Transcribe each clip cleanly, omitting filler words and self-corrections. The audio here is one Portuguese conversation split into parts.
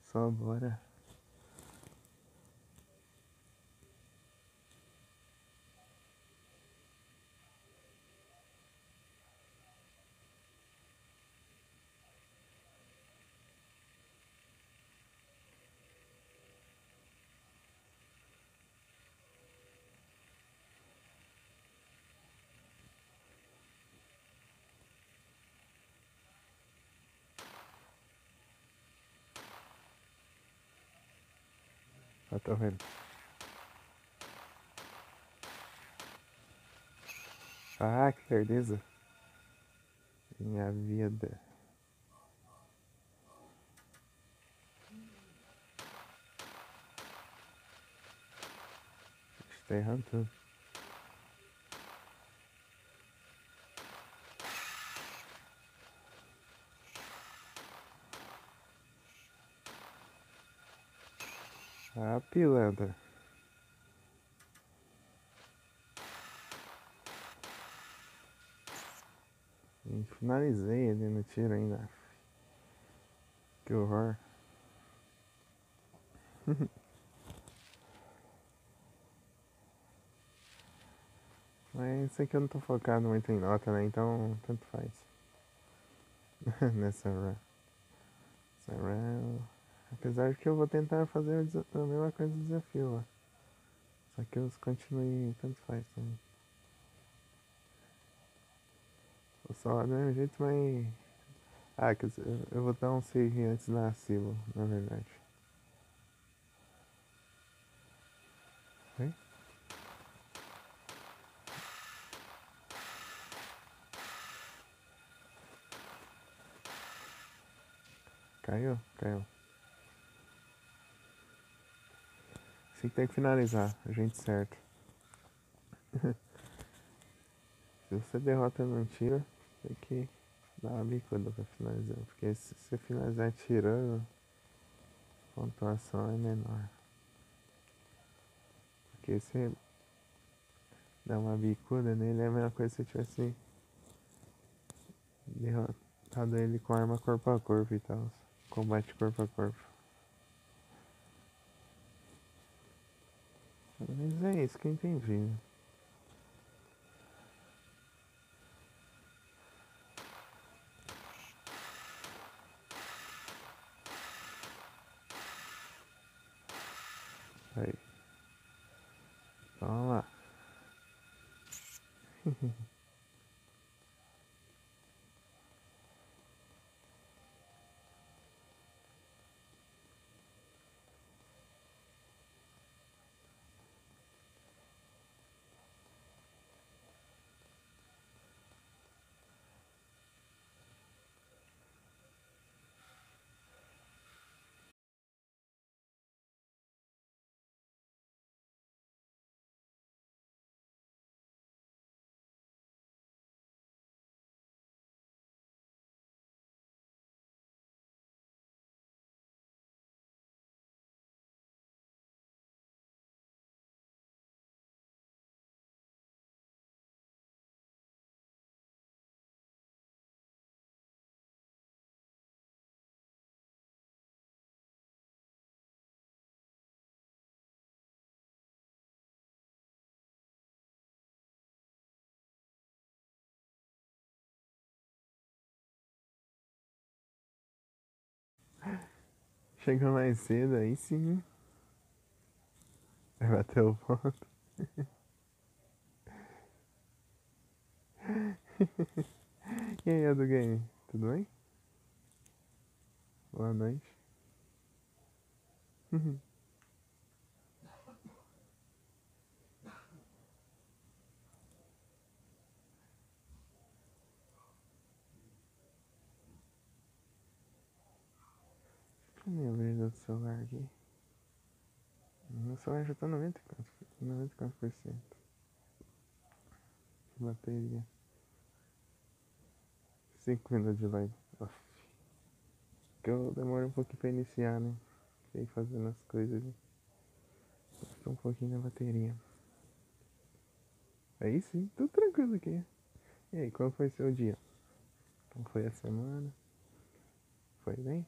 Só bora. Eu tô vendo. Ah, que certeza. Minha vida. Está errando tudo. Ah, pilantra. Finalizei ele no tiro ainda. Que horror. Mas isso aqui eu não tô focado muito em nota, né? Então, tanto faz. Nessa run. Essa run. Apesar de que eu vou tentar fazer a mesma coisa do desafio lá. Só que eu continuei, tanto faz também. Vou só do mesmo jeito, mas. Ah, quer dizer, eu vou dar um save antes da Silo, na verdade. Oi? Caiu? Caiu. Assim que tem que finalizar, a gente certo. Se você derrota não tira, tem que dar uma bicuda pra finalizar. Porque se você finalizar tirando, a pontuação é menor. Porque se dá uma bicuda nele é a mesma coisa se você tivesse derrotado ele com arma corpo a corpo e tal. Combate corpo a corpo. Mas é isso que eu entendi, né? Aí. Vamos lá. Chegou mais cedo, aí sim. Vai bater o ponto. E aí, do game? Tudo bem? Boa noite. Deixa eu abrir do celular aqui. Meu celular já tá 94% de bateria. 5 minutos de live. Off. Que eu demoro um pouquinho pra iniciar, né? Fiquei fazendo as coisas ali. Gastou um pouquinho da bateria. Aí sim, tudo tranquilo aqui. E aí, qual foi seu dia? Como foi a semana? Foi bem?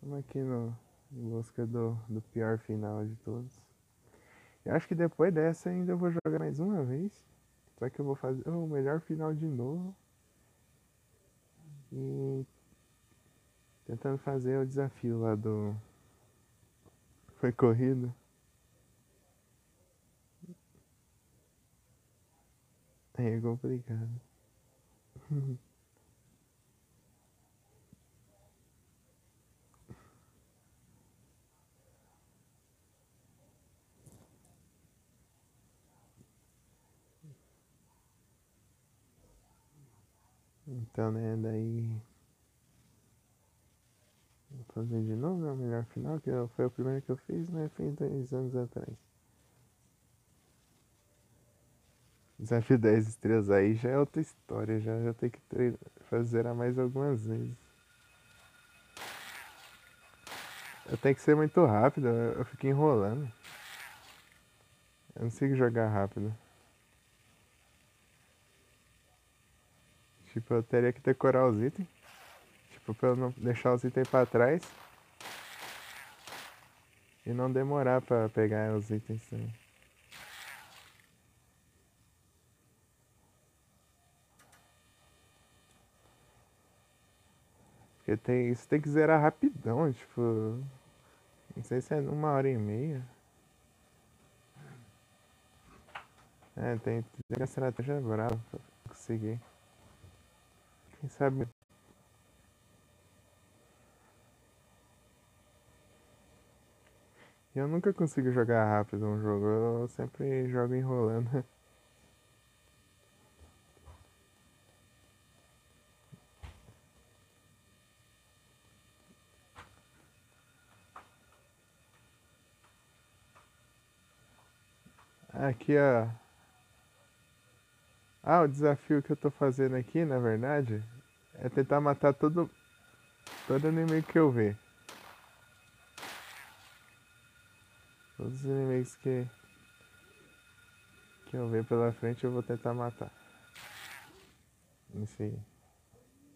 Vamos aqui no, em busca do pior final de todos. Eu acho que depois dessa ainda eu vou jogar mais uma vez. Só que eu vou fazer o melhor final de novo. E tentando fazer o desafio lá do. Foi corrido. Aí é complicado. Então, né, daí. Vou fazer de novo, né? O melhor final, que foi o primeiro que eu fiz, né? Fiz 2 anos atrás. Desafio 10 estrelas aí já é outra história, já tem que fazer mais algumas vezes. Eu tenho que ser muito rápido, eu fico enrolando. Eu não consigo jogar rápido. Tipo, eu teria que decorar os itens. Tipo, pra eu não deixar os itens pra trás. E não demorar pra pegar os itens também. Porque isso tem que zerar rapidão, tipo. Não sei se é 1 hora e meia. É, tem uma estratégia brava pra conseguir. Quem sabe. Eu nunca consigo jogar rápido um jogo, eu sempre jogo enrolando. Aqui, ó. Ah, o desafio que eu tô fazendo aqui, na verdade, é tentar matar todo inimigo que eu ver. Todos os inimigos que eu ver pela frente eu vou tentar matar. Nesse,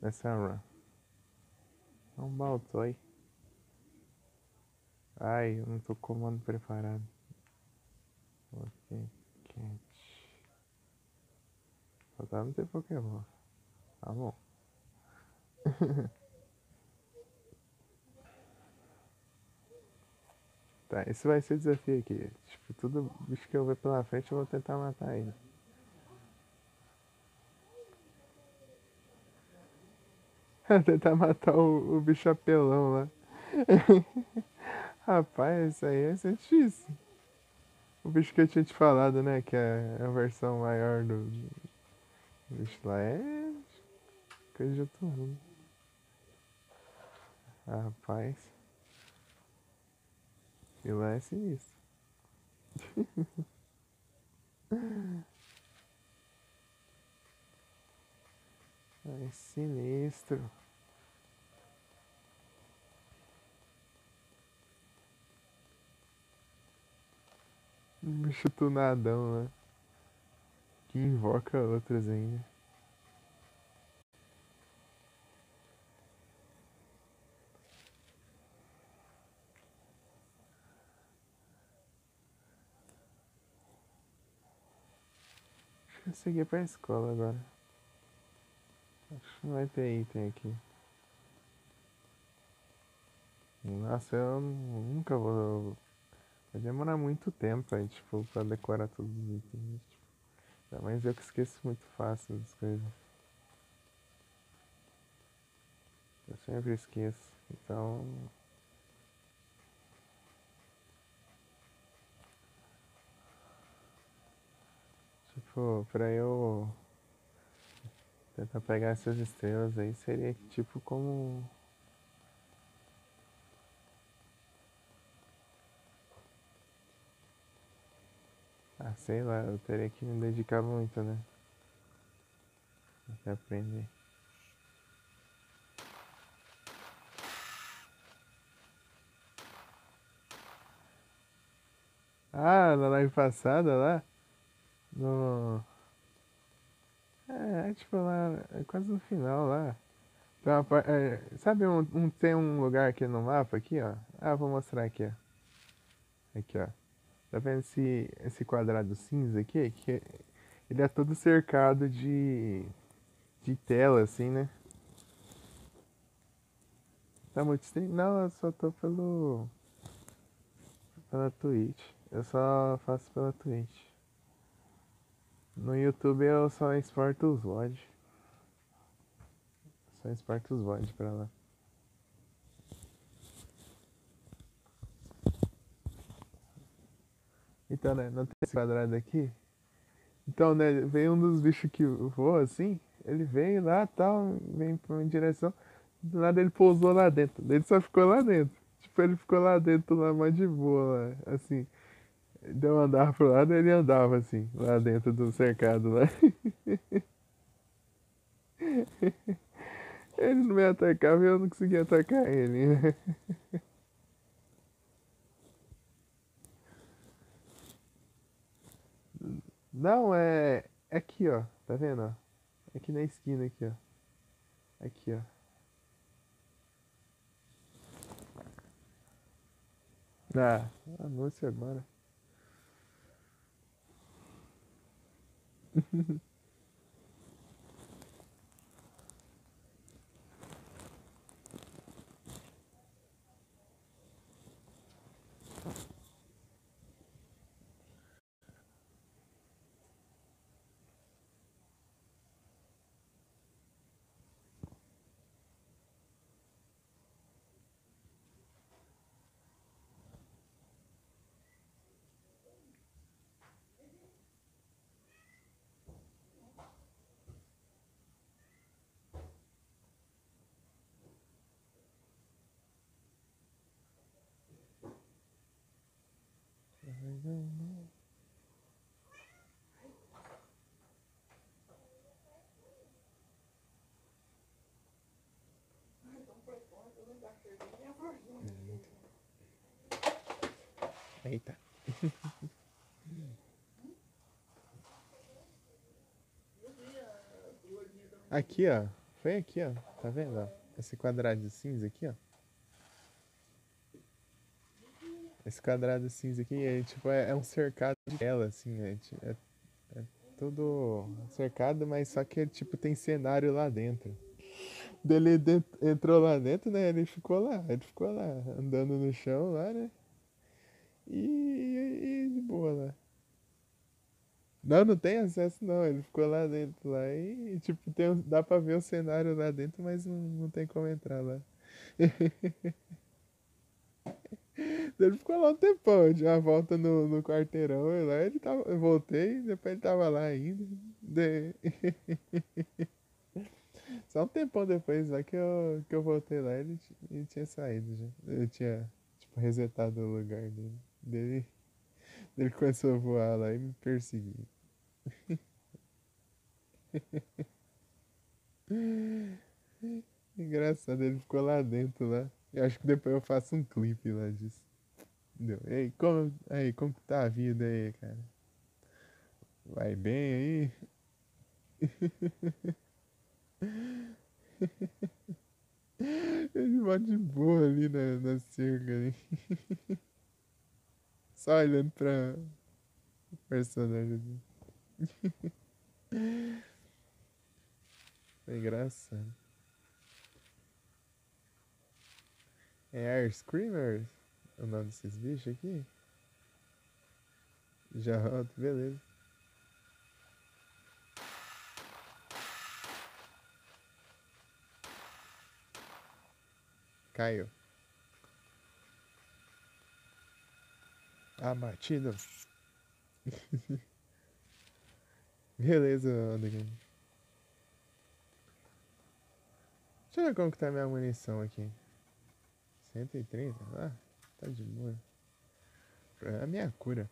nessa run. É um Baltoy. Ai, eu não tô com o comando preparado. Ok, catch. Faltava não ter Pokémon. Tá bom. Tá, esse vai ser o desafio aqui. Tipo, tudo bicho que eu ver pela frente eu vou tentar matar ele. Tentar matar o bicho apelão lá. Rapaz, isso aí vai ser difícil. O bicho que eu tinha te falado, né? Que é a versão maior do bicho lá é coisa de outro mundo. Rapaz, e lá é sinistro. É sinistro. Um bicho tunadão lá. Que invoca outras ainda. Acho que eu segui pra escola agora. Acho que não vai ter item aqui. Nossa, eu nunca vou. Vai demorar muito tempo aí, tipo, pra decorar todos os itens. Tipo, mas eu que esqueço muito fácil das coisas. Eu sempre esqueço. Então. Tipo, pra eu tentar pegar essas estrelas aí seria tipo como. Ah, sei lá, eu teria que me dedicar muito, né? Até aprender. Ah, na live passada lá? No. Tipo lá, é quase no final lá. Tem sabe tem um lugar aqui no mapa aqui, ó. Ah, vou mostrar aqui, ó. Aqui, ó. Tá vendo esse quadrado cinza aqui? Ele é todo cercado de tela, assim, né? Tá muito stream? Não, eu só tô pela Twitch. Eu só faço pela Twitch. No YouTube eu só exporto os VOD. Só exporto os VOD pra lá. Então, né, não tem esse quadrado aqui? Então, né, veio um dos bichos que voa assim, ele veio lá tal, vem pra minha direção, do nada ele pousou lá dentro, ele só ficou lá dentro. Tipo, ele ficou lá dentro, lá mais de boa, lá, assim. Deu andar pro lado, ele andava assim, lá dentro do cercado lá. Ele não me atacava e eu não conseguia atacar ele, né? Não, é aqui, ó. Tá vendo, ó? Aqui na esquina, aqui, ó. Aqui, ó. Ah, anúncio agora. Eita. Aqui, ó. Foi aqui, ó. Tá vendo, ó? Esse quadrado cinza aqui, ó. Esse quadrado cinza aqui tipo, é um cercado de tela, assim, é tudo cercado, mas só que, tipo, tem cenário lá dentro. Dele entrou lá dentro, né? Ele ficou lá, andando no chão lá, né? E de boa lá. Não, não tem acesso não, ele ficou lá dentro lá e tipo, dá pra ver o cenário lá dentro, mas não tem como entrar lá. Ele ficou lá um tempão, de uma volta no quarteirão, e lá eu voltei, depois ele tava lá ainda. Só um tempão depois lá que eu voltei lá, ele tinha saído já. Eu tinha, tipo, resetado o lugar dele. Ele começou a voar lá e me perseguiu. Engraçado, ele ficou lá dentro lá. Eu acho que depois eu faço um clipe lá disso. Entendeu? Como que tá a vida aí, cara? Vai bem aí? Ele vai de boa ali na cerca ali. Só olhando pra personagem dele. É engraçado. É Air Screamers o nome desses bichos aqui? Já roda, beleza. Caiu. Abatido. Beleza, André. Deixa eu ver como que tá minha munição aqui. 130? Ah, tá de boa. É a minha cura.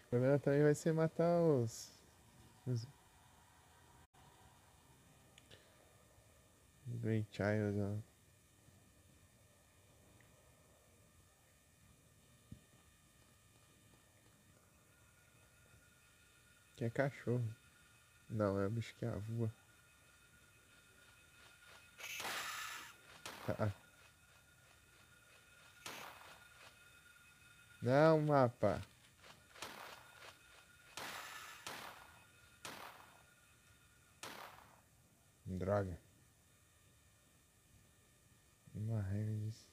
O problema também vai ser matar os Great Child, ó. Que é cachorro. Não, é o bicho que voa. Tá. Não, mapa. Droga. Uma raiva disso.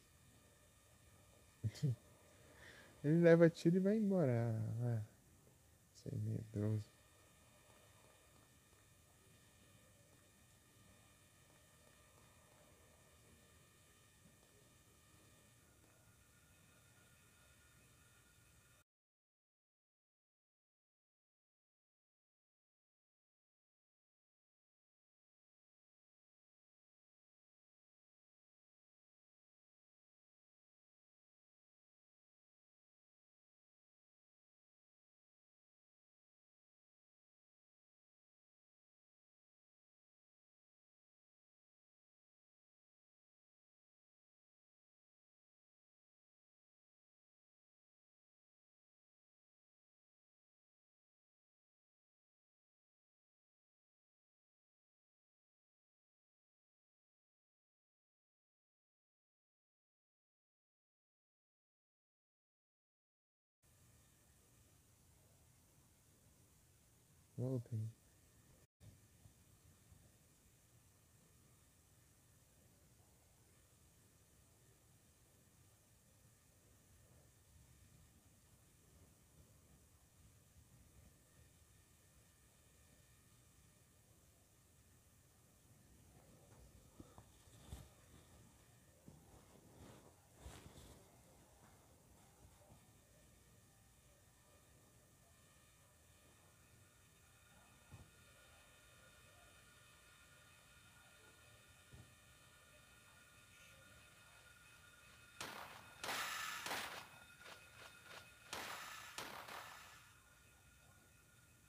Ele leva tiro e vai embora. Ah, sei, medroso. Voltei.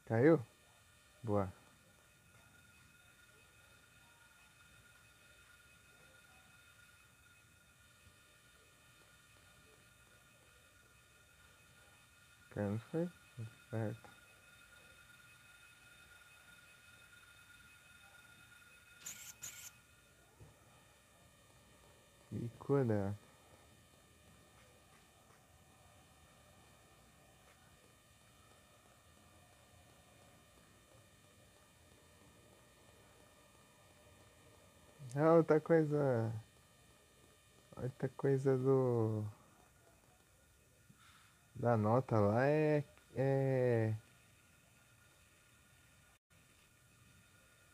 Caiu? Boa. Caiu, não foi? Certo. E cuida. Ah, outra coisa. Outra coisa da nota lá é.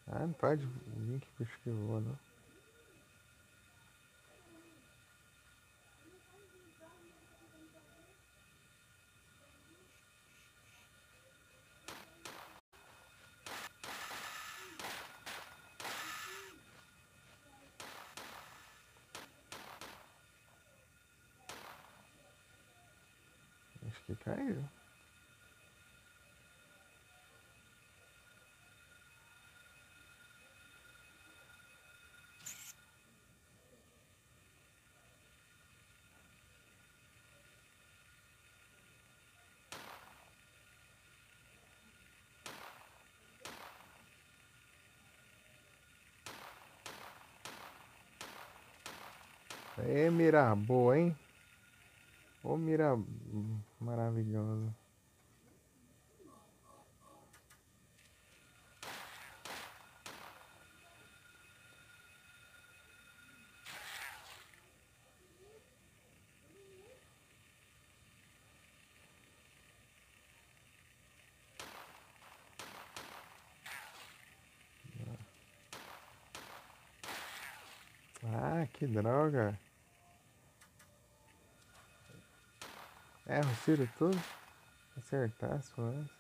Ah, não pode vir que bicho que voa, não. Acho que caiu. É mira boa, hein? Ô mira maravilhosa. Ah, que droga. Erra o tiro tudo. Acertar, suave.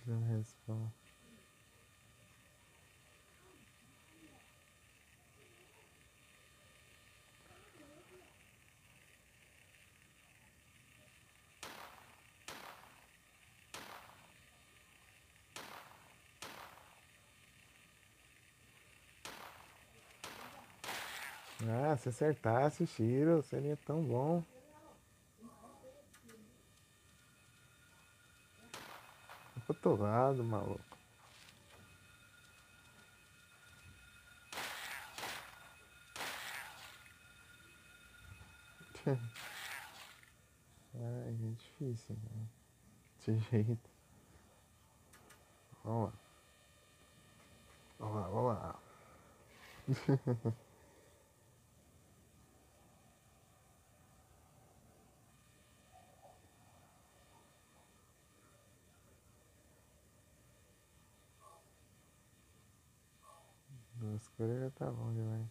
Já respawn. Ah, se acertasse o tiro, seria tão bom. Pro outro lado, maluco. Ai, é difícil, né? Desse jeito. Vamos lá. Vamos lá, vamos lá. Duas cores já tá bom demais.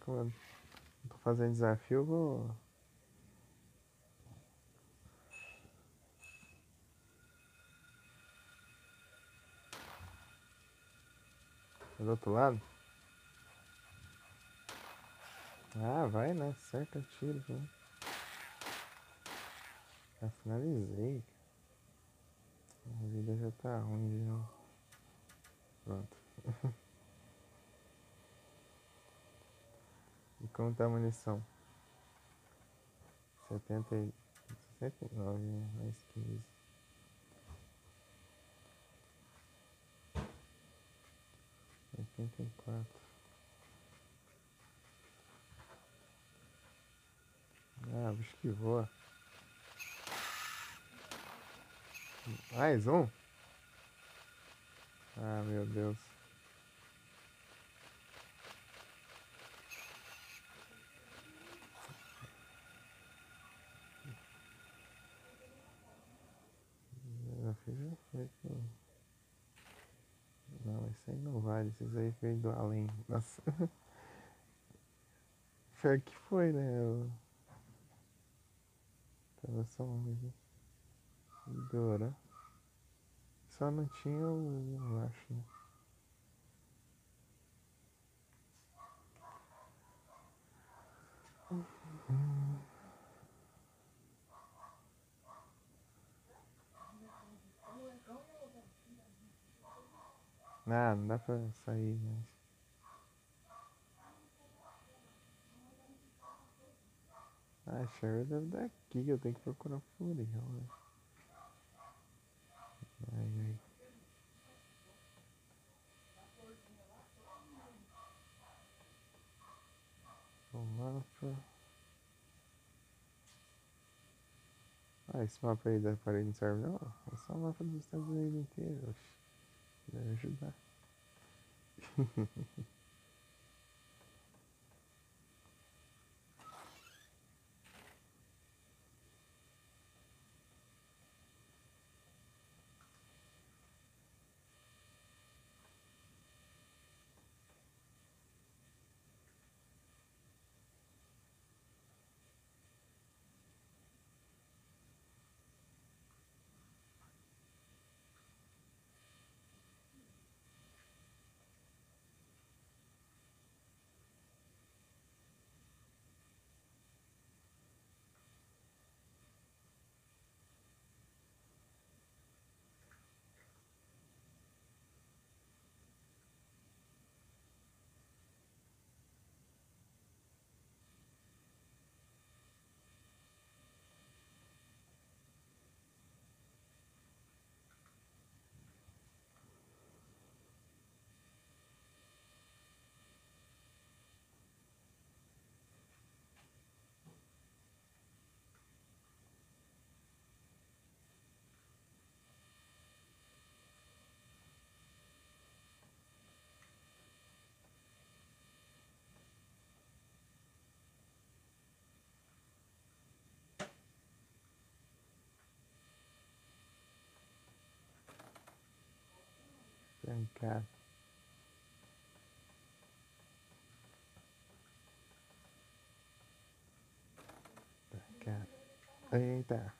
Como eu tô fazendo desafio, eu vou. Do outro lado? Ah, vai, né? Certa o tiro, né? Já finalizei. A vida já tá ruim de novo. Pronto. E como tá a munição? 70 e... 69, mais 15. 84. Ah, bicho que voa. Mais um? Ah, meu Deus. Já fiz, já foi. Não, esse aí não vale. Esses aí veio do além. Nossa. Pior que foi, né? Eu tava só um aqui. Dora. Só não tinha o, eu acho, né? Ah, não dá pra sair, mas. Ah, Cheryl deve daqui, eu tenho que procurar por ela. Ai, ai. O mapa. Ah, esse mapa aí da parede não serve não? É só o mapa dos Estados Unidos inteiro. Oxi, deve ajudar. Trancado. Trancado. Eita.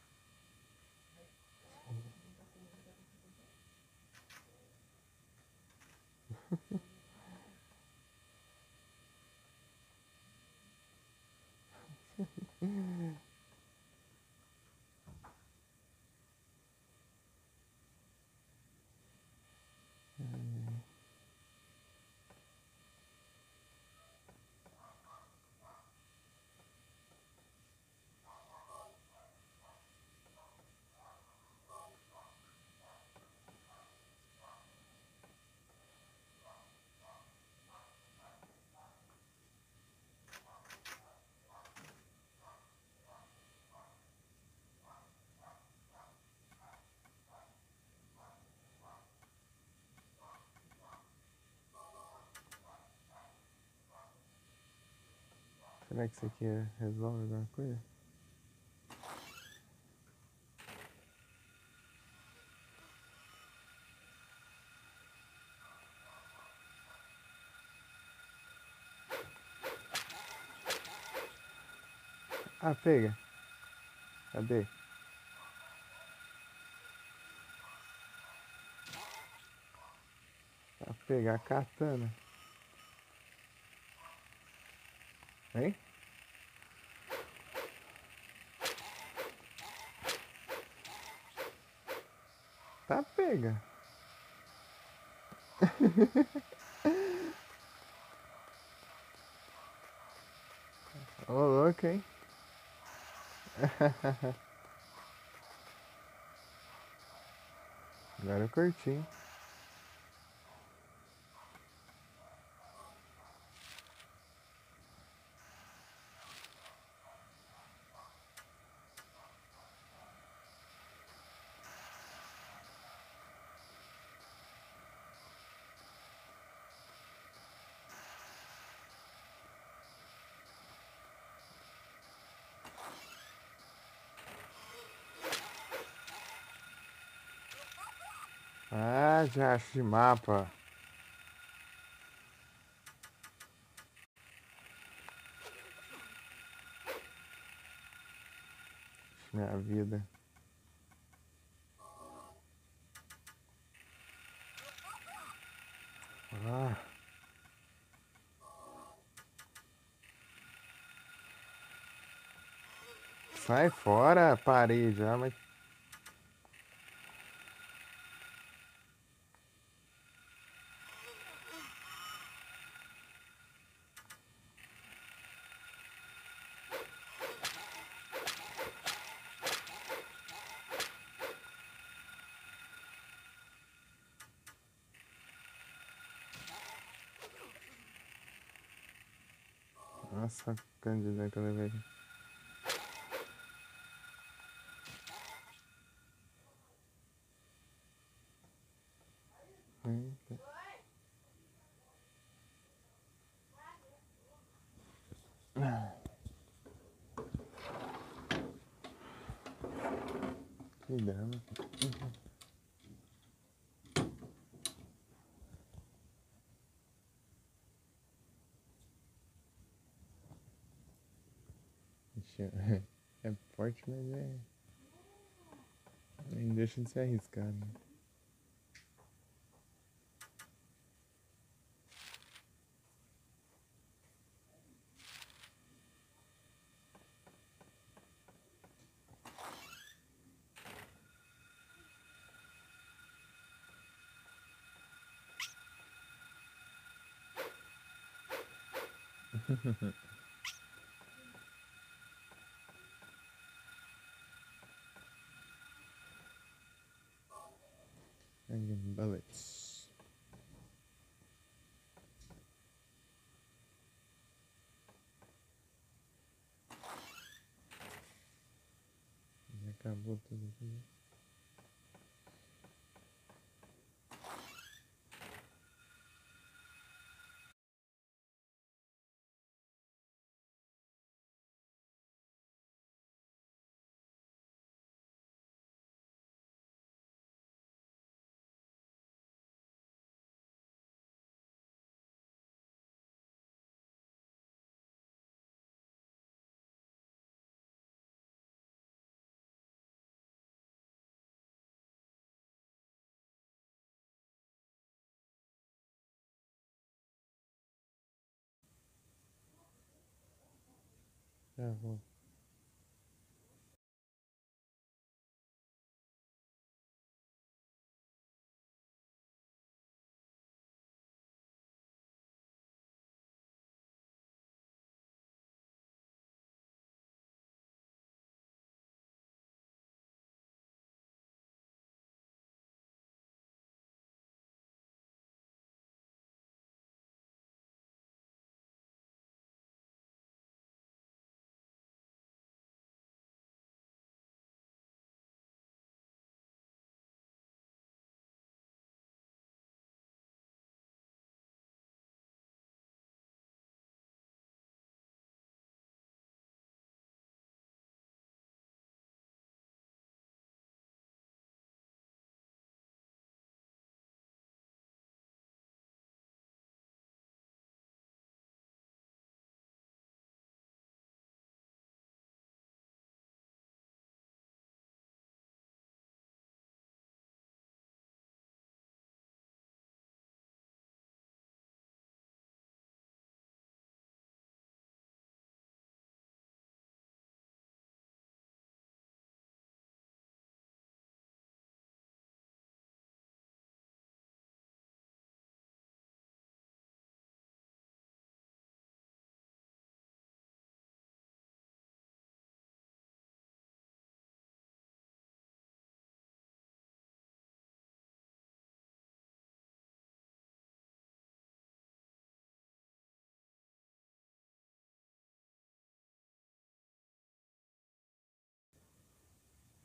Será que isso aqui resolve alguma coisa? Ah, pega. Cadê? Pra pegar a katana. Hein? Tá pega. Ô, louco, hein? Agora eu curti, hein? Ah, já achei mapa. Minha vida. Ah, sai fora, parei já, mas. Nossa, candidato eu levei. Eita. Que drama. É forte, mas é. Nem deixa de ser arriscado. Né? Bullets. Já acabou tudo aqui. Já vou.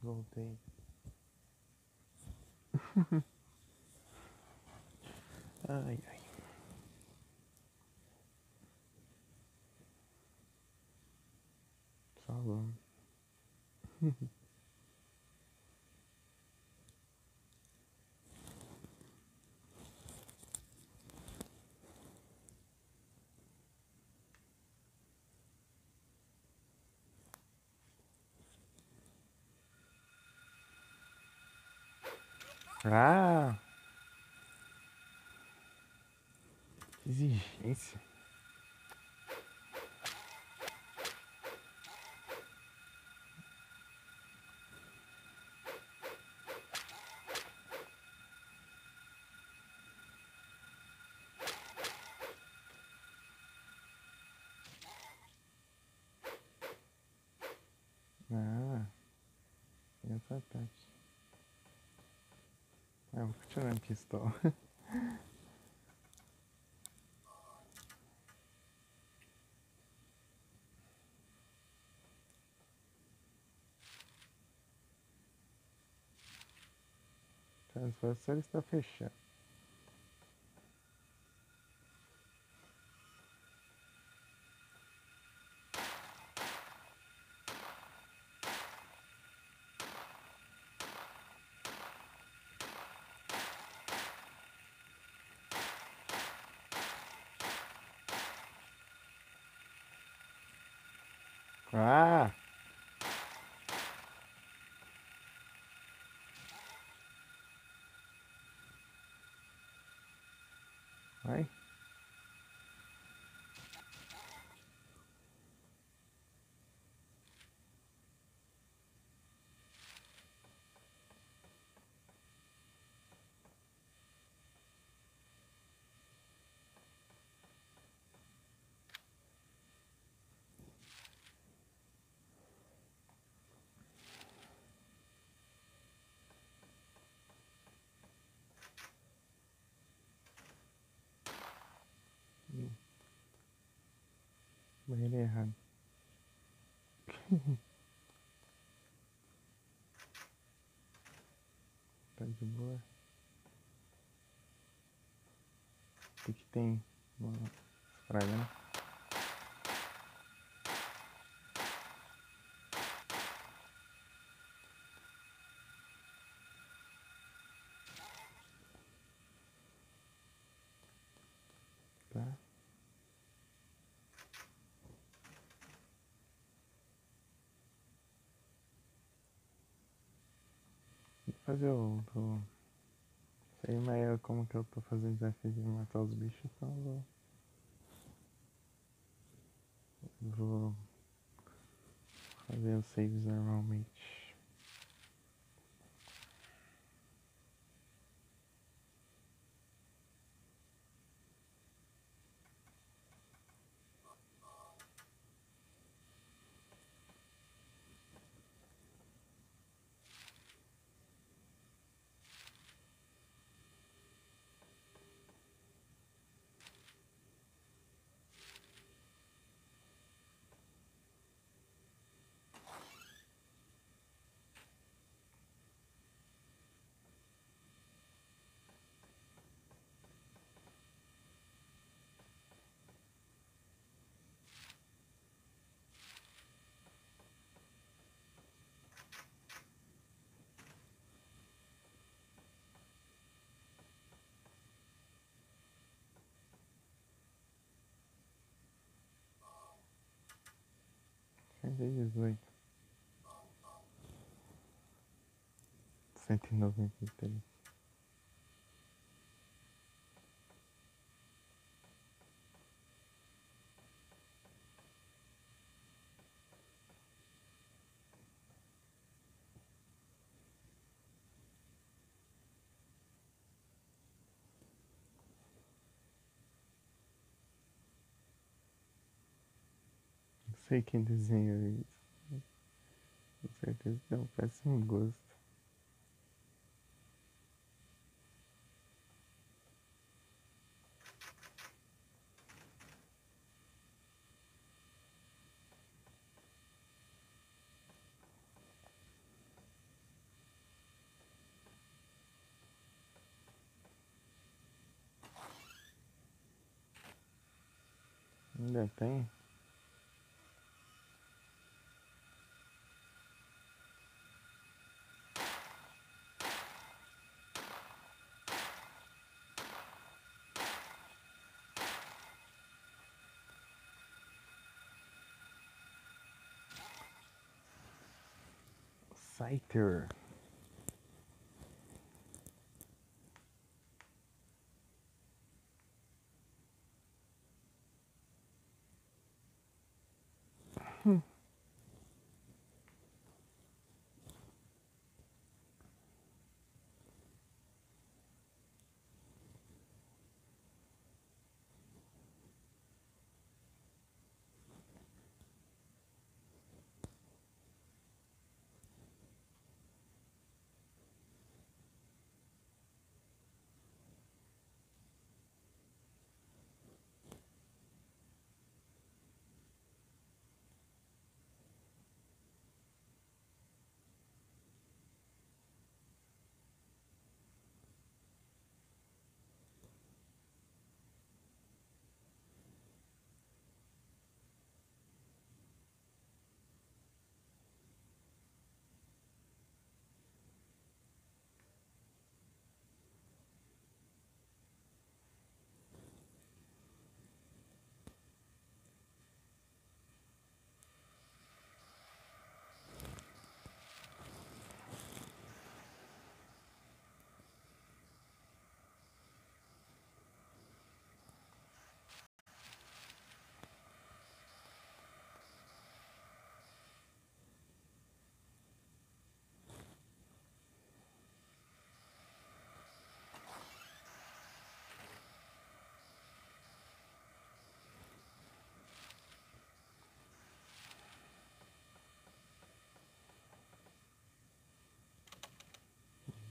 Voltei. Ai, ai. Falou. Ah! Que exigência. Ah, essa parte. Ah, vou continuar aqui, estou. Transversal está fechado. Ah! Vai. Banheiro errado. Tá de boa. O que tem? Uma praga, né? Tá. Vou fazer o. Sei, mas como que eu tô fazendo desafio de matar os bichos, então eu vou fazer os saves normalmente. Cadê 18? 193. Não sei quem desenhou isso. Com certeza é um péssimo gosto. Ainda tem? Scyther.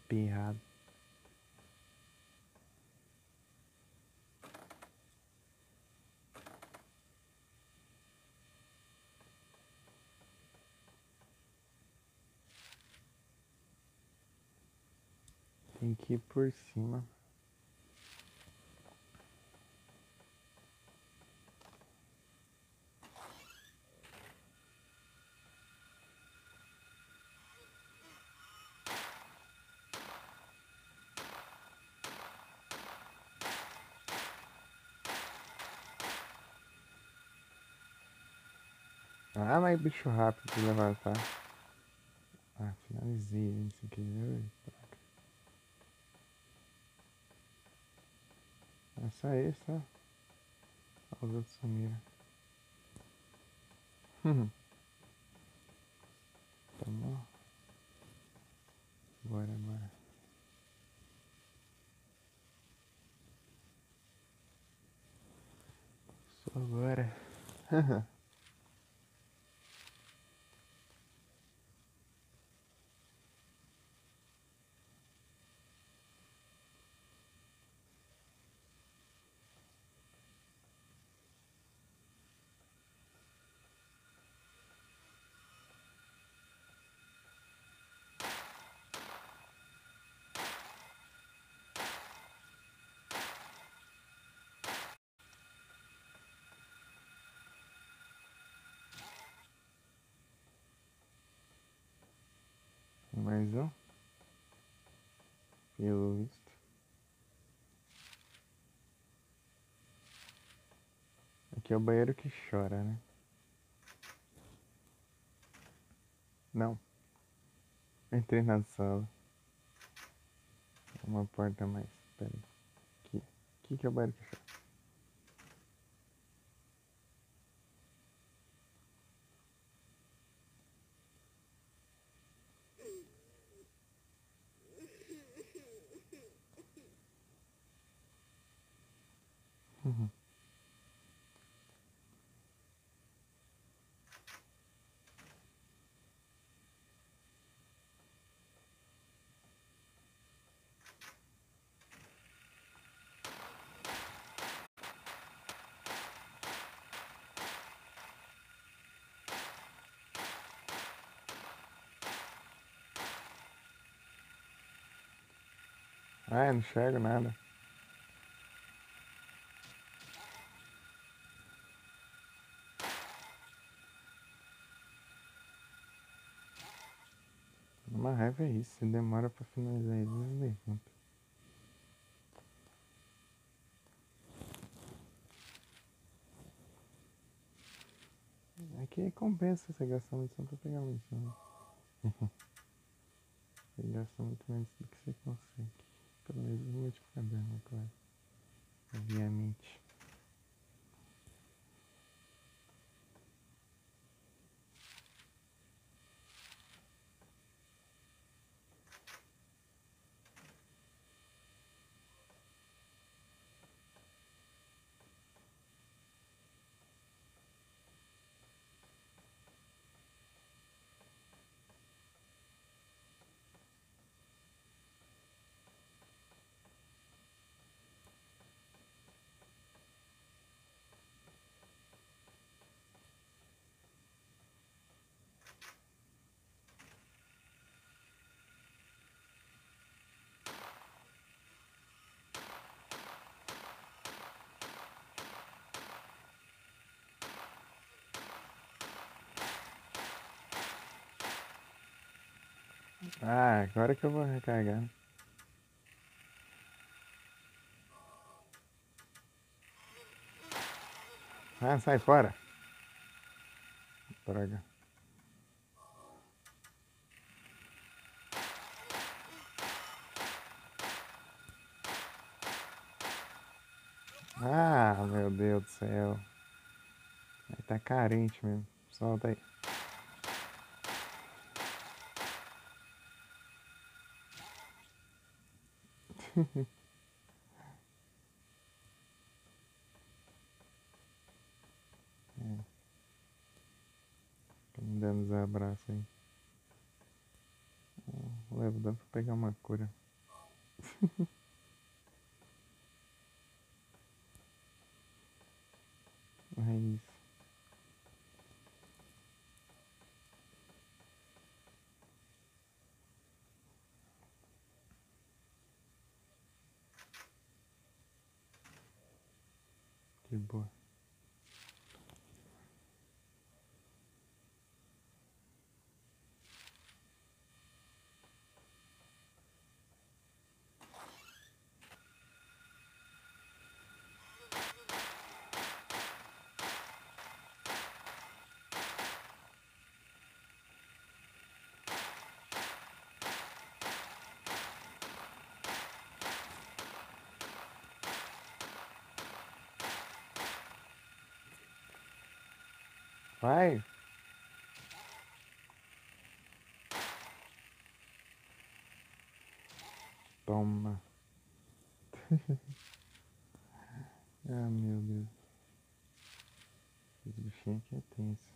Pirrado. Tem que ir por cima. Ah, mas bicho rápido de levantar. Ah, finalizei hein, sem querer. É só isso, ó. Os outros sumiram. Tomou. Bora, bora. Só agora. Mais um. Pelo visto. Aqui é o banheiro que chora, né? Não. Entrei na sala. Uma porta a mais. Pera aí. Aqui que é o banheiro que chora. Ah, eu não enxergo nada. Uma raiva é isso, se demora pra finalizar ele, não levanta. Aqui compensa você gastar munição pra pegar munição. Você gasta muito menos do que você consegue. Pelo menos no multiplicador, né, claro. Obviamente. Ah, agora que eu vou recarregar. Ah, sai fora. Droga. Ah, meu Deus do céu. Aí tá carente mesmo. Solta aí. Tá me dando os abraços aí. Leva, dá pra pegar uma cura. É isso. De boa. Vai! Toma. Ah, meu Deus. Esse bichinho aqui é tenso.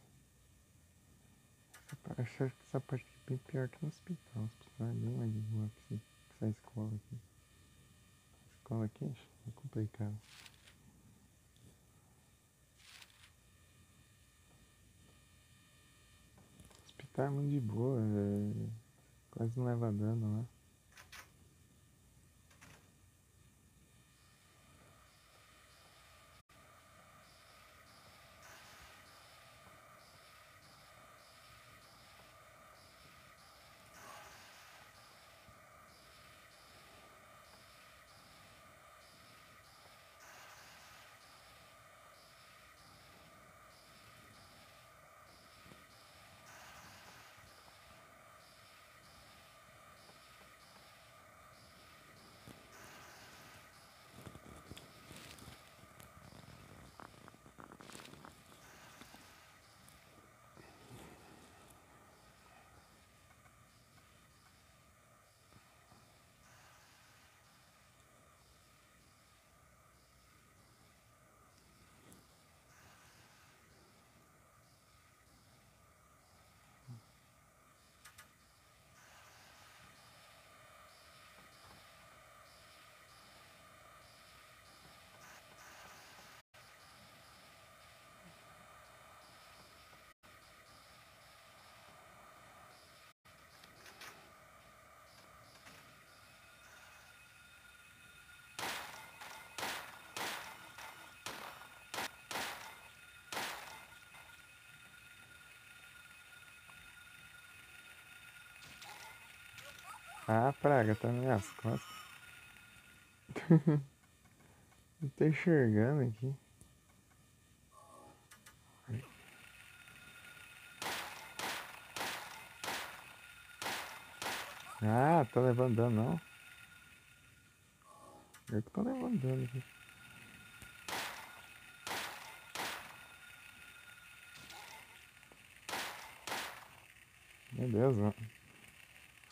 Acho que essa parte aqui é bem pior que no hospital. O hospital é bem mais de boa que essa escola aqui. A escola aqui é complicado. O hospital é muito de boa. Quase não leva dano lá. Ah, a praga tá nas minhas costas. Não tô enxergando aqui. Ah, tô levando dano não. Eu que tô levando dano aqui. Meu Deus, mano.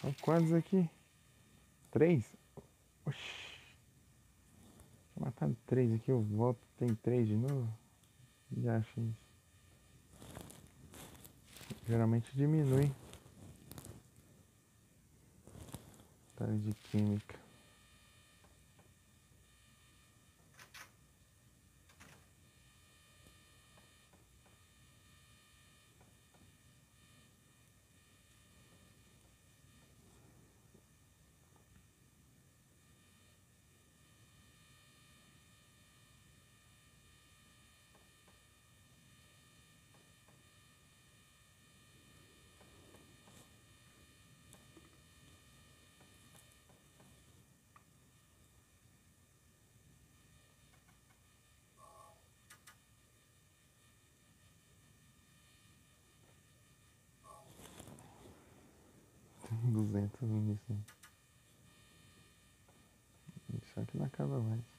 São quantos aqui? 3? Oxi. Deixa eu matar 3 aqui, eu volto, tem 3 de novo. Já achei isso. Geralmente diminui. Batalha de química. Tem 200 nisso aí. Isso aqui não acaba mais.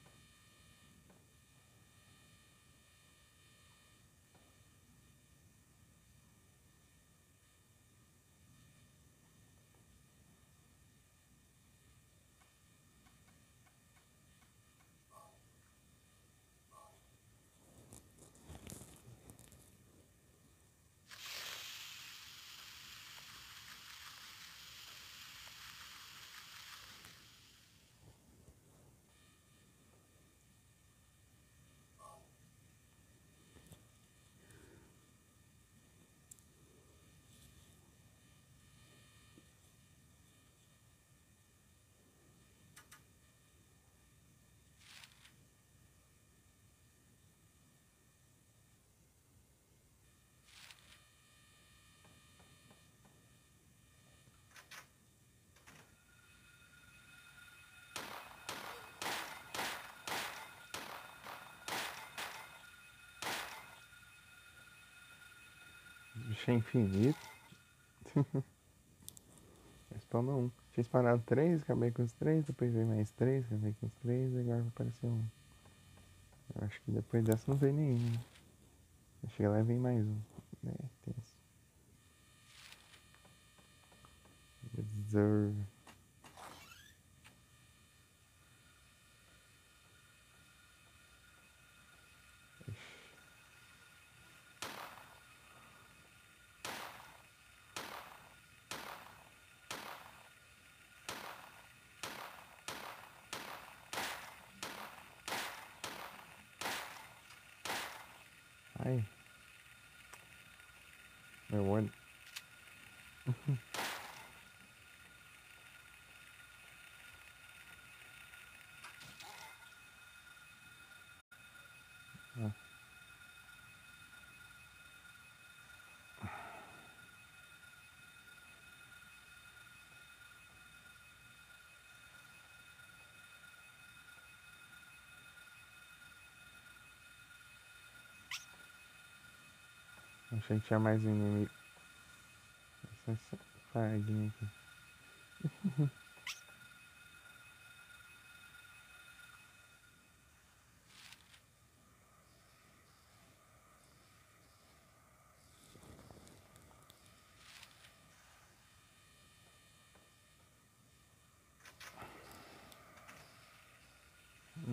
Bicho é infinito. Spawna um. Tinha spawnado 3, acabei com os 3, depois veio mais 3, acabei com os 3, agora vai aparecer um. Eu acho que depois dessa não veio nenhum. Né? Chega lá e vem mais um. É, tenso. Deserve. Ai. Meu olho. Ah. Achei que tinha mais um inimigo. Essa fardinha aqui.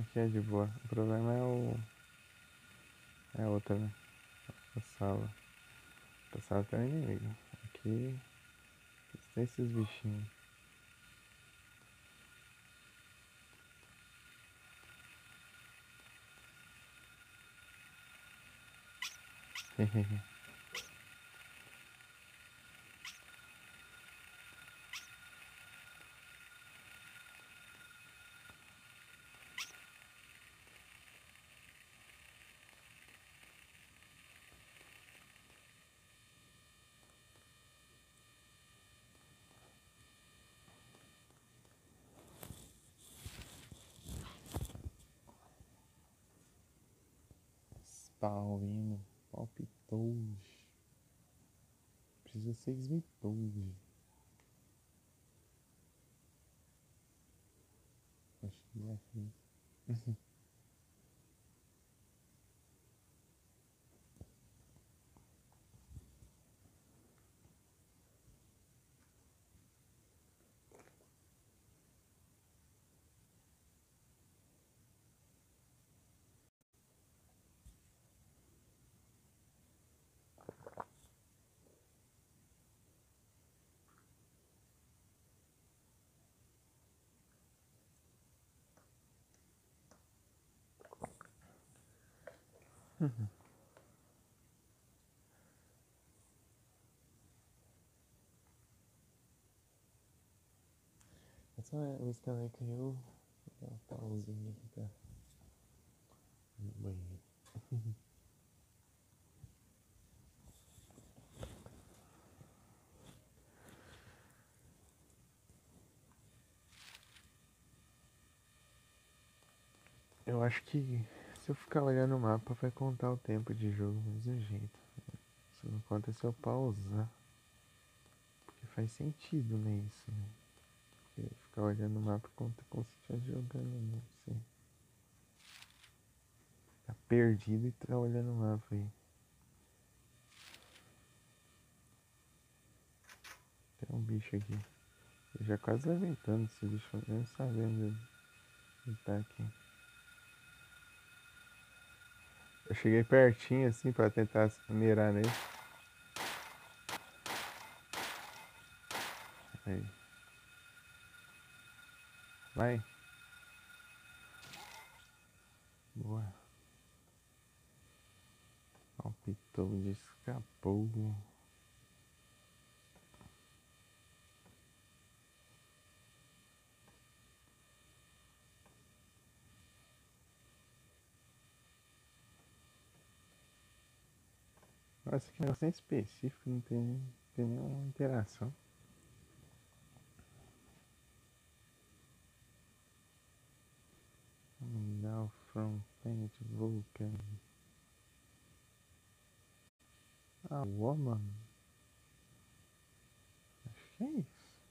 Aqui é de boa. O problema é o. É a outra, né? A sala. A sala tem um inimigo. Aqui tem esses bichinhos. Tá ouvindo? Palpitou. Precisa ser esmitou. Acho que é assim. Essa música vai caiu. Vou dar uma pausinha aqui pra ir no banheiro. Eu acho que se eu ficar olhando o mapa vai contar o tempo de jogo do mesmo jeito. Só não conta se eu pausar. Porque faz sentido, né, isso, né? Porque ficar olhando o mapa conta como se estivesse jogando, não sei. Tá perdido e tá olhando o mapa aí. Tem um bicho aqui. Eu já quase levantando esse bicho, nem sabendo ele tá aqui. Eu cheguei pertinho assim pra tentar mirar nele. Aí. Vai. Boa. Palpitou, escapou. Nossa, que negócio específico, não tem nenhuma interação. Now from planet Vulcan. A woman? Acho que é isso.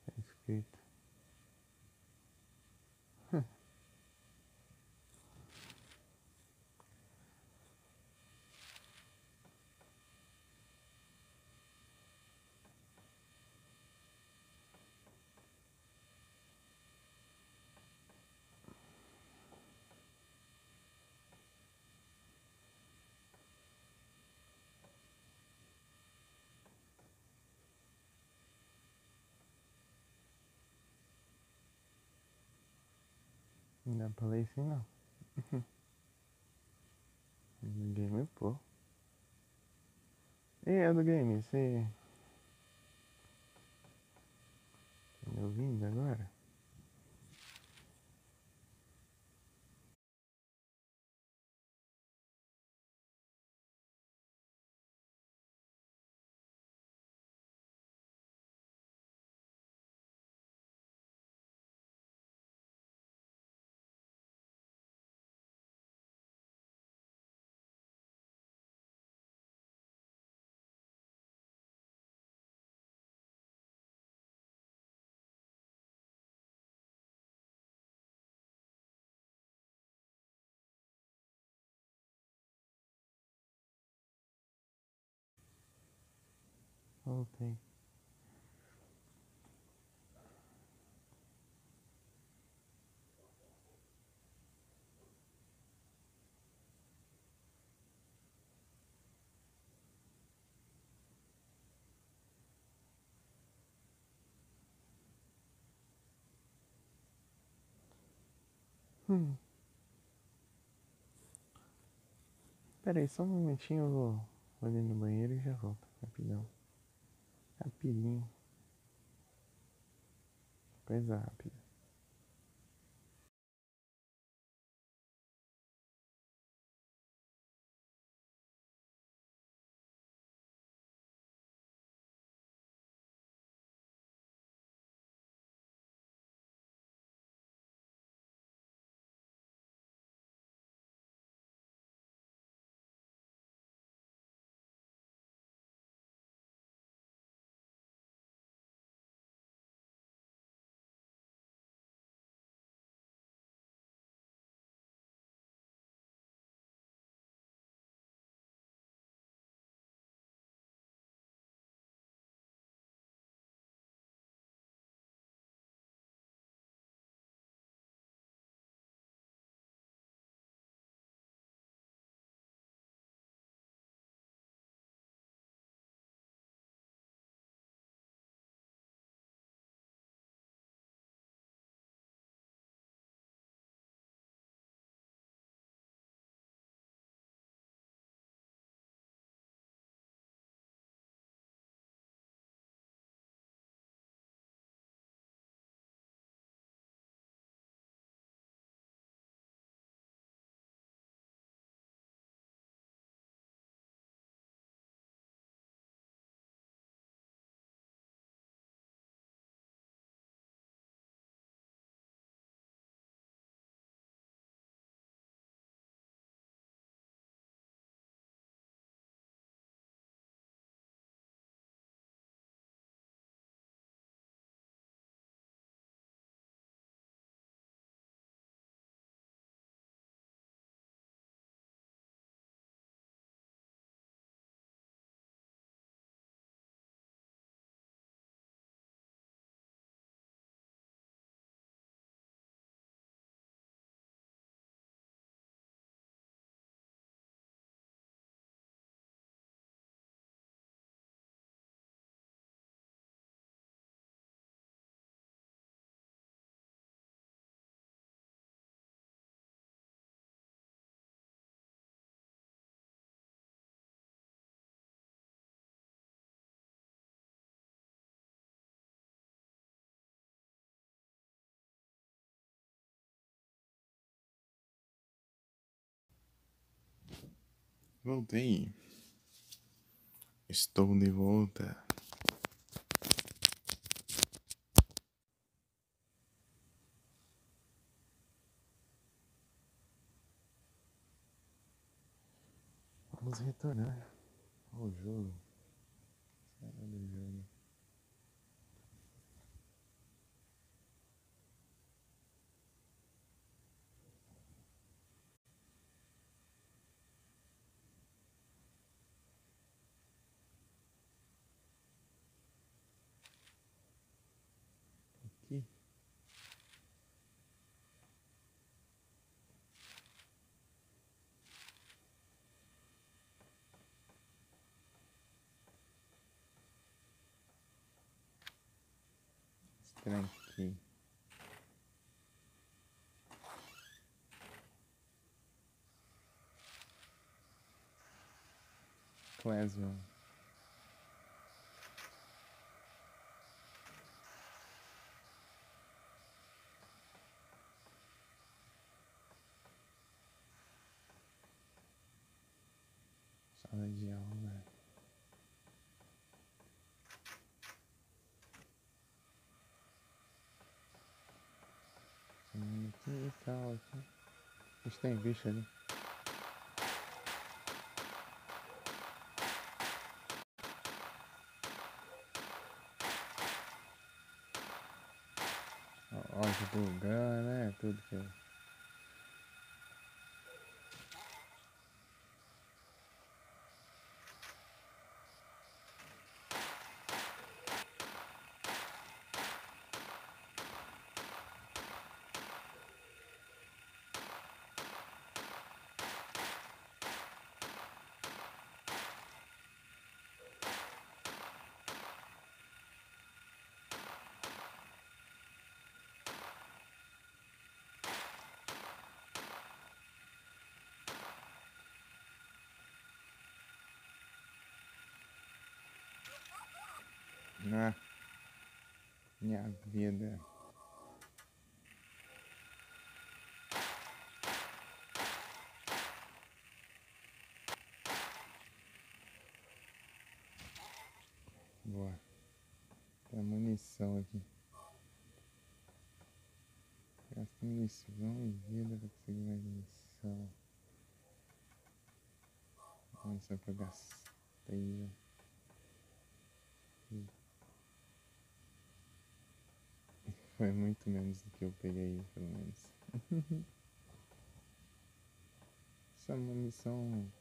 Tá escrito. Não dá pra ler assim não. No game, pô. E é do game, você tá me ouvindo agora? Voltei. Pera aí, só um momentinho, eu vou ali no banheiro e já volto. Rapidão. Rapidinho. Coisa rápida. Voltei. Estou de volta. Vamos retornar ao jogo. Sala do jogo. Aqui. Estranho aqui. Classroom. Sala de aula. Que tal aqui? A gente tem bicho ali. Ó, divulgando, né? Tudo que é. Ah, minha vida. Boa. Tem munição aqui. Gasta munição e vida pra conseguir mais munição. Munição que eu gastei. Foi muito menos do que eu peguei, pelo menos. Essa munição.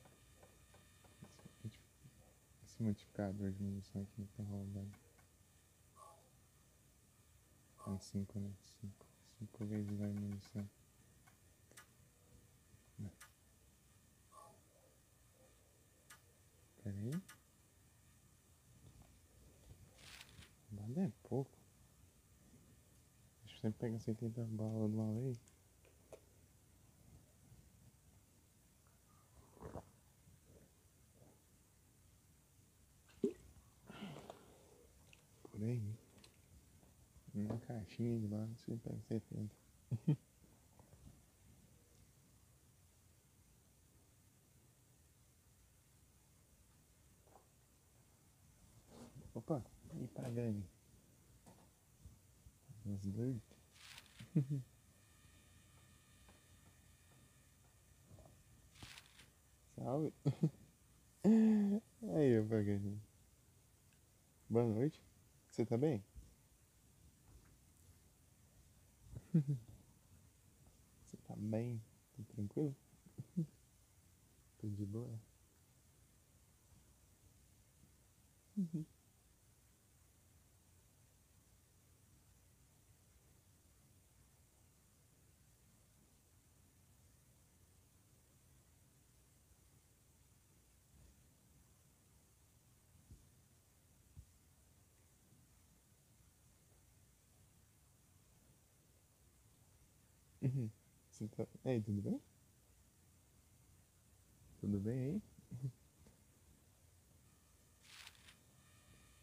Esse multiplicador de munição aqui não tá rolando. Tá em 5, né? 5. 5 vezes mais munição. Pera aí. Bala é pouco. Deixa eu sempre pegar 70 balas de uma vez. Por aí. Uma caixinha de bala, você pega 70. Opa, e pagando. Uns dois. Salve. Aí, eu pagando. Boa noite. Você tá bem? Você tá bem? Tá tranquilo? Tô de boa. Você tá... Ei, tudo bem? Tudo bem aí?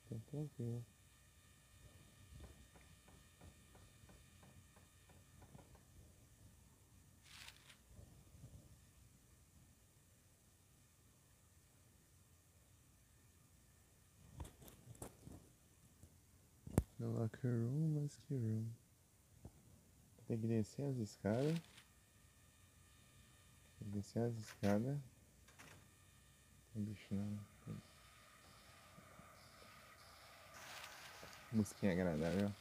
Tá tranquilo. The locker room, mas que room. Tem que descer as escadas. Tem que descer as escadas. Tem bicho não. Musiquinha agradável.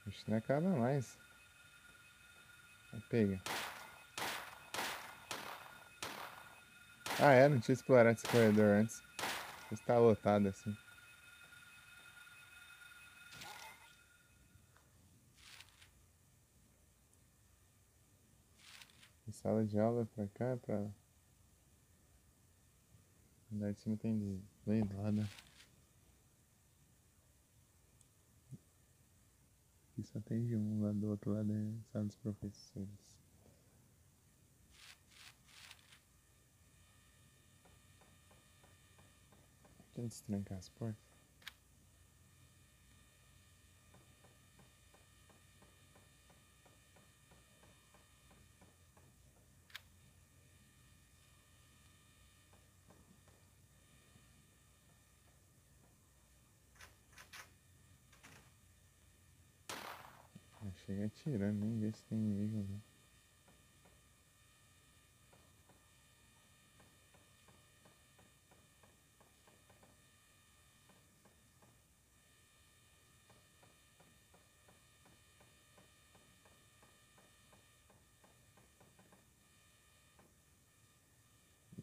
Acho que não acaba mais. Vai pegar. Ah, é? Não tinha explorado esse corredor antes. Está lotado assim. De sala de aula pra cá, pra... Andar de cima tem de dois lados. Aqui só tem de um, lá do outro lado é sala dos professores. Deixa eu destrancar as portas. Chega atirando, nem vê se tem inimigo não.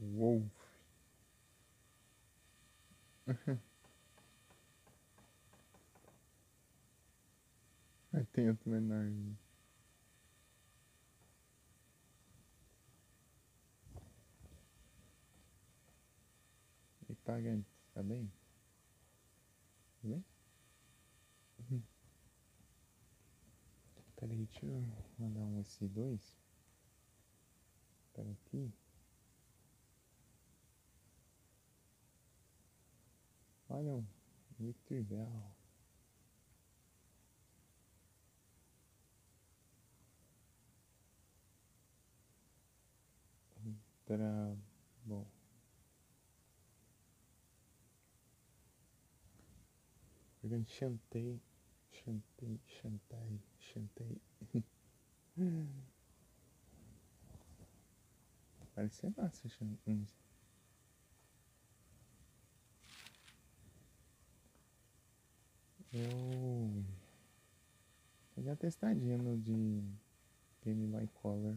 Wolf. Aí tem outro menor. E pagante, tá bem? Tá bem? Peraí, deixa eu mandar um S2 para aqui. Olha um Victor Bell. Para... Bom. Jogando Chantei. Chantei. Parece ser massa, Chantei. Eu... Peguei a testadinha no de Game Boy Color.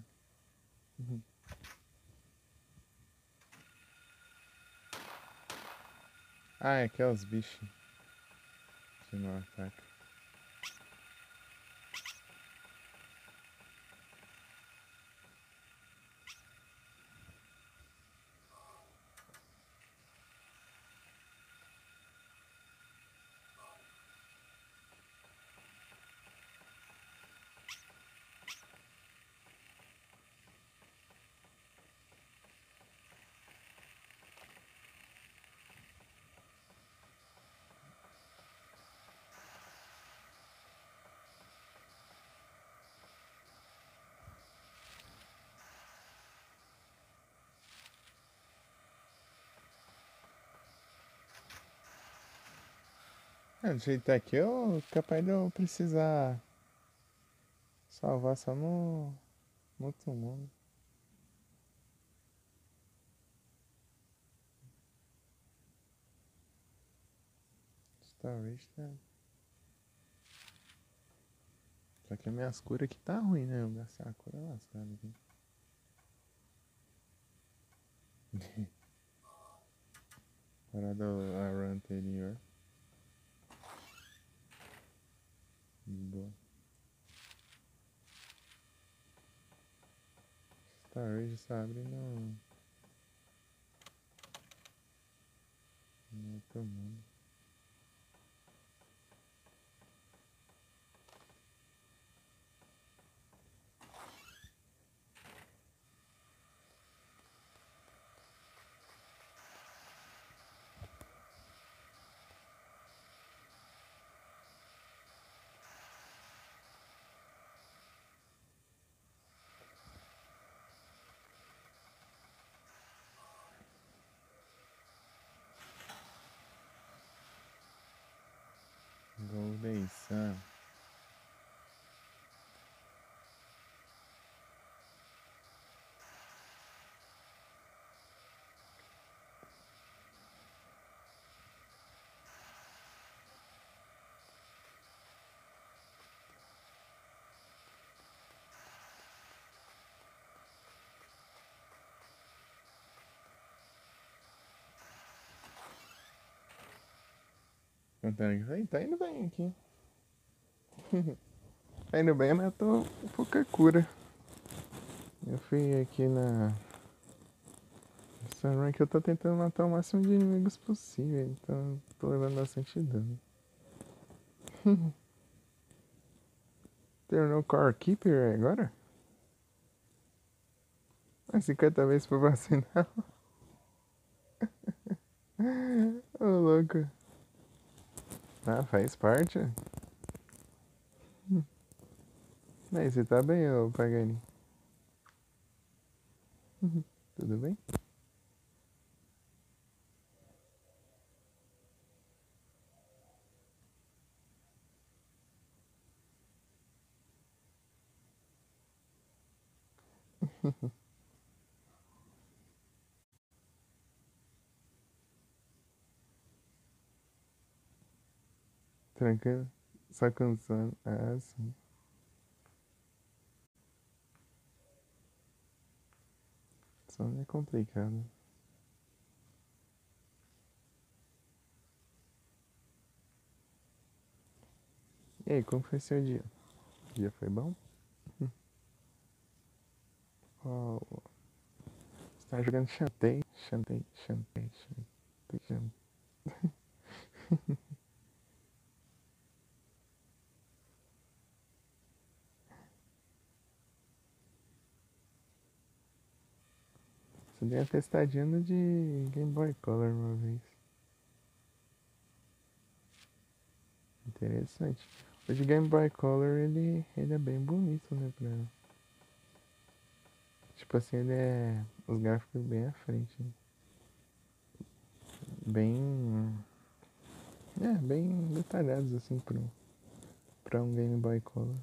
Ah, é que é os bichos que não atacam. É, do jeito aqui, eu capaz de eu precisar salvar só no outro mundo. Storage tá. Só que as minhas curas aqui tá ruim, né? Eu gastar a cura lascada aqui. Parada a run anterior. Boa. Storage só abre no outro mundo. Contando que tá indo bem aqui. Tá indo bem, mas eu tô um pouca cura. Eu fui aqui na Sunrun que eu tô tentando matar o máximo de inimigos possível, então tô levando bastante dano. Terminou o Core Keeper agora? Ah, 50 vezes pra vacinar. Ô, louco. Ah, faz parte. Mas você tá bem, ô Pagani? Tudo bem? Tranquilo? Só cansando. Ah, sim. Sono é complicado. E aí, como foi seu dia? O dia foi bom? Oh, você tá jogando Shantae? Shantae. Você deu uma testadinha no de Game Boy Color uma vez. Interessante. O de Game Boy Color, ele é bem bonito, né? Tipo assim, ele é... Os gráficos bem à frente, né? Bem... bem detalhados, assim, pra um Game Boy Color.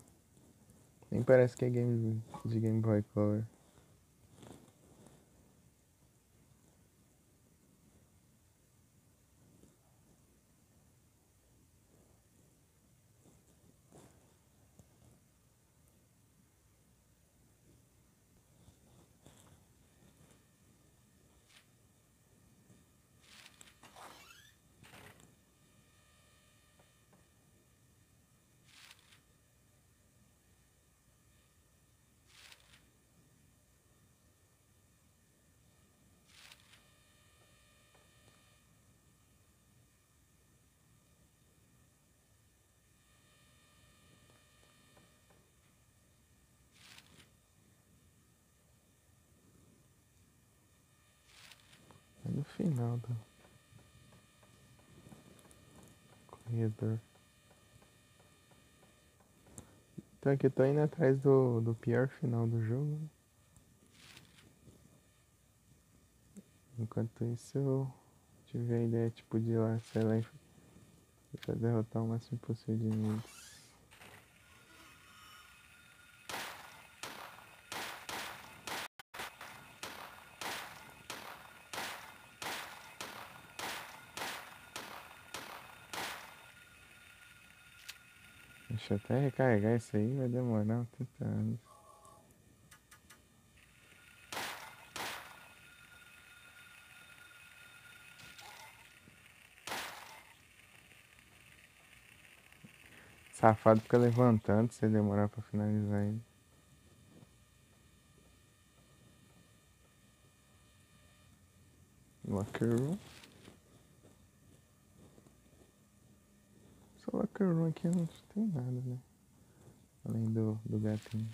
Nem parece que é game de Game Boy Color. É no final do corredor. Então aqui eu tô indo atrás do pior final do jogo. Enquanto isso eu tive a ideia tipo de ir lá, sei lá, pra derrotar o máximo possível de inimigos. Deixa eu até recarregar isso aí, vai demorar um tanto anos. Safado fica levantando se demorar pra finalizar ele. Locker room. Só locker room aqui não tem nada, né? Além do gatinho.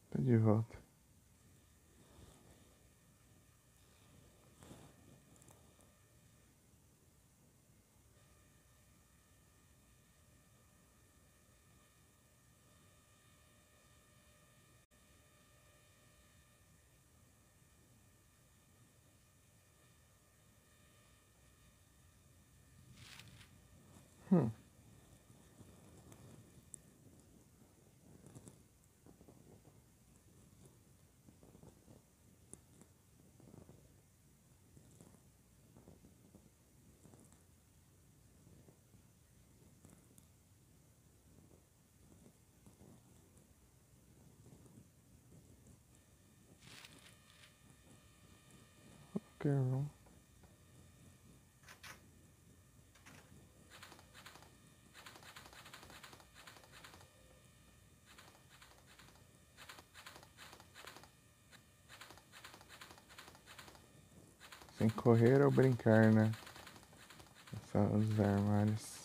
Tô de volta. Hum. Girl. Sem correr ou brincar, né? Só os armários.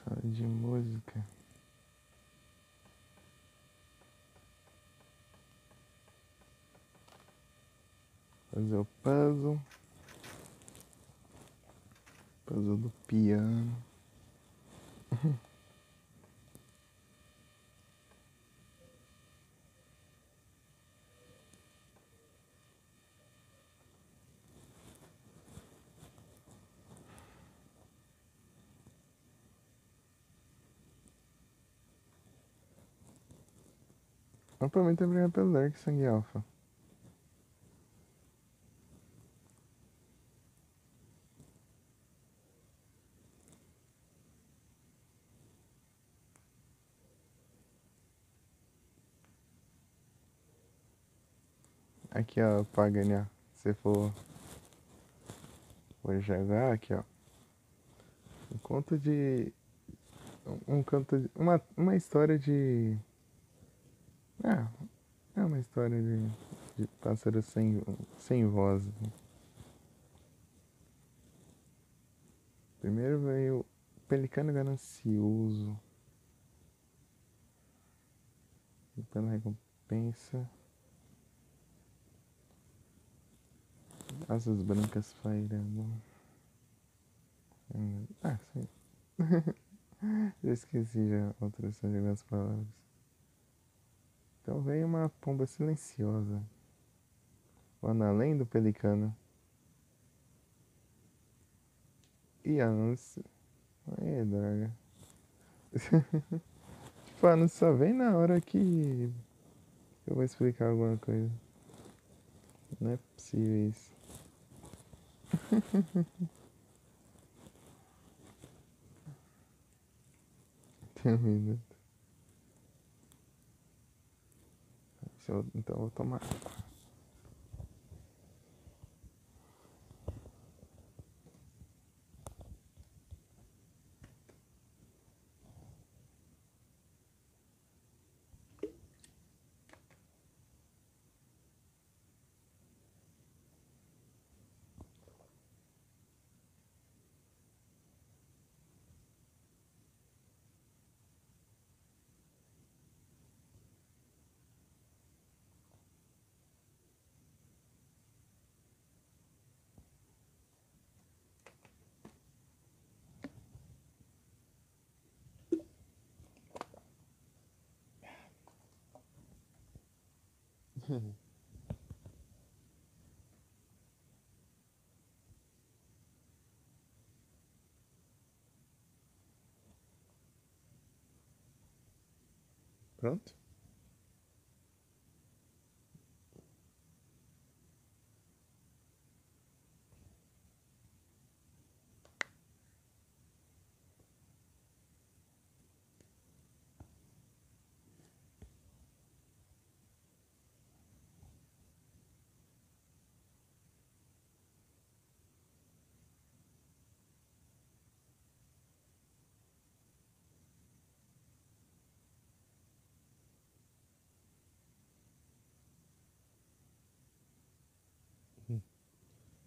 Sala de música. Fazer o puzzle. Puzzle do piano. Opa, muito obrigado pelo like, Sangue Alpha. Aqui, ó, Pagani, ó. Se for jogar, aqui, ó. Um conto de... Um canto de... Uma história de... Ah, é uma história de pássaro sem voz. Primeiro veio Pelicano Ganancioso. E pela recompensa. Asas brancas pairando. Ah, sim. Já esqueci já a tradução de algumas palavras. Então veio uma pomba silenciosa. Lá além do pelicano. E anúncio. Ai, droga. Tipo, anúncio só vem na hora que eu vou explicar alguma coisa. Não é possível isso. Tem um minuto. Então eu vou tomar. Pronto?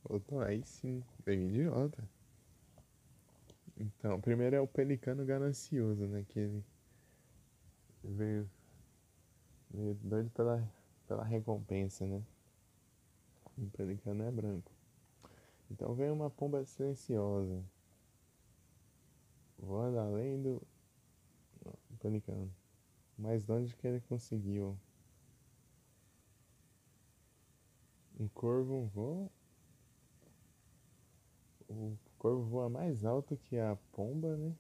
Voltou aí sim. Bem de volta. Então, primeiro é o pelicano ganancioso, né? Que ele veio, veio doido pela recompensa, né? O pelicano é branco. Então veio uma pomba silenciosa, voando além do pelicano. Mas de onde que ele conseguiu? Um corvo voa. O corvo voa mais alto que a pomba, né?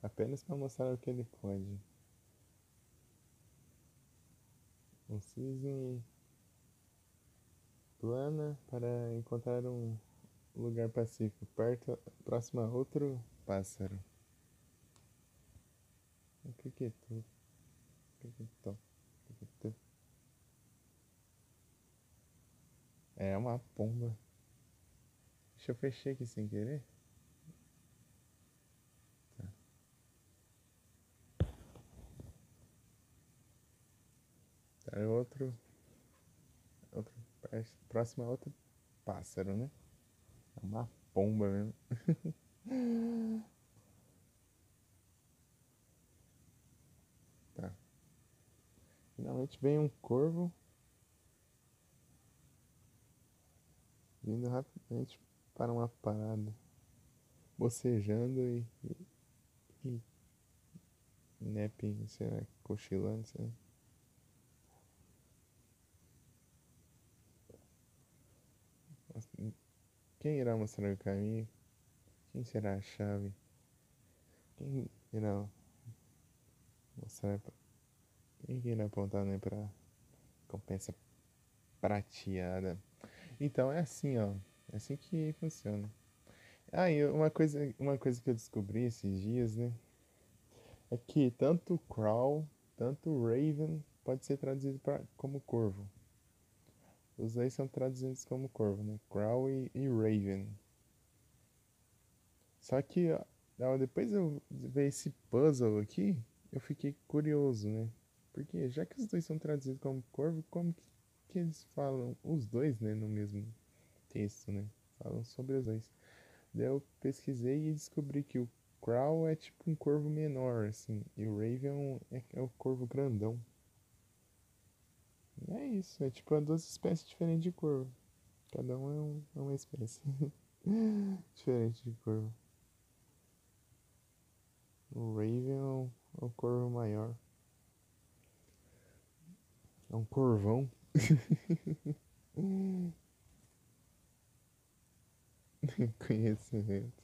Apenas para mostrar o que ele pode. Um cisne plana para encontrar um lugar pacífico, próximo a outro pássaro. O que que é tu? O que que é tu? O que que é tu? É uma pomba. Deixa eu fechar aqui sem querer. Tá. Tá, outro, próximo a outro pássaro, né? É uma pomba mesmo. Tá. Finalmente vem um corvo vindo rapidamente para uma parada, bocejando e napping, sei lá, cochilando, sei lá. Quem irá mostrar o caminho? Quem será a chave? Quem irá mostrar? Quem irá apontar, né, para recompensa prateada? Então é assim, ó. É assim que funciona. Ah, e uma coisa que eu descobri esses dias, né? É que tanto Crow, tanto Raven pode ser traduzido como corvo. Os dois são traduzidos como corvo, né? Crow e Raven. Só que ó, depois eu ver esse puzzle aqui, eu fiquei curioso, né? Porque já que os dois são traduzidos como corvo, como que eles falam os dois, né, no mesmo texto, né? Falam sobre os dois. Daí eu pesquisei e descobri que o Crow é tipo um corvo menor, assim, e o Raven é o corvo grandão. É isso, é tipo duas espécies diferentes de corvo. Cada um é uma espécie diferente de corvo. O Raven é o corvo maior. É um corvão. Conhecimento.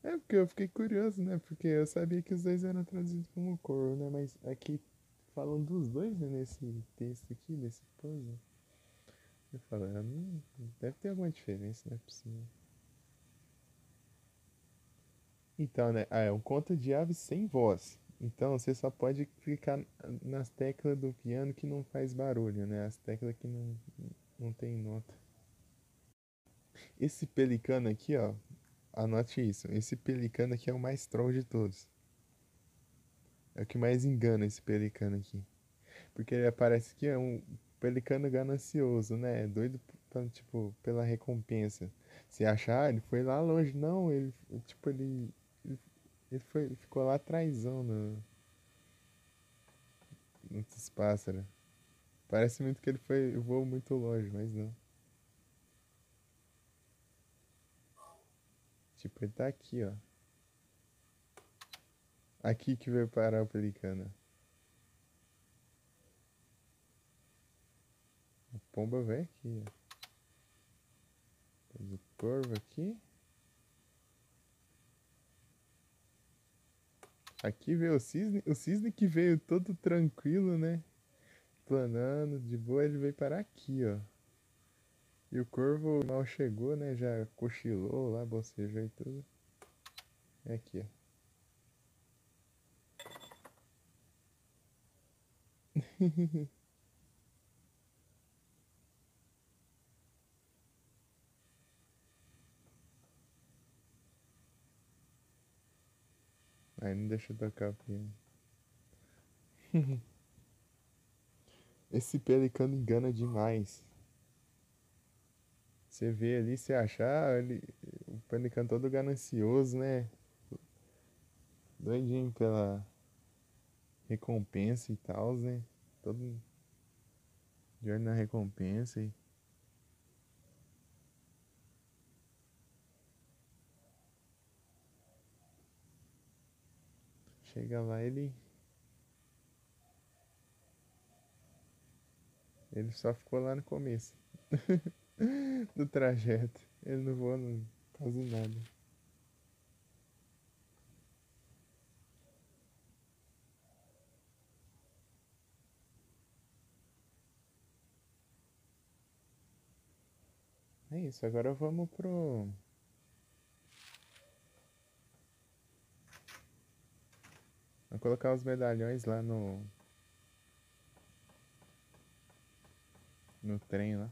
É porque eu fiquei curioso, né? Porque eu sabia que os dois eram traduzidos como corvo, né? Mas aqui falam dos dois, né? Nesse texto aqui, desse puzzle. Eu falo, deve ter alguma diferença, não é possível. Então, né? Ah, é um conto de aves sem voz. Então você só pode clicar nas teclas do piano que não faz barulho, né? As teclas que não tem nota. Esse pelicano aqui, ó. Anote isso. Esse pelicano aqui é o mais troll de todos. É o que mais engana esse pelicano aqui. Porque ele parece que é um pelicano ganancioso, né? Doido tipo, pela recompensa. Se achar, ele foi lá longe. Não, tipo, ele ficou lá atrásão nos pássaros. Parece muito que ele voou muito longe, mas não. Tipo, ele tá aqui, ó. Aqui que veio parar o pelicano. A pomba veio aqui, ó. Fez o corvo aqui. Aqui veio o cisne que veio todo tranquilo, né? Planando, de boa, ele veio parar aqui, ó. E o corvo mal chegou, né? Já cochilou lá, bocejou e tudo. É aqui, ó. Aí não deixa eu tocar o piano. Esse pelicano engana demais. Você vê ali, você achar ele, o pelicano todo ganancioso, né? Doidinho pela recompensa e tal, né? Todo de olho na recompensa e chega lá, ele só ficou lá no começo do trajeto. Ele não voou não, quase nada. É isso, agora vamos pro. Vamos colocar os medalhões lá no trem lá.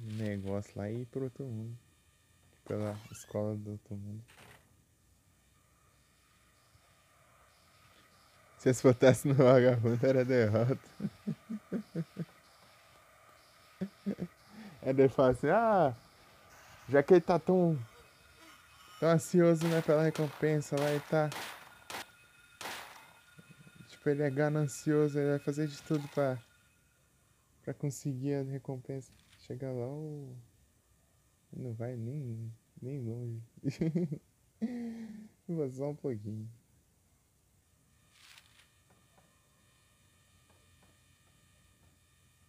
No negócio lá e ir pro outro mundo. Pela escola do outro mundo. Se eles botassem no vagabundo era derrota. Aí ele fala assim, já que ele tá tão ansioso, né, pela recompensa lá e tá. Tipo, ele é ganancioso, ele vai fazer de tudo pra conseguir a recompensa. Chega lá, não vai nem longe. Vou só um pouquinho.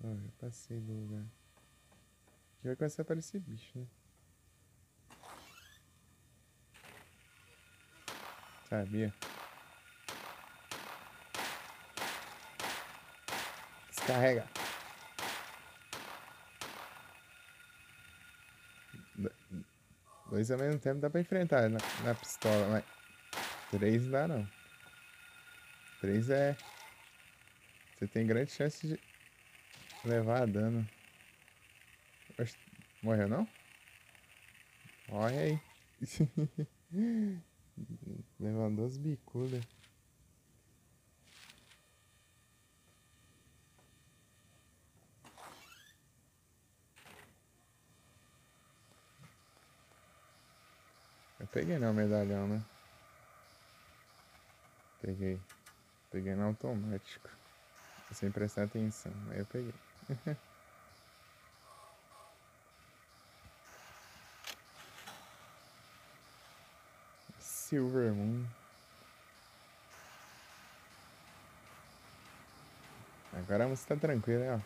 Ó, já passei do lugar. Aqui vai começar a aparecer bicho, né? Sabia? Descarrega. Dois ao mesmo tempo dá pra enfrentar na pistola, mas três não dá não. Três é. Você tem grande chance de levar dano. Oxe, morreu não? Morre aí. Levando duas bicudas. Eu peguei não o medalhão, né? Peguei. Peguei no automático. Sem prestar atenção. Aí eu peguei. Silver Moon. Agora a música tá tranquila, hein, ó.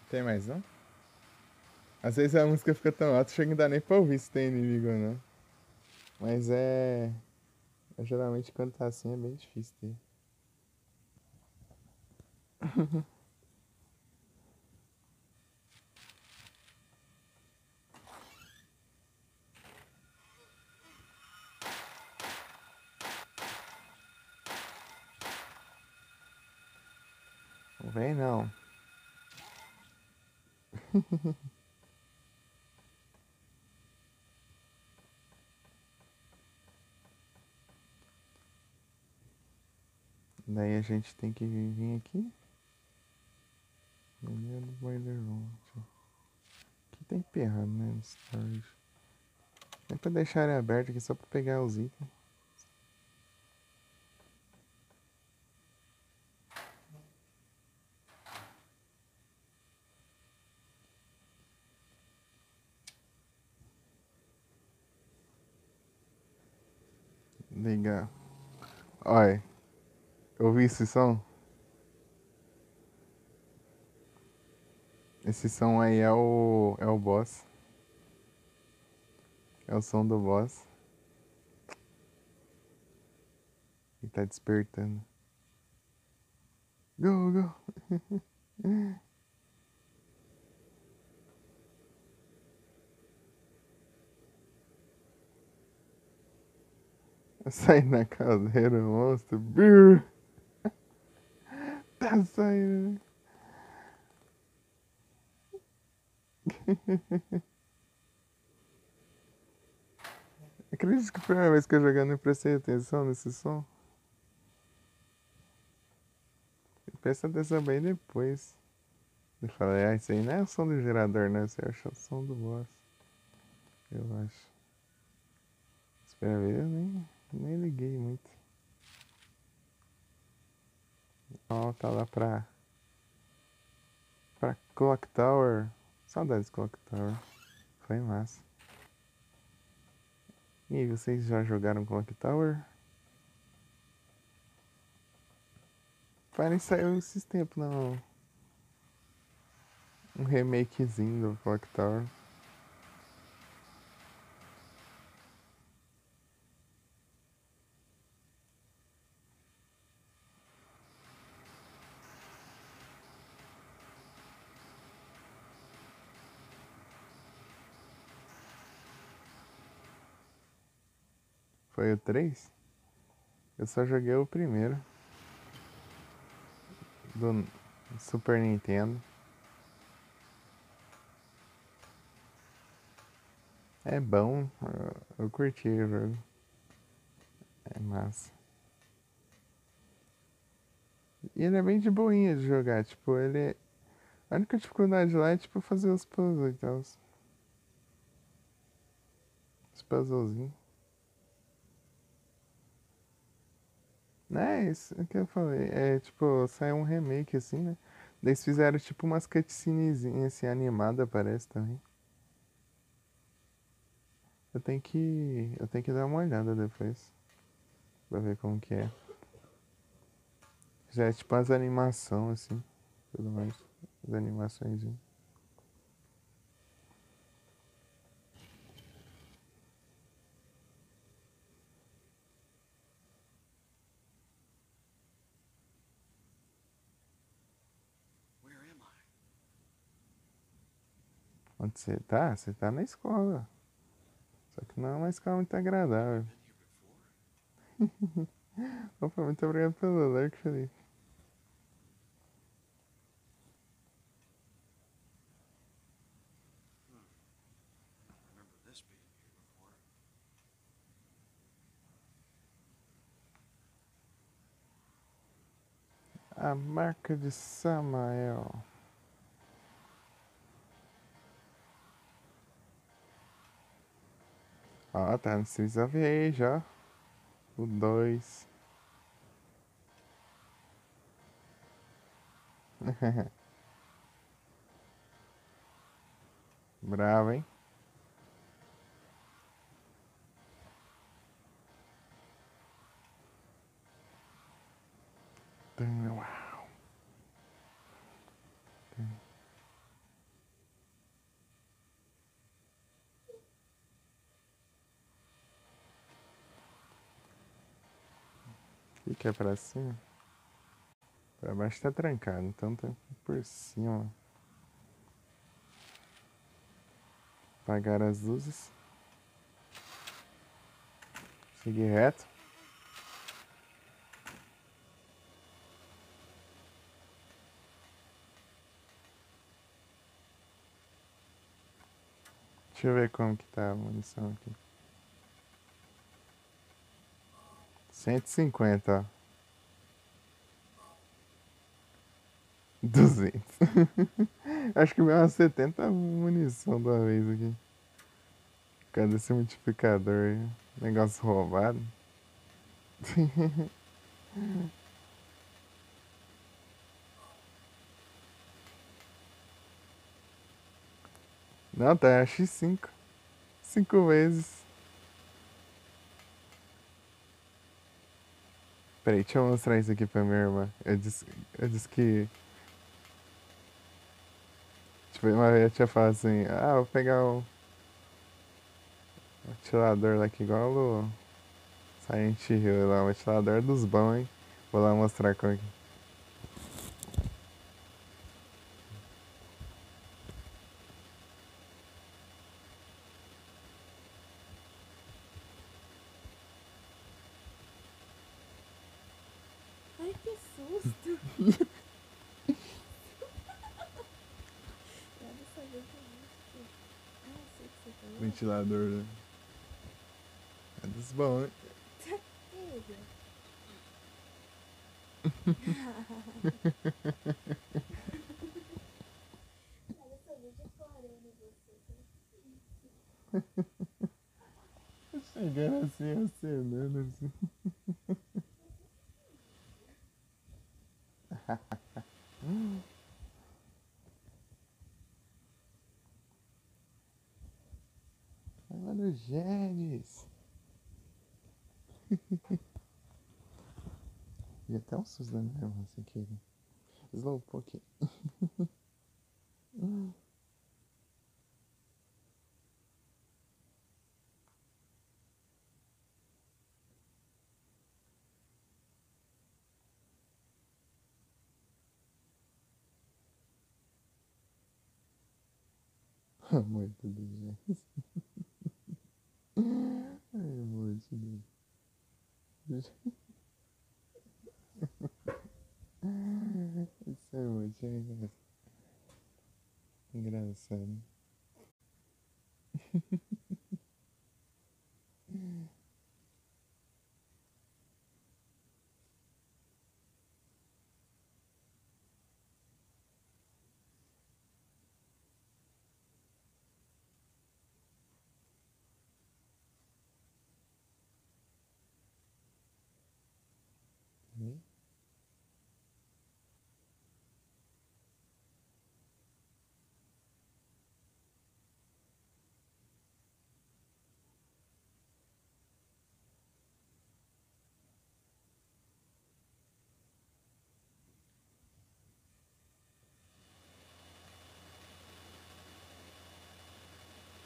Tem mais um? Às vezes a música fica tão alta, chega que não dá nem pra ouvir se tem inimigo ou não. Mas geralmente quando tá assim é bem difícil ter. Não vem não. Daí a gente tem que vir aqui. Menu do boiler room. Aqui tá emperrado, né? No storage. É pra deixar ele aberto aqui só pra pegar os itens. Liga. Olha, ouvi esse som? Esse som aí é o boss. É o som do boss. E tá despertando. Go, go. Sai na caldeira, monstro. Brrr. Tá saindo. Acredito que a primeira vez que eu joguei não prestei atenção nesse som. Presta atenção bem depois. Eu falei, ah, isso aí não é o som do gerador, não. Isso aí é o som do boss. Eu acho. Espera ver, eu nem liguei muito. Ó, tá lá pra Clock Tower. Saudades de Clock Tower. Foi massa. E aí, vocês já jogaram Clock Tower? Fire saiu esses tempos, não. Um remakezinho do Clock Tower. Foi o 3? Eu só joguei o primeiro. Do Super Nintendo. É bom, eu curti o jogo. É massa. E ele é bem de boinha de jogar, tipo, ele. A única dificuldade lá é tipo fazer os puzzles e tal. Os puzzlezinhos. Não é isso que eu falei. É tipo, saiu um remake assim, né? Daí eles fizeram tipo umas cutscenezinhas assim, animada parece também. Eu tenho que dar uma olhada depois. Pra ver como que é. Já é tipo as animações assim. Tudo mais. As animações. Onde você tá? Você tá na escola. Só que não é uma escola muito agradável. Opa, muito obrigado pelo like, Felipe. A marca de Samael. Ó, tá no Streets of Rage, ó. O 2. Bravo, hein? Uau. O que é pra cima? Pra baixo tá trancado, então tá por cima. Apagar as luzes. Seguir reto. Deixa eu ver como que tá a munição aqui. 150, ó. 200. Acho que veio umas 70 munição de uma vez aqui. Cadê esse multiplicador aí? Negócio roubado. Não, tá X5. 5 vezes. Peraí, deixa eu mostrar isso aqui pra minha irmã. Eu disse que. Tipo, uma vez eu tinha falado assim: ah, vou pegar o ventilador lá que igual o Silent Hill lá, o ventilador dos bons, hein? Vou lá mostrar como é que. Ai, que susto! Eu não sabia que existia. Ah, sei que você falou. Ventilador, né? É dos bons, hein? Filho. Cara, eu sabia de clarando você. Chegando assim, acenando assim. Vai lá no Genes. E até um susto da minha irmã sem querer. Slowpoke. Amor de Deus. Ai, amor de Deus. Isso é muito engraçado.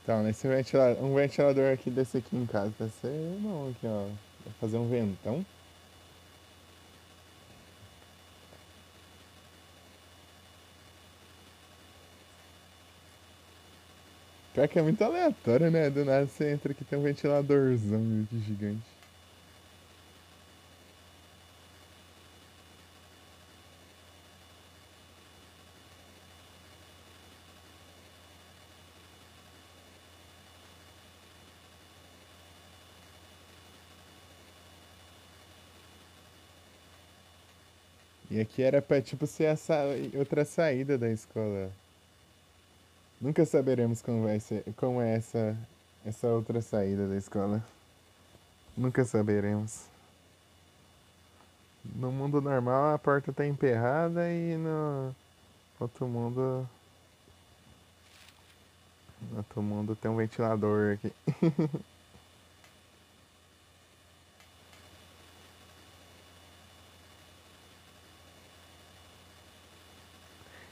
Então, nesse ventilador, um ventilador aqui desse aqui em casa, vai ser bom aqui, ó. Vai fazer um ventão. Pior que é muito aleatório, né? Do nada você entra aqui tem um ventiladorzão aqui gigante. E aqui era pra, tipo, ser outra saída da escola. Nunca saberemos como vai ser, como é essa outra saída da escola. Nunca saberemos. No mundo normal a porta tá emperrada e no outro mundo tem um ventilador aqui.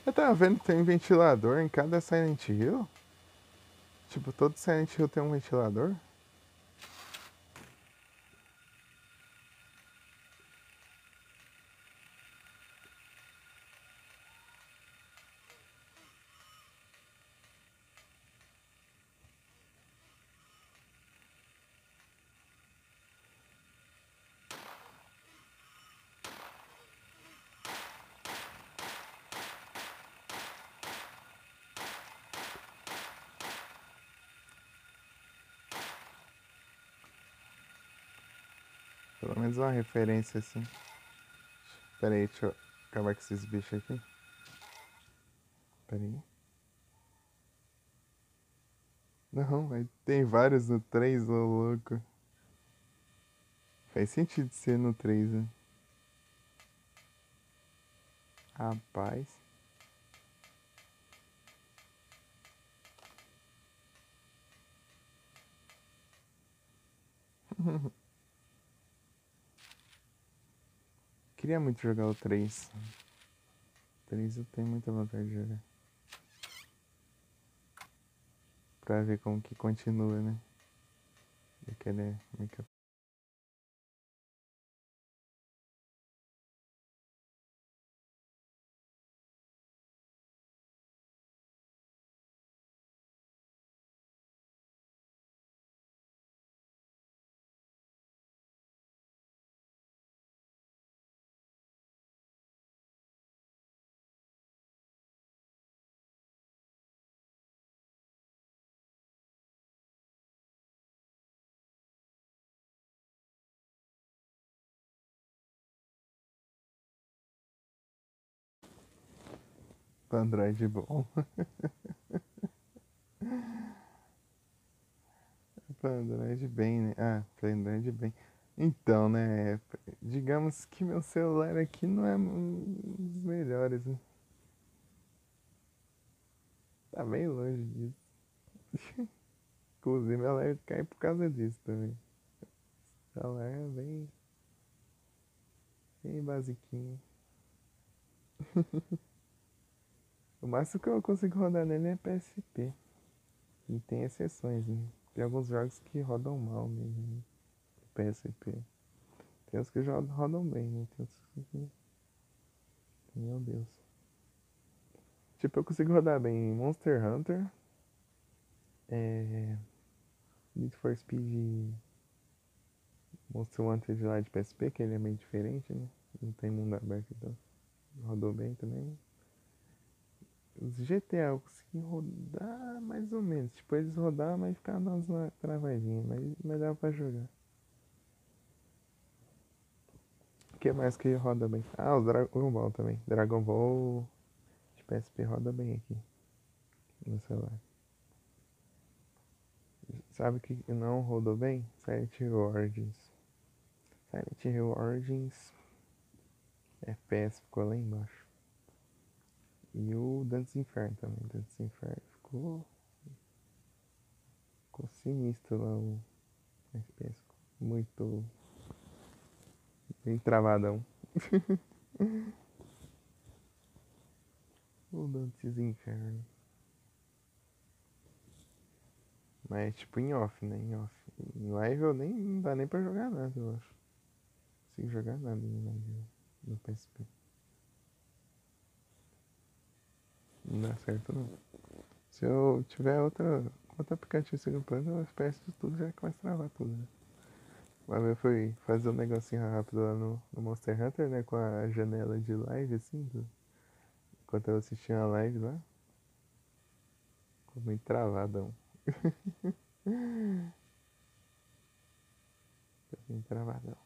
Eu tava vendo que tem um ventilador em cada Silent Hill. Tipo, todo Silent Hill tem um ventilador. Pelo menos uma referência assim. Pera aí, deixa eu acabar com esses bichos aqui. Pera aí. Não, mas tem vários no 3, ô louco. Faz sentido ser no 3, né? Rapaz. queria muito jogar o 3. O 3 eu tenho muita vontade de jogar. Pra ver como que continua, né? Porque ele é meio que pra Android bom. Pra Android bem, né? Ah, pra Android bem. Então, né? Digamos que meu celular aqui não é um dos melhores, né? Tá bem longe disso. Inclusive, meu live cai por causa disso também. O celular é bem basiquinho. O máximo que eu consigo rodar nele é PSP. E tem exceções, né? Tem alguns jogos que rodam mal mesmo, né? PSP. Tem uns que já rodam bem, né? Tem outros que. Meu Deus. Tipo, eu consigo rodar bem Monster Hunter, Need for Speed Monster Wanted lá de PSP, que ele é meio diferente, né? Não tem mundo aberto, então rodou bem também. Os GTA eu consegui rodar mais ou menos. Tipo, eles rodavam, mas ficavam umas travadinhas, mas dava pra jogar. O que mais que roda bem? Ah, o Dragon Ball também. Dragon Ball de PSP roda bem aqui no celular. Sabe o que não rodou bem? Silent Hill Origins. Silent Hill Origins FPS ficou lá embaixo. E o Dantes Inferno também. Dantes Inferno ficou sinistro lá o FPS. Ficou muito bem travadão. O Dantes Inferno. Mas tipo em off, né? Em off. Em live eu nem não dá nem pra jogar nada, eu acho. Não consigo jogar nada em live no PSP. Não dá certo não. Se eu tiver outro aplicativo segundo plano, o FPS de tudo já começa a travar tudo, né? Uma vez eu fui fazer um negocinho rápido lá no Monster Hunter, né? Com a janela de live, assim, enquanto eu assistia a live lá. Ficou meio travadão. Ficou meio travadão.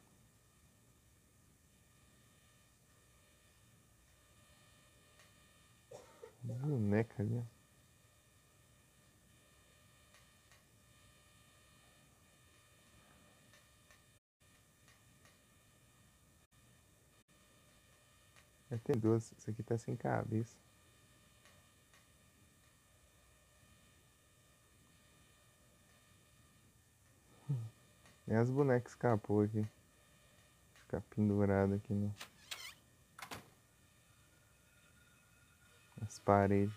Boneca ali, ó. Tem duas. Isso aqui tá sem cabeça. Nem as bonecas escapou aqui. Ficar pendurado aqui nas paredes.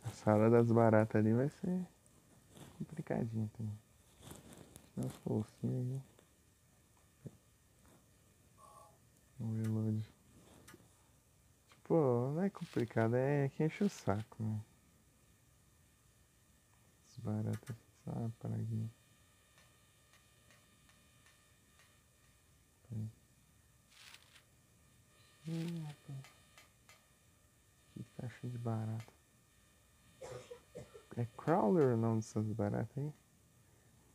A sala das baratas ali vai ser complicadinha também. Dá uns focinhos aí. Um reload. Tipo, não é complicado, é que enche o saco, né? As baratas, só uma paradinha. Rapaz. Que tá cheio de barata. É Crawler o nome dessas baratas aí?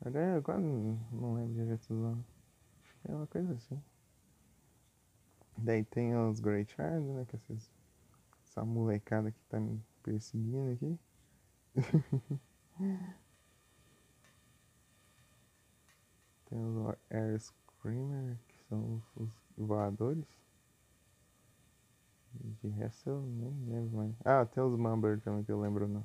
Agora eu quase não lembro direito do nome. Acho que é uma coisa assim. Daí tem os Great Charms, né? Que essa molecada que tá me perseguindo aqui. Tem os Air Screamer, que são os voadores. De resto eu nem lembro mais. Ah, tem os Mumber também que eu lembro não.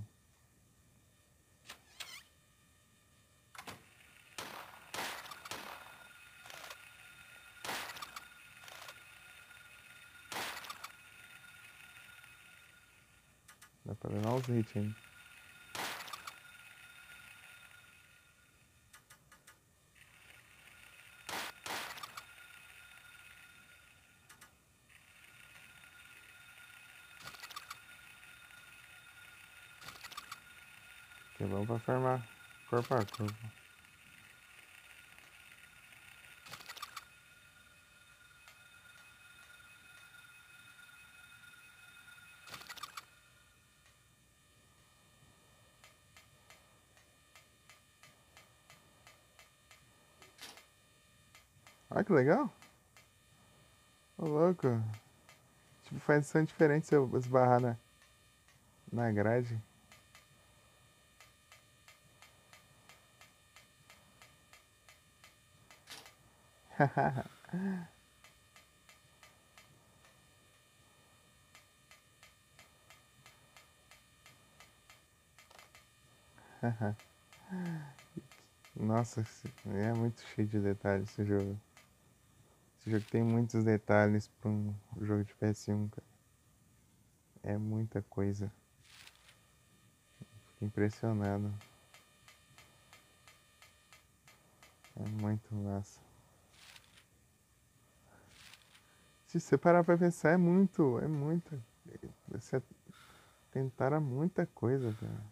Dá pra ver uns hits ainda. Que é bom pra formar corpo a corpo. Olha que legal. Ô louco. Tipo, faz som diferente se eu esbarrar na grade. Nossa, é muito cheio de detalhes esse jogo. Esse jogo tem muitos detalhes para um jogo de PS1, cara. É muita coisa. Fico impressionado. É muito massa. Se você parar pra pensar, é muito. Você tentaram muita coisa, cara.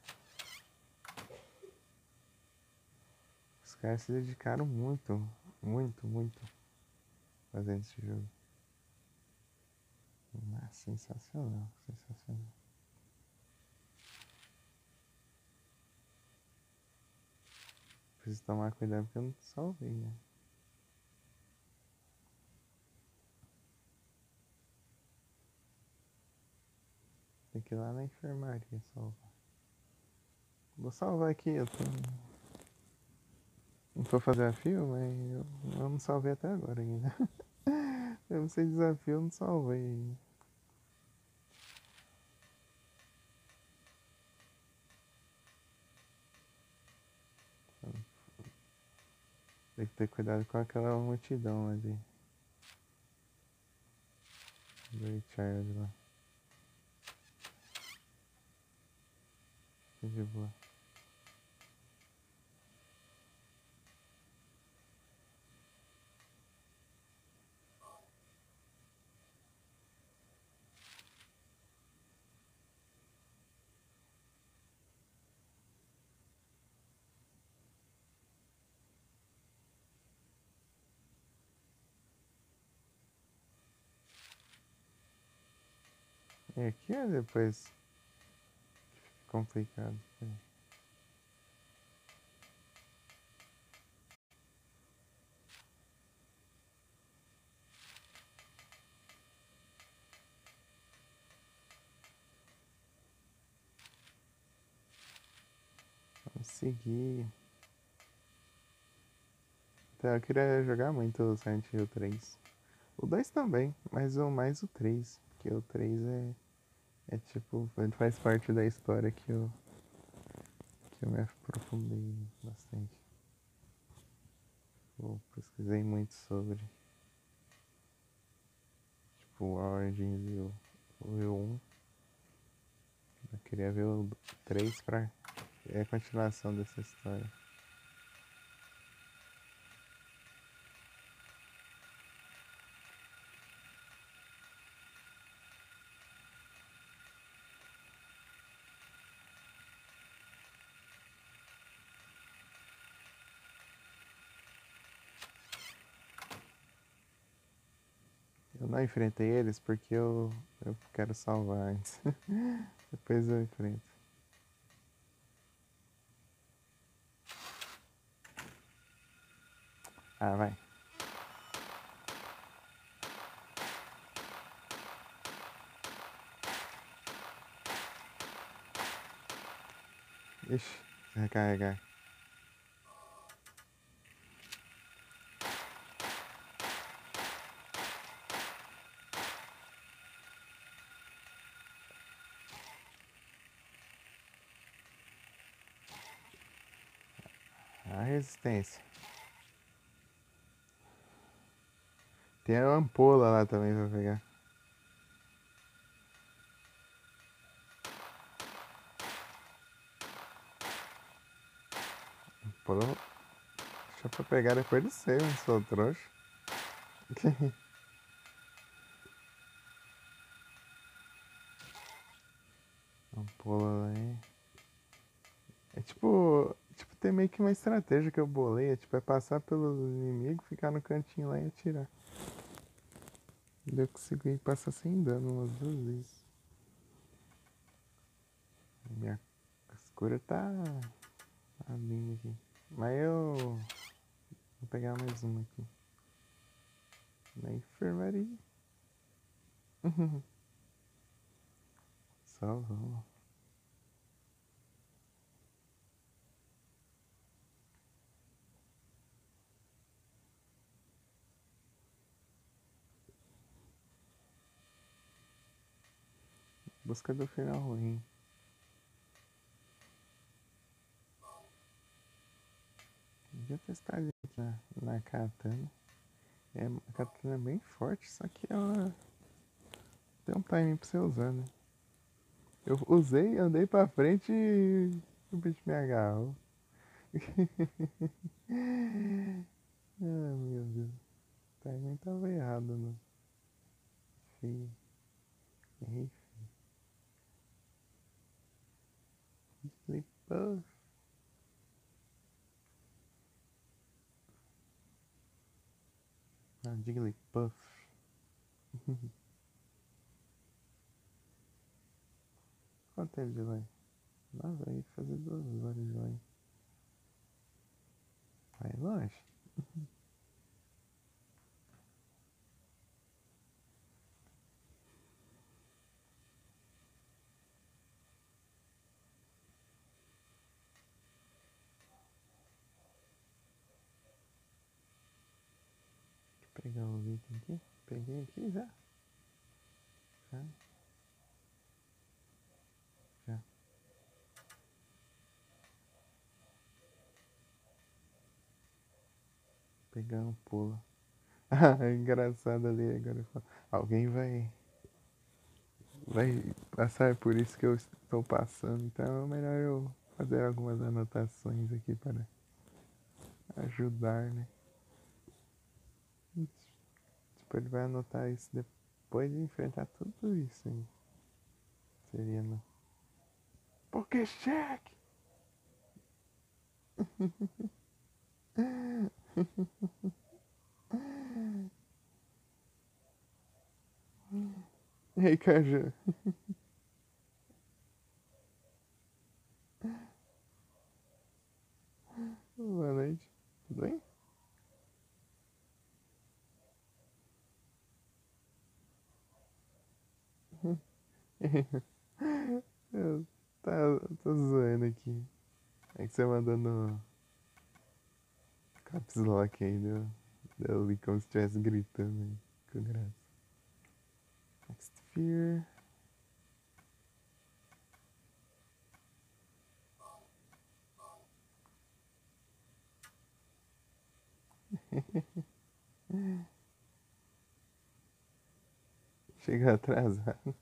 Os caras se dedicaram muito, muito fazendo esse jogo. Mas sensacional, sensacional. Preciso tomar cuidado porque eu não salvei, né? Tem que ir lá na enfermaria salvar. Vou salvar aqui, eu tô. Não tô fazendo desafio, mas eu não salvei até agora ainda. Eu não sei desafio, eu não salvei ainda. Tem que ter cuidado com aquela multidão ali. Do Richard lá. Fica de boa. E aqui é depois complicado. Vamos seguir. Então, eu queria jogar muito o Silent Hill 3. O 2 também, mas mais o 3. Porque o 3 é tipo, ele faz parte da história que eu me aprofundei bastante. Eu pesquisei muito sobre. Tipo, o Origins e o 1. Eu queria ver o 3 pra é a continuação dessa história. Eu não enfrentei eles porque eu quero salvar antes. Depois eu enfrento. Ah, vai. Ixi, recarregar. resistência. Tem a ampola lá também pra pegar. Ampola. Deixa pra pegar depois do seu, hein, sou trouxa. Ampola lá, hein? É tipo, tem meio que uma estratégia que eu bolei. É tipo, é passar pelos inimigos, ficar no cantinho lá e atirar. Eu consegui passar sem dano umas 2 vezes. Minha escura tá linda aqui. Mas eu vou pegar mais uma aqui. Na enfermaria. Só vamos. Busca do final ruim. Devia testar ali na katana. A katana é bem forte, só que ela tem um timing pra você usar, né? Eu usei, andei pra frente e o bicho me agarrou. Ah, meu Deus. O timing tava errado, né? Feio. Errei. Jigglypuff. Ah, Jigglypuff. Quanto tempo de live? Nossa, vai fazer 2 horas de live. Vai longe. Deixa eu pegar o item aqui. Peguei aqui já. Já. Já. Pegar um pulo. Ah, engraçado ali agora. Alguém vai passar por isso que eu estou passando. Então é melhor eu fazer algumas anotações aqui para ajudar, né? Tipo, ele vai anotar isso depois de enfrentar tudo isso aí. Seria, não? Porque cheque! E aí, Caju? Boa noite. Tudo bem? Eu tô zoando aqui. É que você mandou no caps lock aí, deu ali como se estivesse gritando aí. Com graça. Next Fear. Chegou atrasado.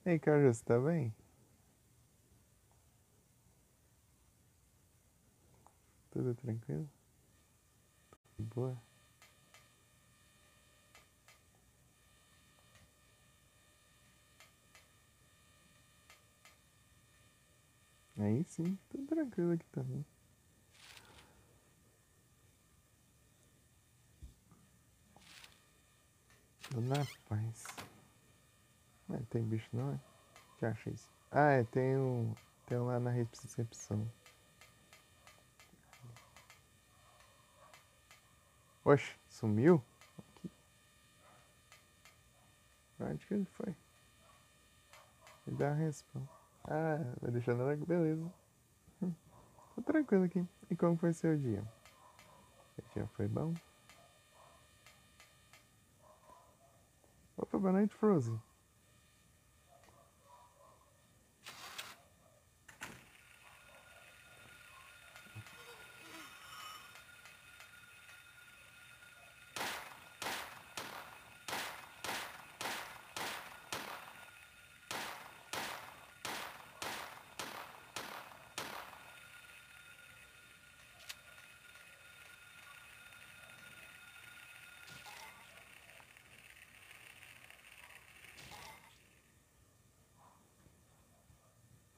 E aí, Carlos, você tá bem? Tudo tranquilo? Boa? Aí sim, tudo tranquilo aqui também. Tudo na paz. Tem bicho não, é? Que acha isso? Ah, tem um lá na recepção. Oxe, sumiu? Onde que ele foi? Ele dá a resposta. Ah, vai deixando ela. Beleza. Tô tranquilo aqui. E como foi seu dia? Seu dia foi bom? Opa, boa noite, Frozen.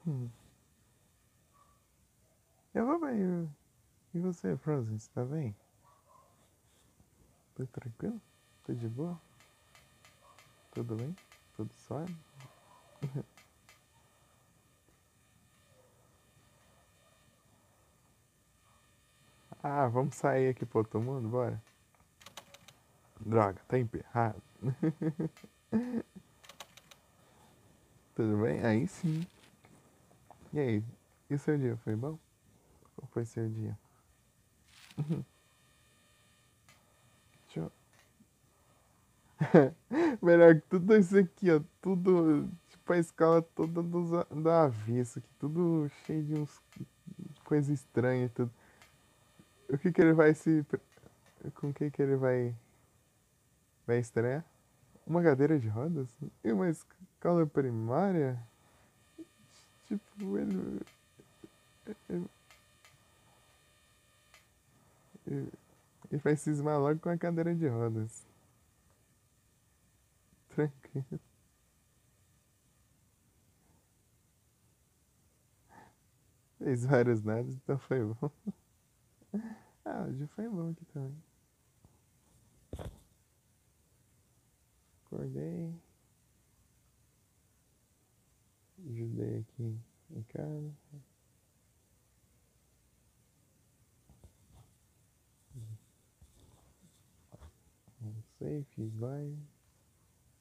Hum. Eu vou bem. E você, Frozen, você tá bem? Tudo tranquilo? Tudo de boa? Tudo bem? Tudo suave? Ah, vamos sair aqui pro outro mundo, bora? Droga, tá emperrado. Tudo bem? Aí sim. E aí? E o seu dia foi bom? Qual foi seu dia? Deixa eu... Melhor que tudo isso aqui, ó. Tudo, tipo, a escala toda do avesso aqui. Tudo cheio de uns coisas estranhas, tudo. O que que ele vai se... Com o que ele vai estrear? Uma cadeira de rodas? E uma escola primária? Tipo, ele, ele vai cismar logo com a cadeira de rodas. Tranquilo. Fez vários nados, então foi bom. Ah, hoje foi bom aqui também. Acordei, ajudei aqui em casa. Almocei, fiz live.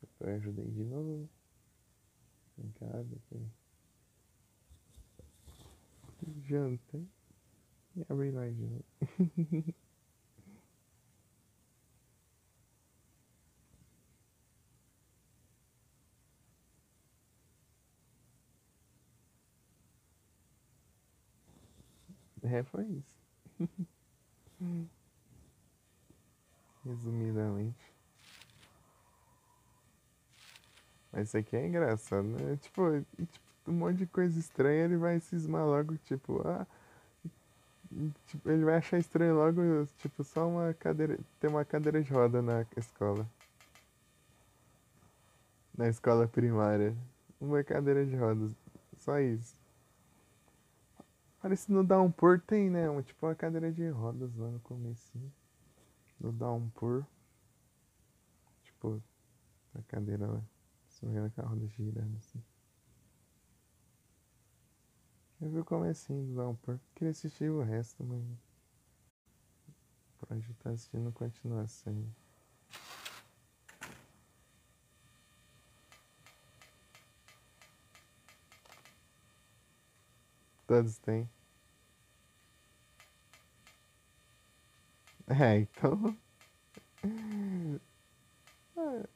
Depois ajudei de novo em casa. Depois jantei e abri live de novo. É, foi isso. Resumidamente. Mas isso aqui é engraçado, né? Um monte de coisa estranha, ele vai cismar logo, tipo, tipo, ele vai achar estranho logo, tipo, só uma cadeira, ter uma cadeira de roda na escola primária. Uma cadeira de rodas, só isso. Parece no Downpour tem, né? Tipo uma cadeira de rodas lá no começo. No Downpour, tipo, a cadeira lá, sorrindo com a roda girando assim. Eu vi o comecinho do Downpour, queria assistir o resto, mas pra gente tá assistindo continuação. Todos têm. É, então.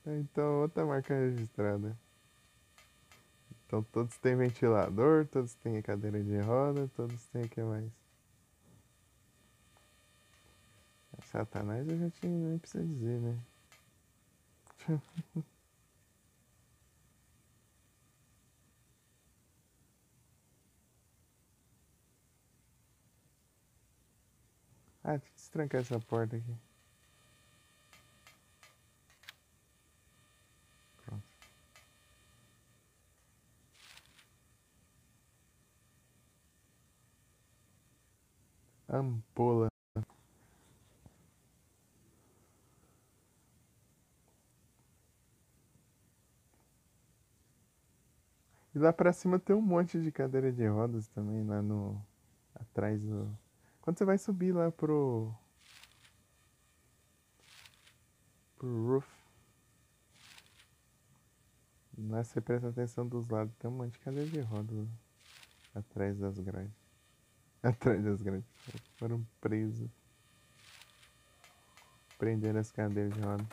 Então, outra marca registrada. Então, todos têm ventilador, todos têm cadeira de roda, todos têm o que mais? Satanás eu já tinha, nem precisa dizer, né? Ah, deixa eu destrancar essa porta aqui. Pronto. Ampola. E lá pra cima tem um monte de cadeira de rodas também, lá no... Atrás do... Quando você vai subir lá pro roof, lá você presta atenção dos lados, tem um monte de cadeira de rodas atrás das grades. Atrás das grades. Foram presos. Prenderam as cadeiras de rodas.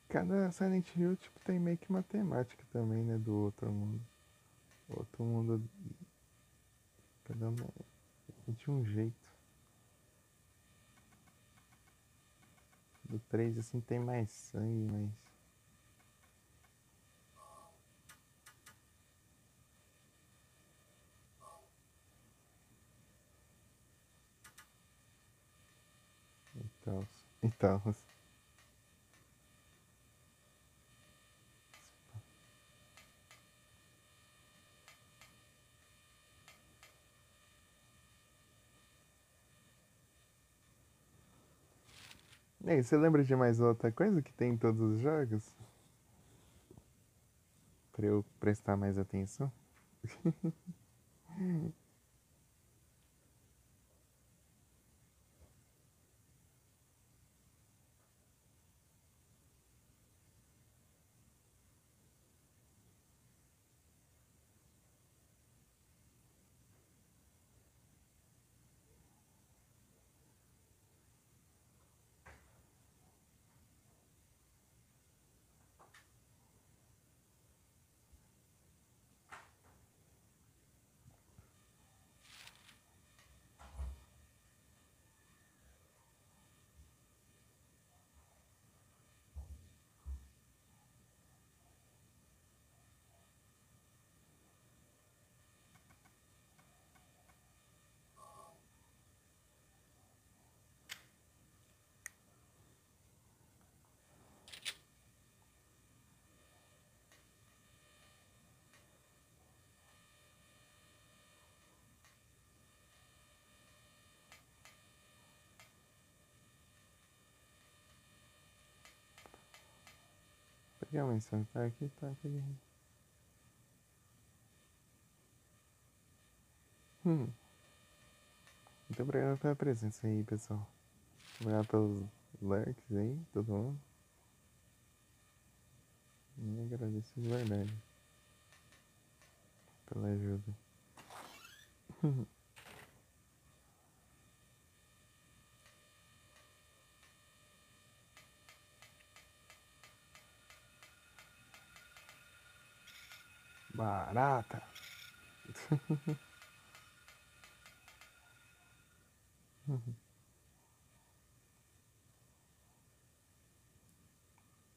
Cada Silent Hill, tipo, tem meio que matemática também, né? Do outro mundo. Outro mundo, cada um de um jeito. Do 3 assim, tem mais sangue, mais... tal. E tal. E aí, você lembra de mais outra coisa que tem em todos os jogos? Pra eu prestar mais atenção? Pegar uma mensagem, tá aqui, tá, peguei. Muito obrigado pela presença aí, pessoal. Obrigado pelos likes aí, todo mundo. E agradeço de verdade pela ajuda. Barata.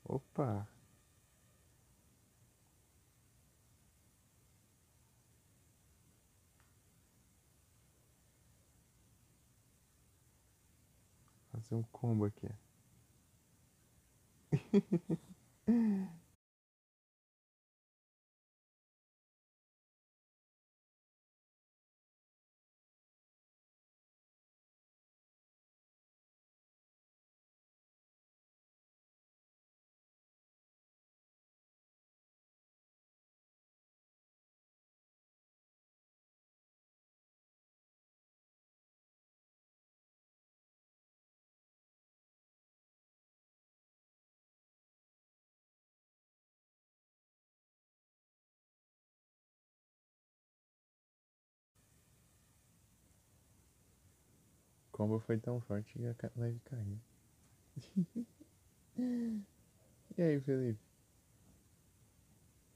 Opa. Fazer um combo aqui. O combo foi tão forte que a live caiu. E aí, Felipe?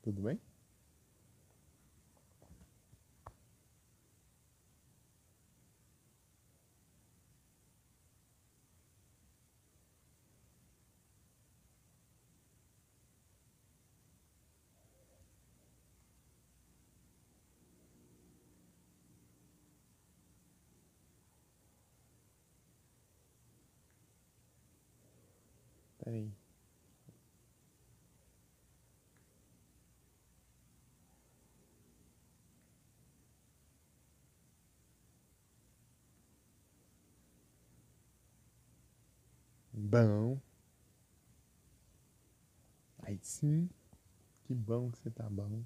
Tudo bem? Pera aí. Bom. Aí sim. Que bom que você tá bom.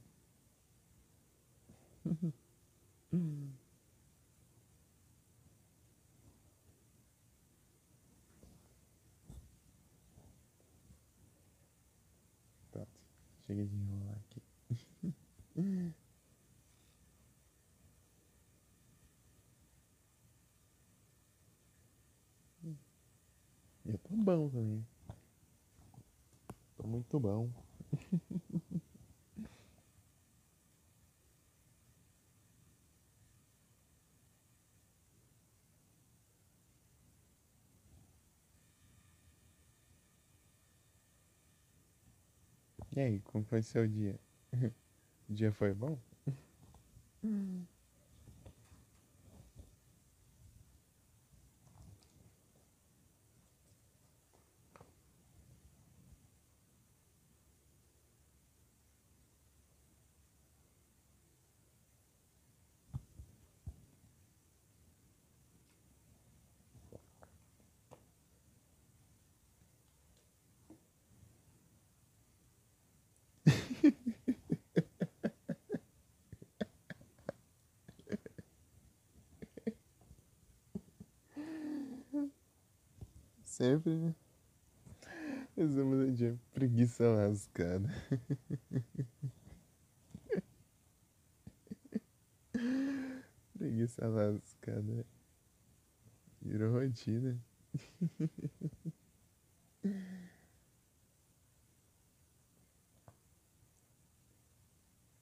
Pronto. Chega de enrolar aqui. Eu tô bom também. Tô muito bom. E aí, como foi seu dia? O dia foi bom? Sempre, né? Resumo do dia. Preguiça lascada. Preguiça lascada. Virou rotina.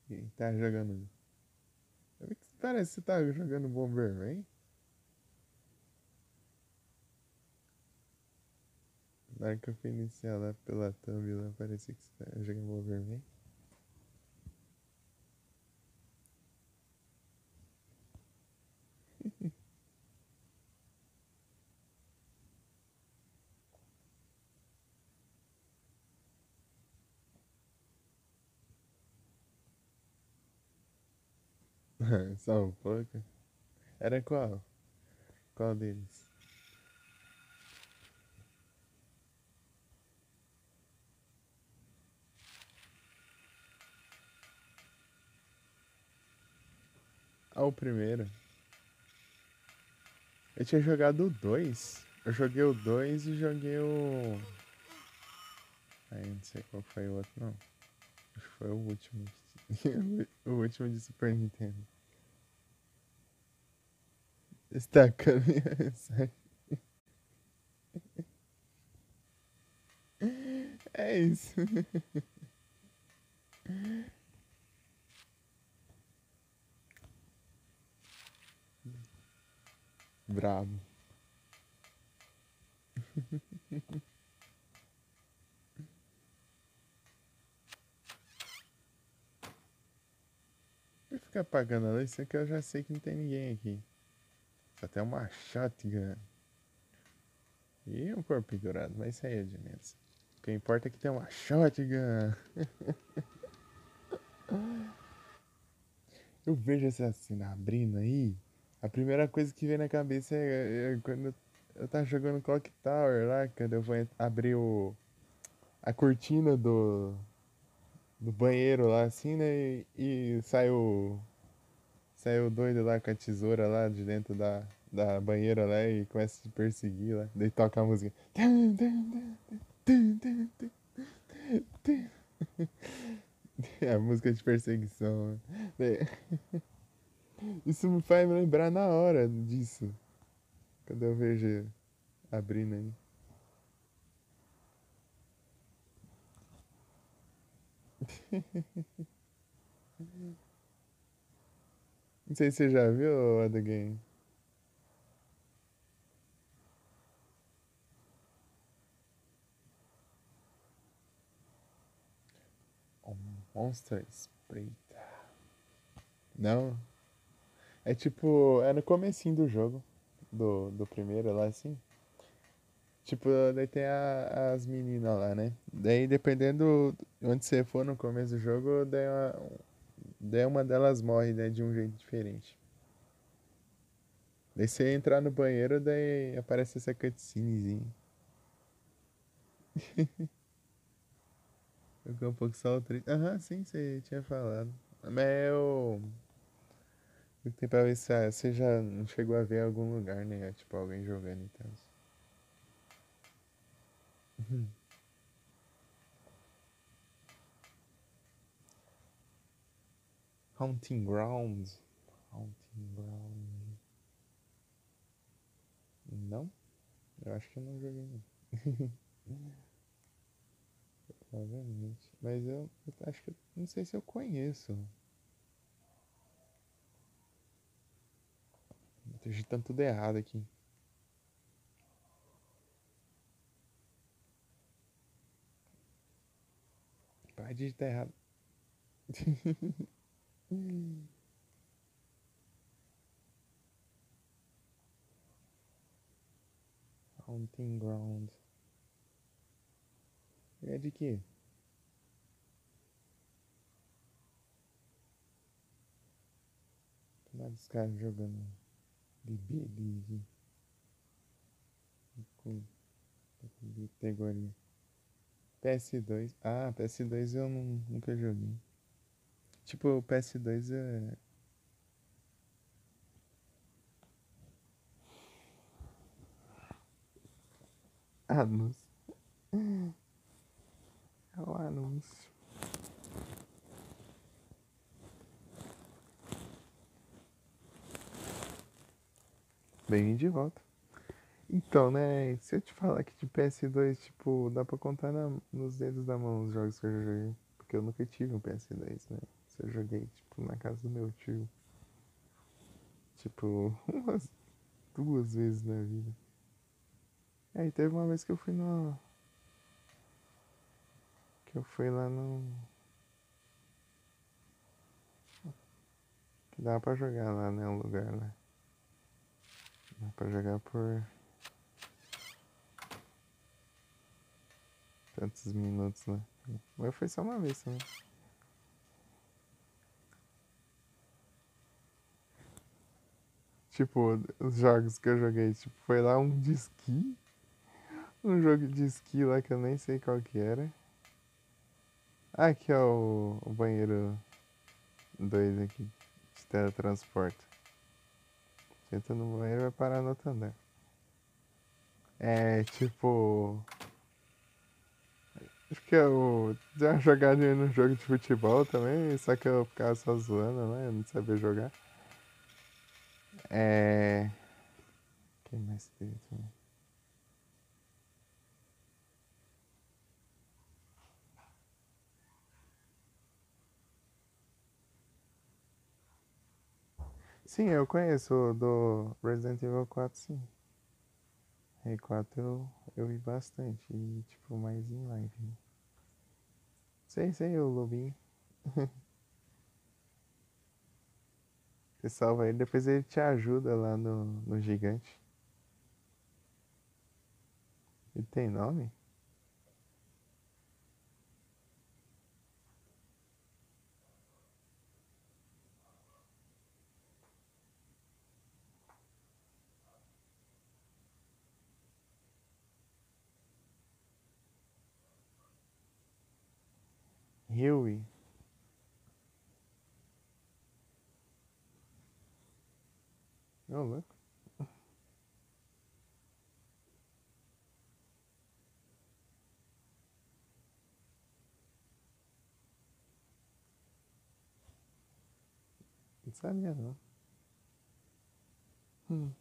Quem tá jogando? Parece que você tá jogando Bomberman. Na hora que eu fui iniciar lá pela thumb lá, parecia que você tá jogando Bomberman. Só um pouco. Era qual? Qual deles? Ah, o primeiro. Eu tinha jogado o 2. Eu joguei o 2 e joguei o. Aí não sei qual foi o outro, não. Acho que foi o último. O último de Super Nintendo. Destacando minha mensagem. É isso. Brabo. Por ficar apagando a luz, isso aqui eu já sei que não tem ninguém aqui. Só tem uma shotgun. E um corpo pendurado, mas isso aí é de menos. O que importa é que tem uma shotgun. Eu vejo essa cena abrindo aí. A primeira coisa que vem na cabeça é quando eu tava jogando Clock Tower lá, quando eu vou abrir a cortina do banheiro lá, assim, né? E sai o doido lá com a tesoura lá de dentro da banheira lá e começa a te perseguir lá. Daí toca a música. A música de perseguição. Né? Isso me faz me lembrar na hora disso. Quando eu vejo abrindo aí. Não sei se você já viu, Other Game. Monster espreita. Não? É tipo, é no comecinho do jogo. Do primeiro lá, assim. Tipo, daí tem as meninas lá, né? Daí dependendo onde você for no começo do jogo, daí uma delas morre, né? De um jeito diferente. Daí você entrar no banheiro, daí aparece essa cutscenezinha. Ficou um pouco só o triste. Aham, sim, você tinha falado. Mas eu tenho pra ver se você já não chegou a ver em algum lugar, né? Tipo, alguém jogando e tal. Haunting Grounds. Haunting Grounds. Não? Eu acho que eu não joguei não. Provavelmente. Mas eu acho que não sei se eu conheço. Tô digitando tudo errado aqui. Para de digitar errado. Haunting Grounds. É de quê? Nada dos caras jogando bebê aqui. Com categoria. PS2. Ah, PS2 eu nunca joguei. Tipo, o PS2 é. Anúncio. É o anúncio. Bem-vindo de volta. Então, né? Se eu te falar que de PS2, tipo, dá pra contar nos dedos da mão os jogos que eu já joguei. Porque eu nunca tive um PS2, né? Se eu joguei, tipo, na casa do meu tio. Tipo, umas 2 vezes na vida. Aí teve uma vez que eu fui no. Que eu fui lá no. Que dava pra jogar lá, né? Um lugar lá. Dá pra jogar por tantos minutos, né? Mas foi só uma vez também. Tipo, os jogos que eu joguei, tipo, foi lá um de esqui. Um jogo de esqui lá que eu nem sei qual que era. Ah, aqui é o banheiro 2 aqui, de teletransporte. Você entra no banheiro e vai parar no outro andar. É tipo. Acho que eu já jogadinha no jogo de futebol também, só que eu ficava só zoando, né? Eu não sabia jogar. É. Quem mais teve também? Sim, eu conheço o do Resident Evil 4, sim. Rei 4 eu vi bastante, e tipo, mais em live, né? Sei, o lobinho. Você salva ele, depois ele te ajuda lá no gigante. Ele tem nome? Huey. Ô, louco. Não sabia não. Hum,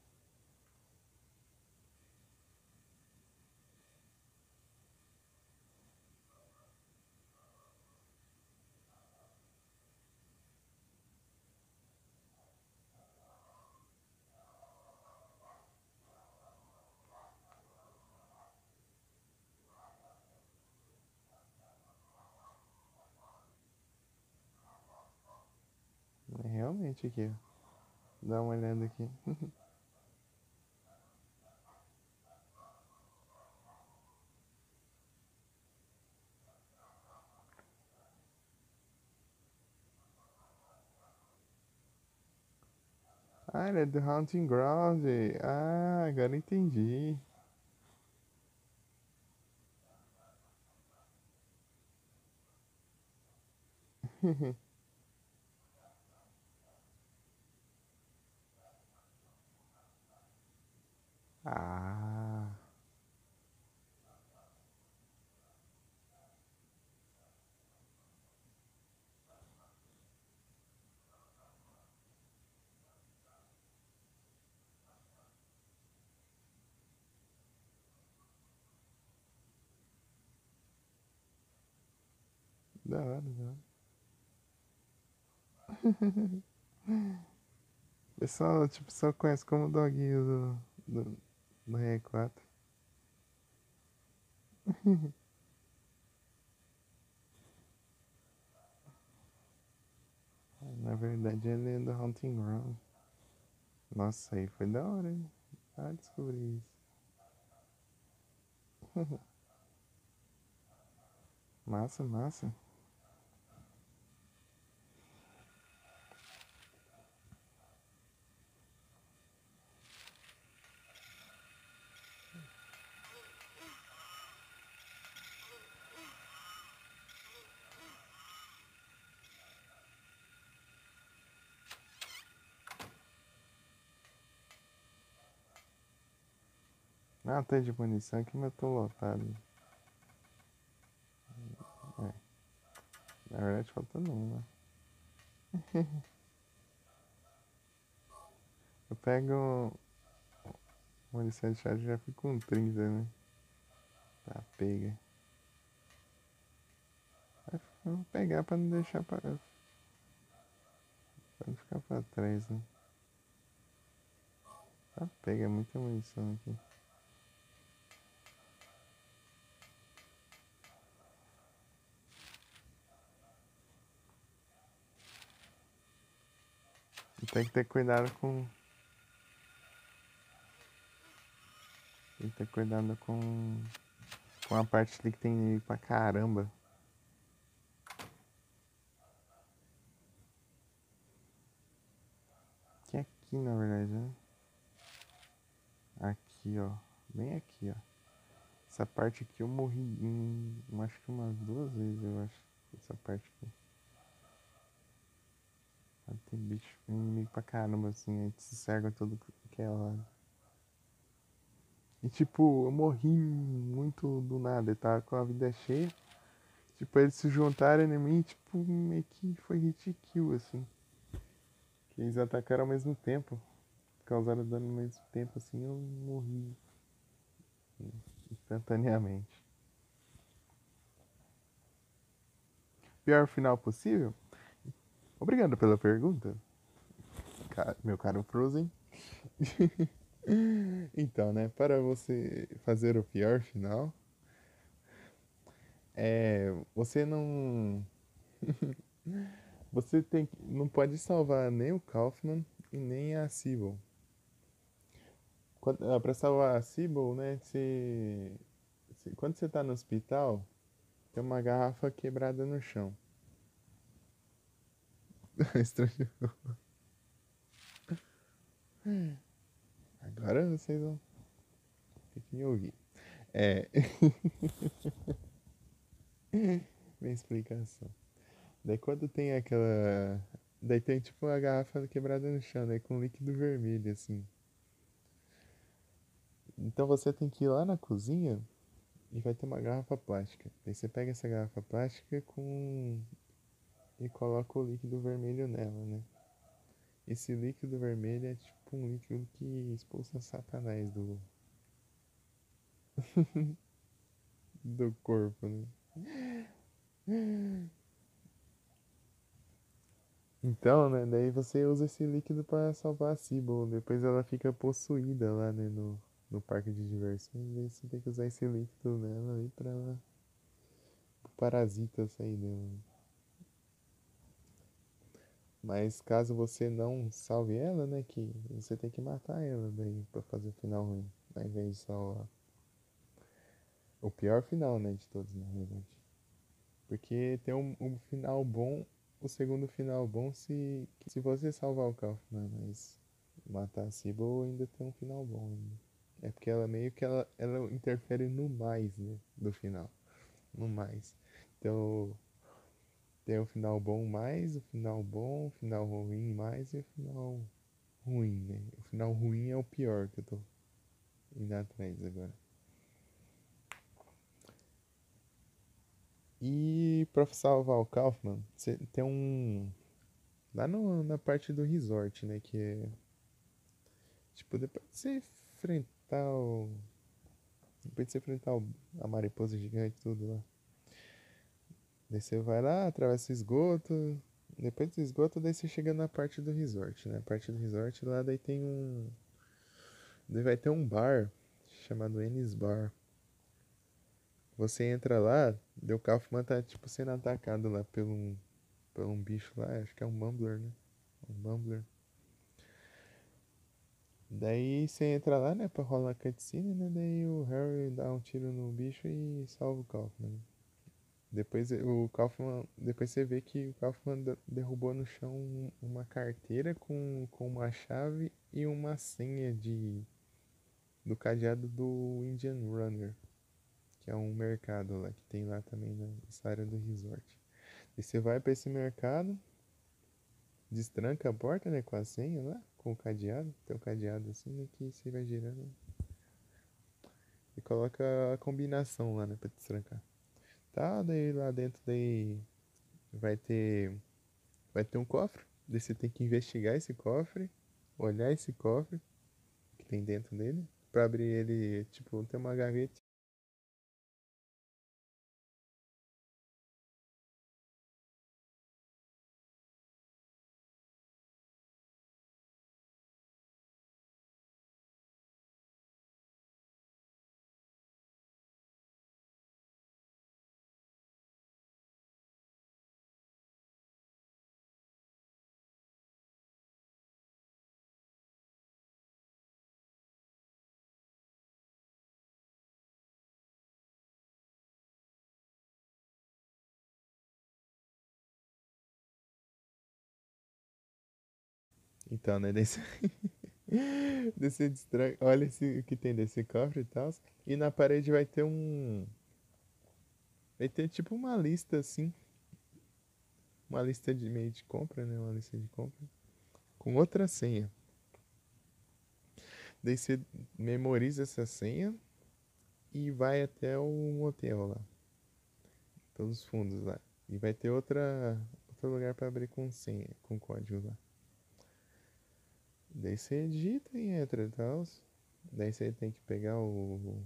é realmente aqui, ó. Dá uma olhada aqui. Ah, ele é do Hunting Ground. Ah, agora entendi. Ah, da hora, da hora. Pessoal, tipo, só conhece como doguinho do Rei 4. Na verdade, ele é do Hunting Ground. Nossa, aí foi da hora, hein? Ah, descobri isso. Massa, massa. Ah, tem de munição aqui, mas eu tô lotado. É, na verdade falta um, né? Eu pego munição de charge e já fico com 30, né? Tá, pega. Eu vou pegar pra não deixar pra não ficar pra trás, né? Tá, pega muita munição aqui. E tem que ter cuidado com. Tem que ter cuidado com a parte ali que tem inimigo pra caramba. Que é aqui, na verdade, né? Aqui, ó. Bem aqui, ó. Essa parte aqui eu morri acho que umas 2 vezes, eu acho. Essa parte aqui. Tem bicho, inimigo pra caramba, assim. A gente se cerca todo que é lado. E tipo, eu morri muito do nada. Eu tava com a vida cheia. Tipo, eles se juntaram em mim, tipo, meio que foi hit kill, assim. Que eles atacaram ao mesmo tempo. Causaram dano ao mesmo tempo, assim, eu morri instantaneamente. Pior final possível? Obrigado pela pergunta, meu caro Frozen. Então, né, para você fazer o pior final, você não. Você não pode salvar nem o Kaufman e nem a Sybil. Pra salvar a Sybil, né, quando você tá no hospital, tem uma garrafa quebrada no chão. Estranho. Agora vocês vão ter que me ouvir. É. Minha explicação. Daí quando tem aquela. Daí tem tipo uma garrafa quebrada no chão, né? Com líquido vermelho, assim. Então você tem que ir lá na cozinha e vai ter uma garrafa plástica. Daí você pega essa garrafa plástica e coloca o líquido vermelho nela, né? Esse líquido vermelho é tipo um líquido que expulsa Satanás do corpo, né? Então, né? Daí você usa esse líquido pra salvar a Sybil. Depois ela fica possuída lá, né? No parque de diversões. Daí você tem que usar esse líquido nela aí pra ela, pro parasita sair dela. Mas caso você não salve ela, né? Que você tem que matar ela daí pra fazer o final ruim. Ao invés de salvar. O pior final, né? De todos, na verdade. Porque tem um final bom. O segundo final bom se você salvar o Kaufman, mas matar a Sybil ainda tem um final bom ainda. É porque ela meio que ela interfere no mais, né? Do final. No mais. Então tem o final bom mais, o final bom, o final ruim mais e o final ruim, né? O final ruim é o pior que eu tô indo atrás agora. E pra salvar o Kaufman, você tem um. Lá na parte do resort, né? Que é. Tipo, depois de você enfrentar o. Depois de você enfrentar a mariposa gigante e tudo lá. Daí você vai lá, atravessa o esgoto. Depois do esgoto, daí você chega na parte do resort, né? A parte do resort lá, daí tem um. Daí vai ter um bar chamado Ennis Bar. Você entra lá, daí o Kaufman tá tipo sendo atacado lá por um bicho lá, acho que é um Mumbler, né? Um Mumbler. Daí você entra lá, né, pra rolar a cutscene, né? Daí o Harry dá um tiro no bicho e salva o Kaufman, né? Depois você vê que o Kaufman derrubou no chão uma carteira com uma chave e uma senha do cadeado do Indian Runner, que é um mercado lá que tem lá também nessa área do resort. E você vai pra esse mercado, destranca a porta, né, com a senha lá, com o cadeado, tem um cadeado assim, né, que você vai girando. e coloca a combinação lá, né, pra destrancar. Tá, daí lá dentro daí vai ter, vai ter um cofre. Daí você tem que investigar esse cofre, olhar esse cofre que tem dentro dele, pra abrir ele, tipo, tem uma gaveta. Então, né, daí você, daí você olha esse, o que tem desse cofre e tal, e na parede vai ter um, vai ter tipo uma lista assim, uma lista de meio de compra, né, uma lista de compra, com outra senha. Daí você memoriza essa senha e vai até o motel lá, pelos fundos lá. E vai ter outro lugar para abrir com senha, com código lá. Daí você digita e entra e tal. Daí você tem que pegar o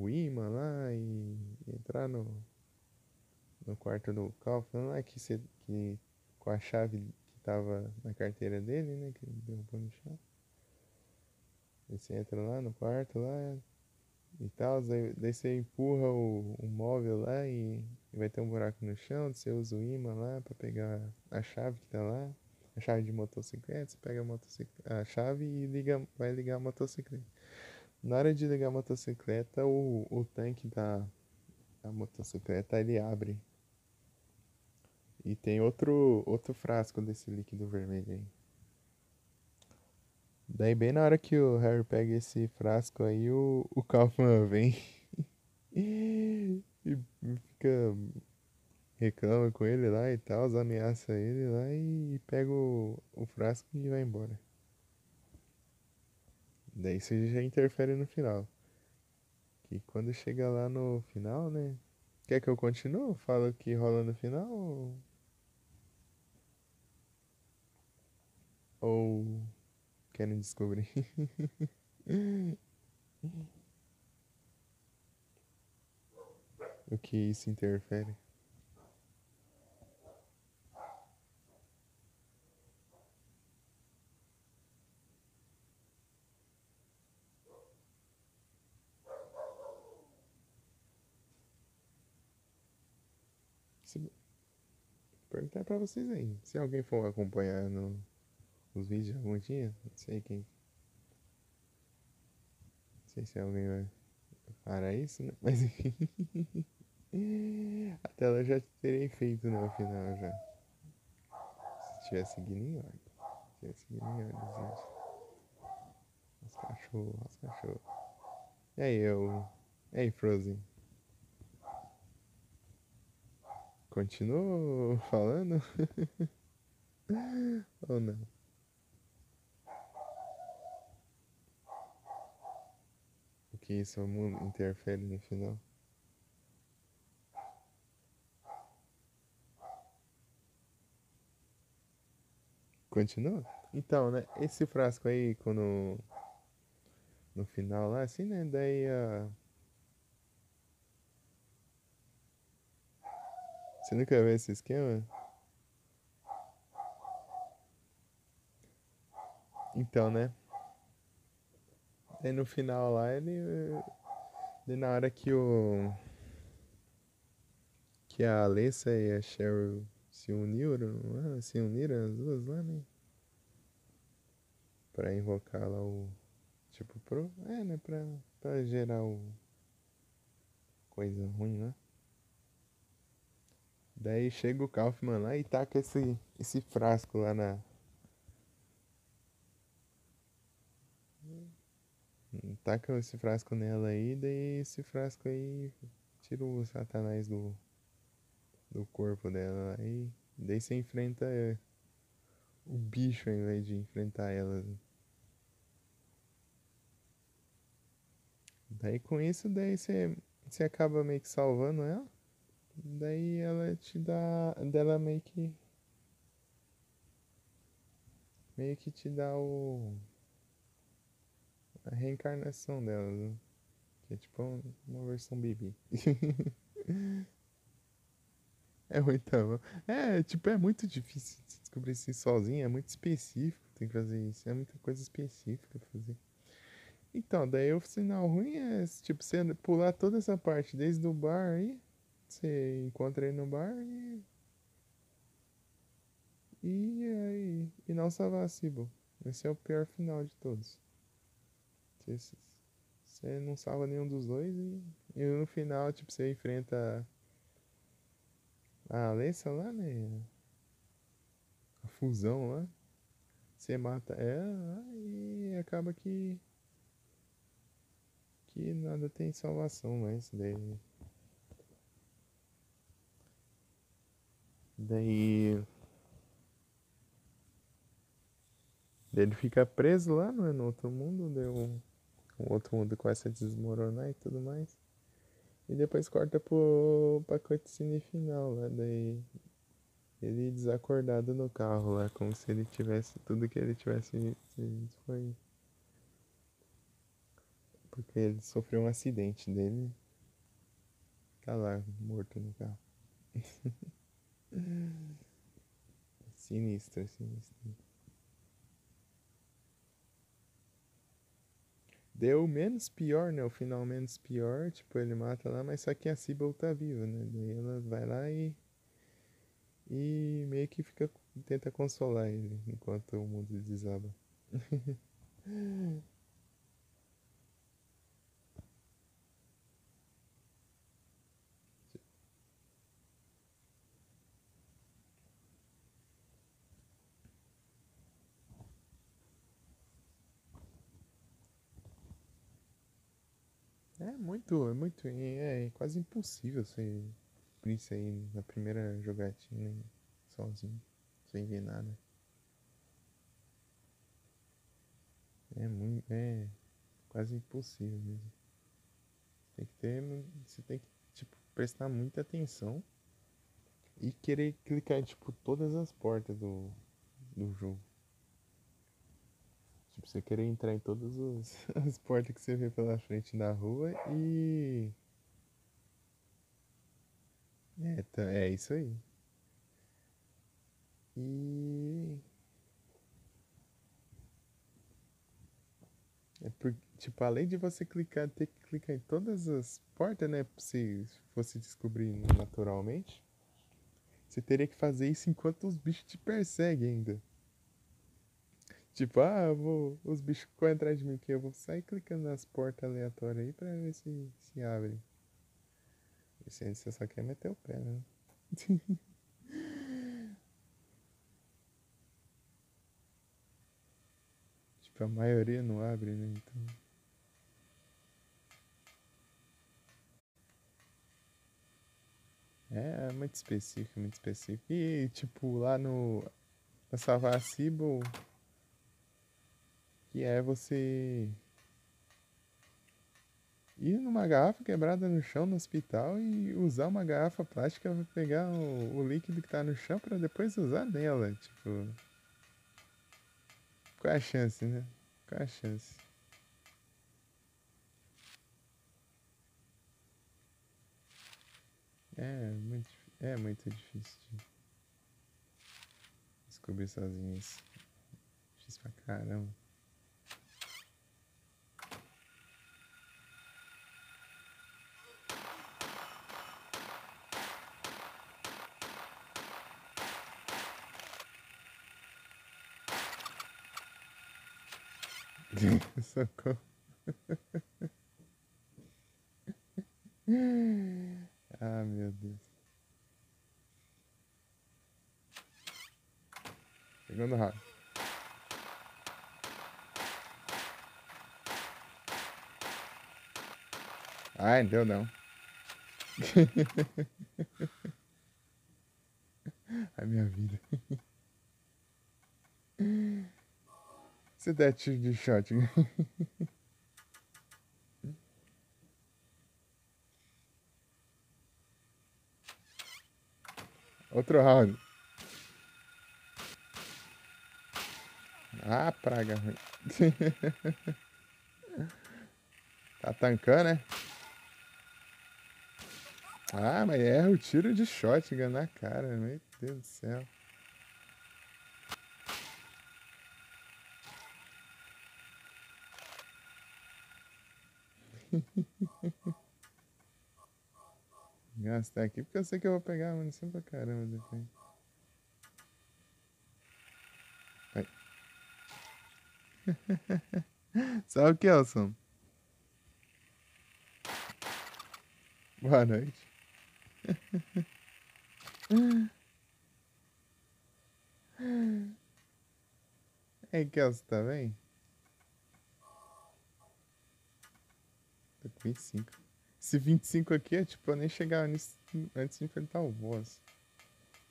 imã lá e entrar no quarto do Kaufman lá, com a chave que tava na carteira dele, né? Que ele derrubou no chão. Daí você entra lá no quarto lá e tal. Daí você empurra o móvel lá e vai ter um buraco no chão. Você usa o imã lá pra pegar a chave que tá lá. A chave de motocicleta, você pega a chave e vai ligar a motocicleta. Na hora de ligar a motocicleta, o tanque da motocicleta ele abre. E tem outro frasco desse líquido vermelho aí. Daí, bem na hora que o Harry pega esse frasco aí, o Kaufman vem e fica. Reclama com ele lá e tal, ameaça ele lá e pega o frasco e vai embora. Daí você já interfere no final. Que quando chega lá no final, né? Quer que eu continue? Fala o que rola no final? Ou querem descobrir? O que isso interfere? Se perguntar pra vocês aí. Se alguém for acompanhar os vídeos algum dia, não sei quem. Não sei se alguém vai parar isso, né? Mas enfim. A tela eu já terei feito no final já. Se estiver seguindo em ordem. Se estiver seguindo em ordem os vídeos. Os cachorros, os cachorros. E aí, eu. E aí, Frozen? Continuo falando? Ou não? O que isso interfere no final? Continua? Então, né? Esse frasco aí, quando. No final lá, assim, né? Daí a. Você nunca viu esse esquema? Então, né? Aí no final lá ele. Daí na hora que o. Que a Alessa e a Cheryl se uniram as duas lá, né? Pra invocar lá o. Tipo, né? Pra gerar o. Coisa ruim, né? Daí chega o Kaufman lá e taca esse frasco lá na. Taca esse frasco nela aí, daí esse frasco aí tira o Satanás do corpo dela lá e daí você enfrenta o bicho ao invés de enfrentar ela. Daí com isso, daí você acaba meio que salvando ela. Daí ela te dá. Dela meio que te dá a reencarnação dela, né? Que é tipo uma versão baby. É muito bom. Tipo, é muito difícil de descobrir isso sozinho, é muito específico, tem que fazer isso, é muita coisa específica pra fazer. Então, daí o sinal ruim é, tipo, você pular toda essa parte, desde o bar aí, você encontra ele no bar e não salvar a Sybil. Esse é o pior final de todos. Você, você não salva nenhum dos dois e no final, tipo, você enfrenta a Alessa lá, né? A fusão lá. Você mata ela e acaba que nada tem salvação mais. Daí ele fica preso lá, no outro mundo, o outro mundo começa a desmoronar e tudo mais. E depois corta pra cutscene final lá, daí ele desacordado no carro lá, como se ele tivesse, tudo que ele tivesse visto foi porque ele sofreu um acidente dele, tá lá, morto no carro. Sinistro, sinistro. Deu menos pior, né? O final menos pior, tipo, ele mata lá, mas só que a Sybil tá viva, né? Daí ela vai lá e meio que tenta consolar ele enquanto o mundo desaba. É quase impossível você por isso aí na primeira jogatina sozinho, sem ver nada. É quase impossível mesmo. Você tem que, tipo, prestar muita atenção e querer clicar em, tipo, todas as portas do jogo. Tipo, você querer entrar em todas as portas que você vê pela frente na rua e. É isso aí. E. Tipo, além de você ter que clicar em todas as portas, né? Se fosse descobrir naturalmente, você teria que fazer isso enquanto os bichos te perseguem ainda. Tipo, os bichos correm atrás de mim aqui, eu vou sair clicando nas portas aleatórias aí pra ver se abre. Isso aí você só quer meter o pé, né? Tipo, a maioria não abre, né? Então. É muito específico, muito específico. E, tipo, lá no. Na Savassi,bo que é você ir numa garrafa quebrada no chão no hospital e usar uma garrafa plástica pra pegar o líquido que tá no chão pra depois usar nela. Tipo, qual é a chance, né? Qual é a chance? É muito difícil de descobrir sozinho isso. Difícil pra caramba. Socorro. Ah, meu Deus. Segundo round. Ai, deu não. A minha vida. Você der tiro de shot. Outro round. Ah, praga ruim. Tá tancando, né? Ah, mas erra o tiro de shotgun na cara. Meu Deus do céu. Gastar aqui porque eu sei que eu vou pegar munição pra caramba depois. Vai. Sabe o que, Elson? Boa noite. Ei, Kelson, tá bem? Tô com 25. Esse 25 aqui é tipo, eu nem chegava nisso antes de enfrentar o boss.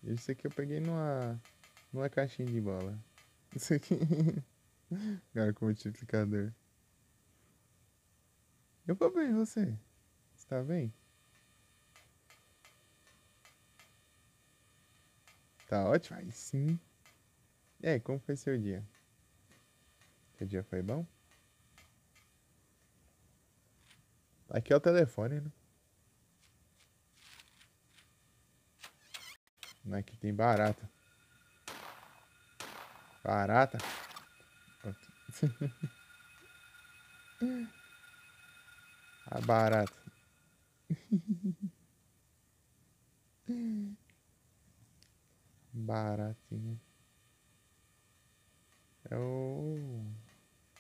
Isso aqui eu peguei numa caixinha de bola. Isso aqui. Agora com multiplicador. Eu vou bem, você? Você tá bem? Tá ótimo? Aí sim. E aí, como foi seu dia? Seu dia foi bom? Aqui é o telefone, né? Aqui tem barata. Barata? A barata. Baratinha. É o.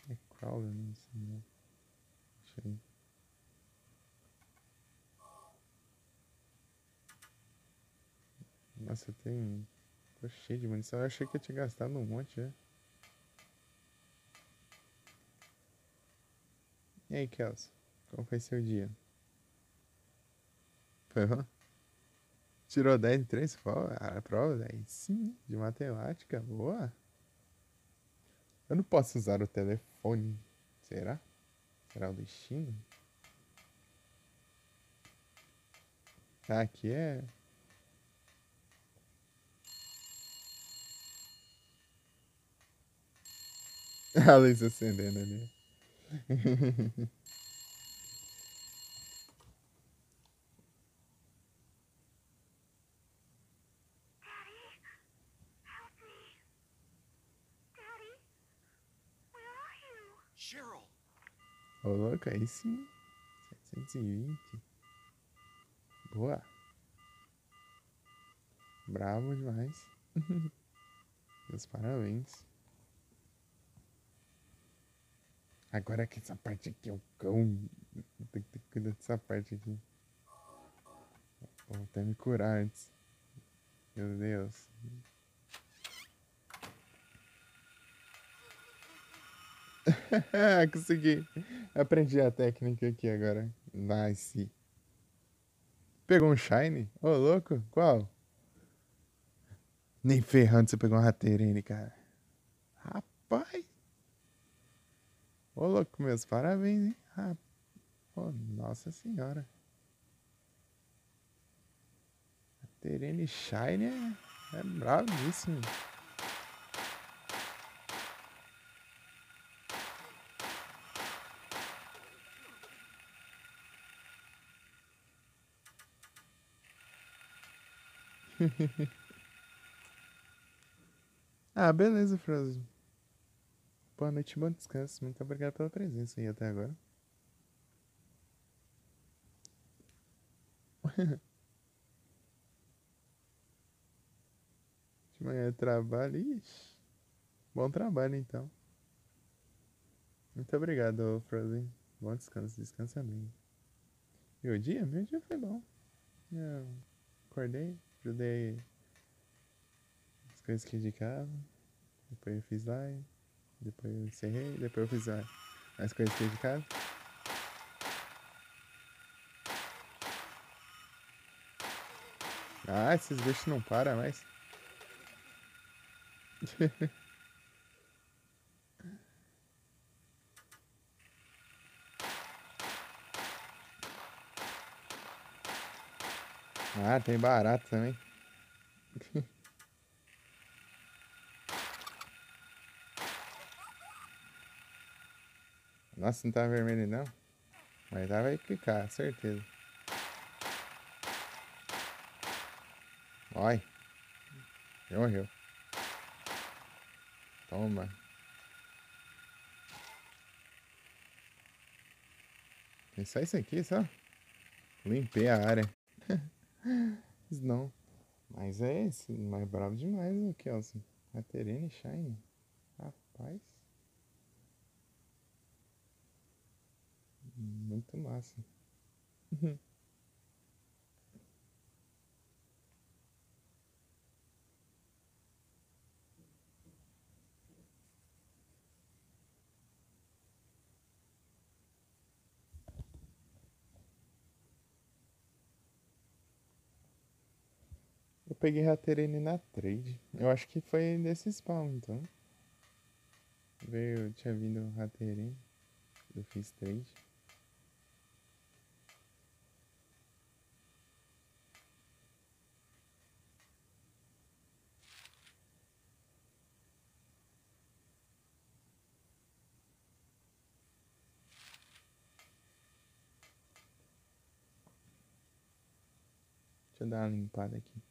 É crawler, não sei, né? Deixa eu ir. Nossa, tem. Tô cheio de munição. Eu achei que eu tinha gastado um monte já. E aí, Kelsey? Como foi seu dia? Foi bom? Tirou 10 em 3 provas? Aí sim, de matemática. Boa. Eu não posso usar o telefone. Será? Será o destino? Ah, aqui é. A luz acendendo ali. Cheryl! Ô, louco, aí sim. 720. Boa. Bravo demais. Meus parabéns. Agora que essa parte aqui é o cão. Tem que ter cuidado dessa parte aqui. Vou até me curar antes. Meu Deus. Consegui. Aprendi a técnica aqui agora. Nice. Pegou um shine? Ô, louco? Qual? Nem ferrando você pegou uma raterine, cara. Rapaz. Ô, louco, meus parabéns, hein? Ô, nossa senhora. Raterine shine é bravíssimo. Ah, beleza, Frozen. Boa noite, bom descanso. Muito obrigado pela presença aí até agora. De manhã trabalho. Ixi. Bom trabalho, então. Muito obrigado, Frozen. Bom descanso. Descansa bem. Meu dia? Meu dia foi bom. Eu acordei, ajudei as coisas aqui de casa. Depois eu fiz live. Depois eu encerrei. Depois eu fiz as coisas aqui de casa. Ah, esses bichos não param mais. Ah, tem barato também. Nossa, não tá vermelho não. Mas lá vai clicar, certeza. Olha, morreu. Toma. É só isso aqui, só. Limpei a área. Não. Mas é esse, mais bravo demais aqui, ó. Raterene Shine. Rapaz. Muito massa. Eu peguei Raterene na trade. Eu acho que foi nesse spawn, então. Tinha vindo Raterene. Eu fiz trade. Deixa eu dar uma limpada aqui.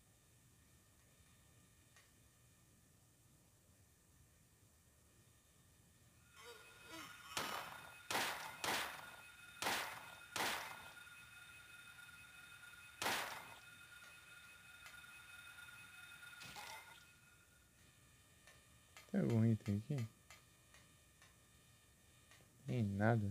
Tem algum item aqui? Tem nada.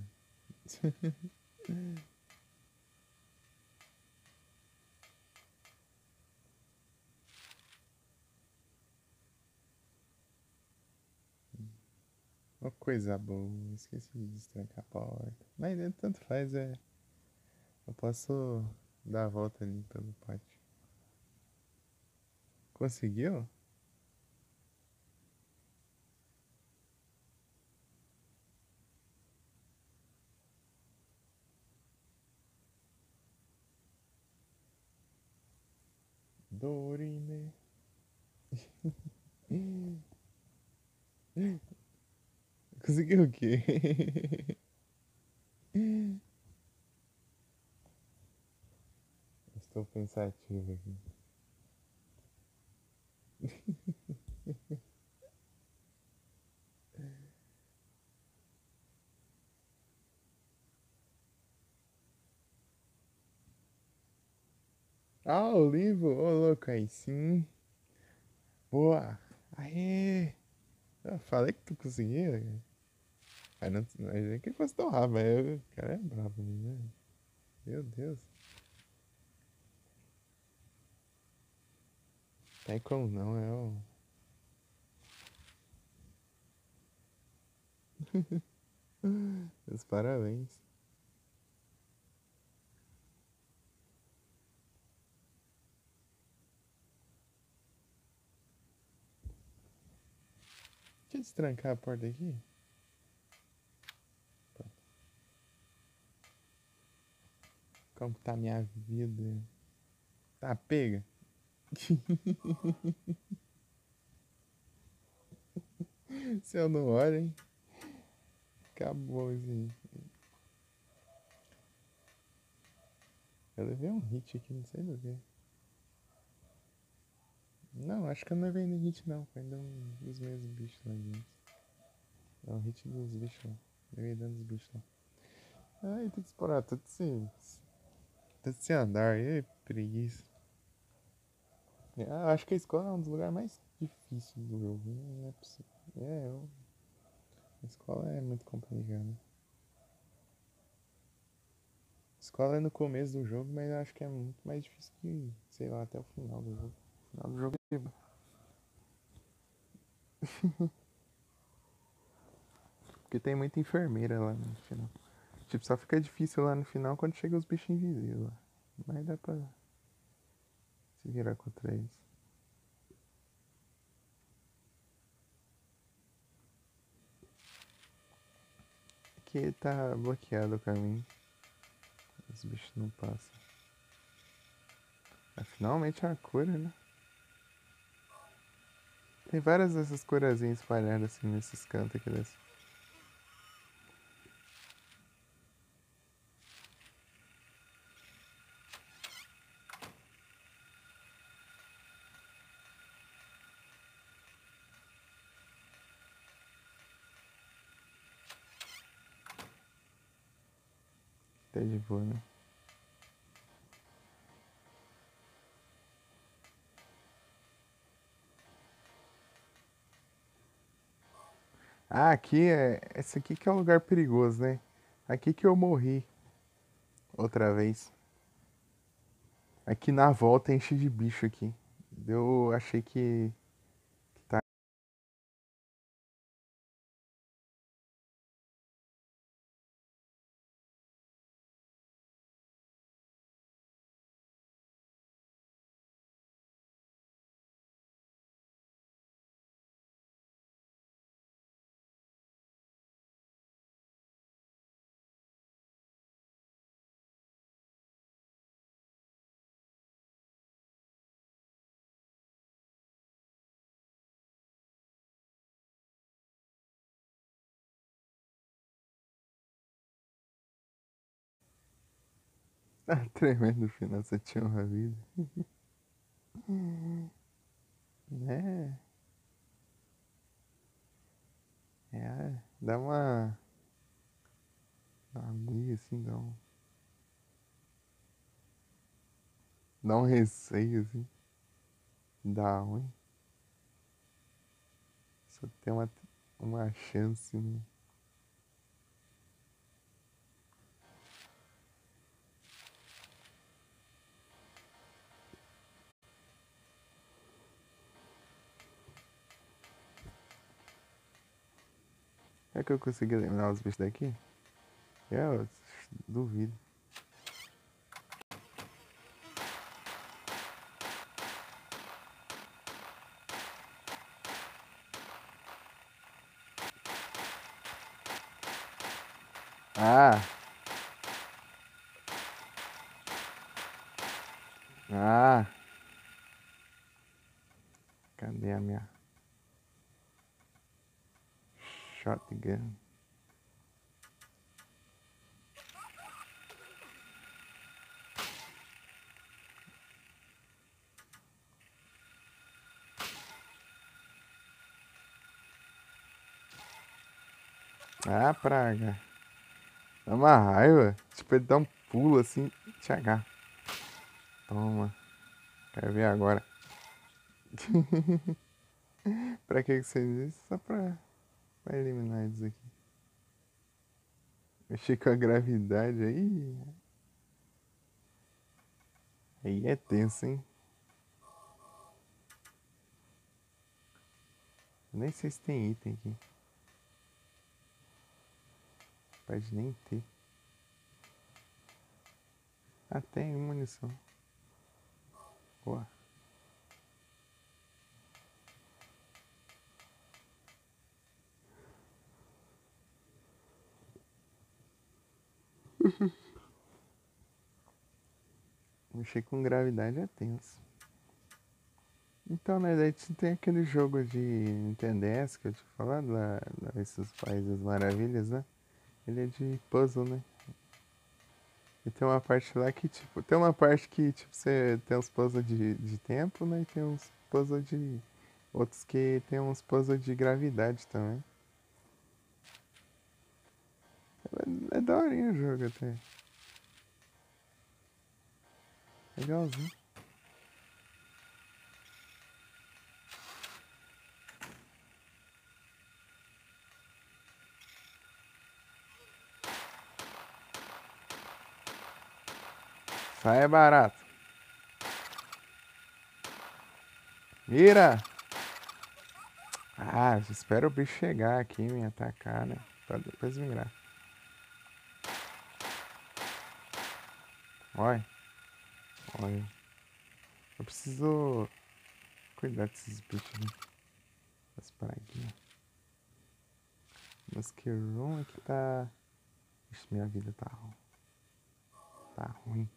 Uma coisa boa. Esqueci de destrancar a porta. Mas tanto faz, é. Eu posso dar a volta ali pelo pátio. Conseguiu? Dorime. Conseguiu o quê? Estou pensativo aqui. Ah, o livro? Ô, louco, aí sim. Boa. Aê. Eu falei que tu conseguia. Aí não, aí que fosse tão rápido, mas o cara é brabo, né? Meu Deus. Tem como não, é o... Meus parabéns. Deixa eu destrancar a porta aqui. Como tá minha vida? Tá, pega. Se eu não olho, hein? Acabou assim. Eu levei um hit aqui, não sei do que. Não, acho que eu não levei nem hit não. Foi ainda um dos mesmos bichos lá dentro. É um hit dos bichos lá. Levei dano dos bichos lá. Ai, tem que explorar tudo esse andar aí, preguiça. Acho que a escola é um dos lugares mais difíceis do jogo. Não é possível. A escola é muito complicada. A escola é no começo do jogo, mas eu acho que é muito mais difícil que, sei lá, até o final do jogo. O final do jogo é porque tem muita enfermeira lá no final. Tipo, só fica difícil lá no final quando chega os bichos invisíveis lá. Mas dá pra se virar contra eles. Aqui tá bloqueado o caminho. Os bichos não passam. Mas finalmente é a cura, né? Tem várias dessas curazinhas espalhadas assim nesses cantos aqui desse. Tá de boa, né? Ah, aqui é. Esse aqui que é um lugar perigoso, né? Aqui que eu morri outra vez. Aqui na volta enche de bicho aqui. Eu achei que tá. Tá tremendo o final, você tinha uma vida. É, dá uma agonia assim, dá um receio assim, dá ruim. Só tem uma chance, né? É que eu consegui eliminar os bichos daqui? Eu duvido. Ah! Ah! Cadê a minha shotgun? Ah, praga. Dá uma raiva. Tipo, ele dá um pulo assim, te agarra. Toma. Quero ver agora. Pra que você diz isso? Só pra eliminar eles aqui. Mexer com a gravidade aí. Aí é tenso, hein? Eu nem sei se tem item aqui. Pode nem ter. Ah, tem munição. Boa. Mexer com gravidade é tenso. Então, né, daí tem aquele jogo de Nintendo DS que eu te falado, lá, esses Países Maravilhas, né? Ele é de puzzle, né? E tem uma parte lá que, tipo, tem uma parte que, tipo, você tem uns puzzles de tempo, né? E tem uns puzzles de. Outros que tem uns puzzles de gravidade também. É daorinha o jogo até. Legalzinho. Sai é barato. Mira! Ah, espera o bicho chegar aqui e me atacar, né? Pra depois mirar. Olha, olha. Eu preciso cuidar desses bichos, né? Das praguinhas. Muskroom é que tá. Ixi, minha vida tá ruim.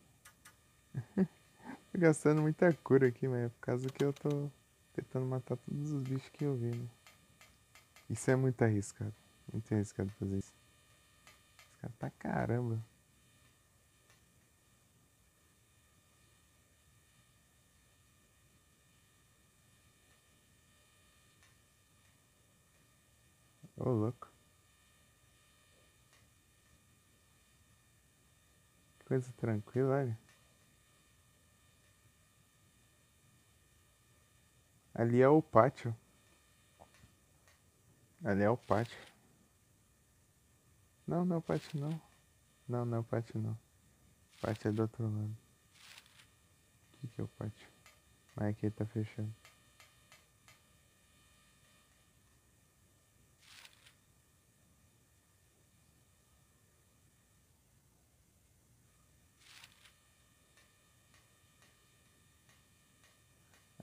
Tô gastando muita cura aqui, mas é por causa que eu tô tentando matar todos os bichos que eu vi, né? Isso é muito arriscado. Muito arriscado fazer isso. Arriscado pra caramba. Ô, louco. coisa tranquila, olha. Ali é o pátio. Ali é o pátio. Não, não é o pátio não. Não, não é o pátio não. O pátio é do outro lado. O que é o pátio? Mas aqui tá fechado.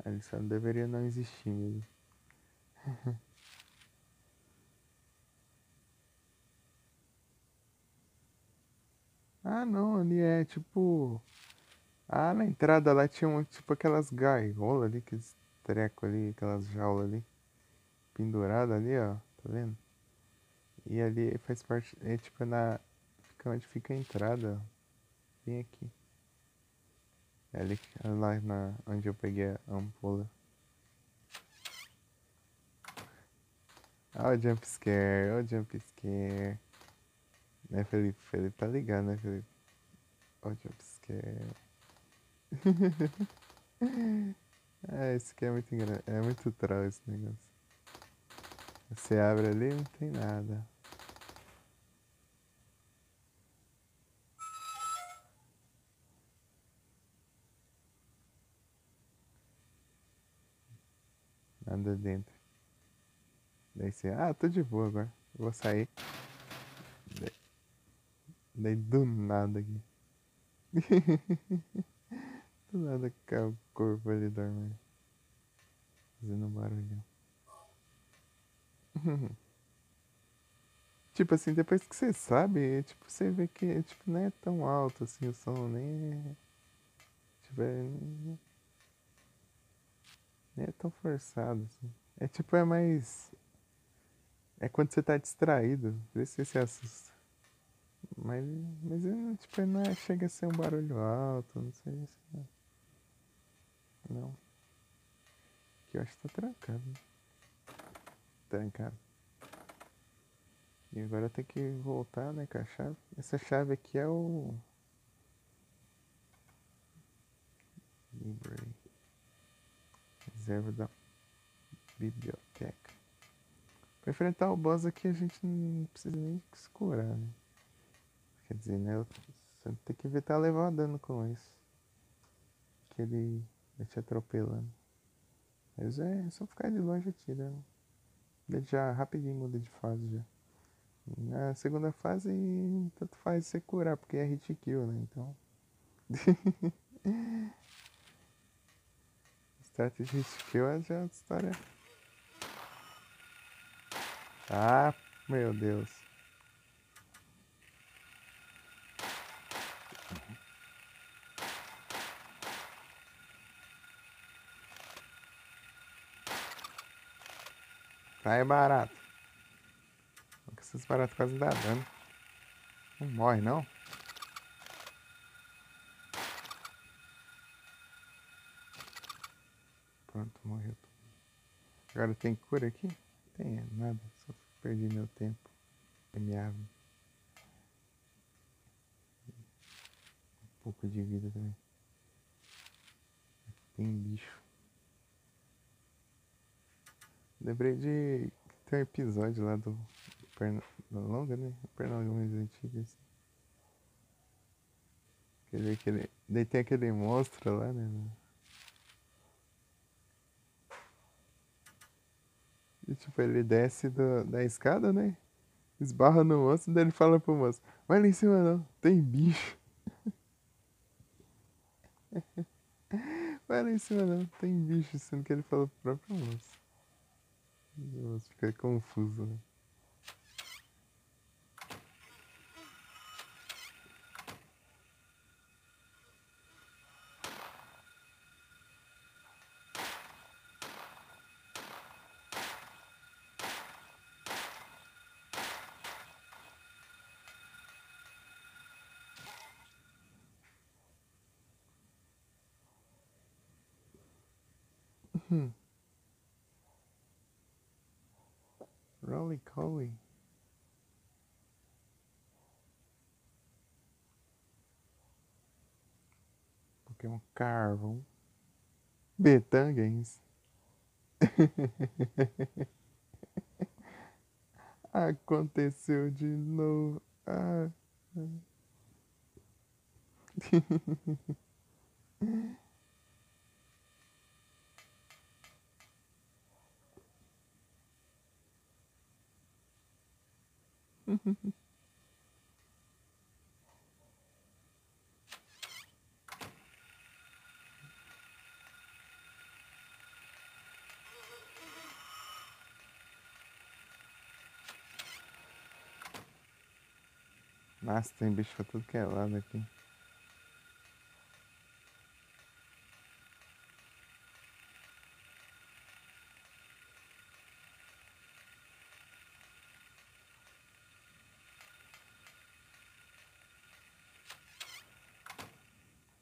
Ali só deveria não existir mesmo. Ah, não, ali é tipo. Ah, na entrada lá tinha tipo aquelas gaivolas ali, aqueles trecos ali, aquelas jaulas ali. Pendurada ali, ó. Tá vendo? E ali faz parte. É tipo onde fica a entrada, ó. Bem aqui. É ali lá onde eu peguei a ampola. Ó o jump scare, ó o jump scare. Né, Felipe? Felipe tá ligado, né, Felipe? Ó o jump scare. Esse aqui é muito engraçado. É muito troll esse negócio. Você abre ali, não tem nada. Nada dentro. Daí você, tô de boa agora. Vou sair. Daí do nada aqui. Do nada cai o corpo ali dormindo. Fazendo barulho. Tipo assim, depois que você sabe, tipo, você vê que tipo, não é tão alto assim o som, nem. Tipo, nem é tão forçado, assim. É tipo, é mais. É quando você tá distraído, por isso você se assusta. Mas, tipo, não é, chega a ser um barulho alto, não sei se. Não. Que eu acho que tá trancado. Trancado. E agora tem que voltar, né, com a chave. Essa chave aqui é o. Library. Reserva da biblioteca. Pra enfrentar o boss aqui a gente não precisa nem se curar, né? Quer dizer, né? Você tem que evitar levar dano com isso. Que ele vai te atropelando. Mas é só ficar de longe atirando. Ele já rapidinho muda de fase já. Na segunda fase, tanto faz você curar, porque é hit kill, né? Então. Start hit kill é já outra história. Ah, meu Deus. Cai barato. Porque esses baratos quase dá dano. Não morre, não? Pronto, morreu. Agora tem cura aqui? Tem, nada. Só perdi meu tempo. E minha árvore. Um pouco de vida também. Tem bicho. Lembrei de. Tem um episódio lá do Pernalonga, né? Pernalonga mais antigo, assim. Daí tem aquele monstro lá, né? E tipo, ele desce da escada, né? Esbarra no monstro, daí ele fala pro moço: vai lá em cima não, tem bicho. Vai lá em cima não, tem bicho, sendo que ele falou pro próprio moço. O moço fica confuso, né? Rolly Collie. que é um carvão. Betanguens. Aconteceu de novo. Ah. Nossa, tem bicho pra tudo que é lado aqui.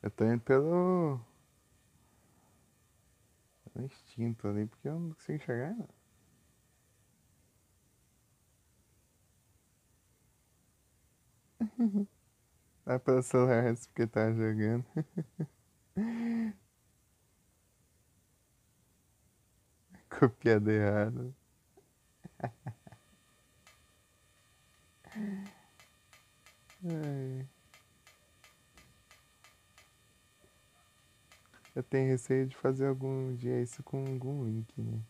Eu tô indo pelo instinto ali, porque eu não consigo enxergar nada. Dá pelo celular antes porque tá jogando. Copiado errado. Ai. Eu tenho receio de fazer algum dia isso com algum link, né?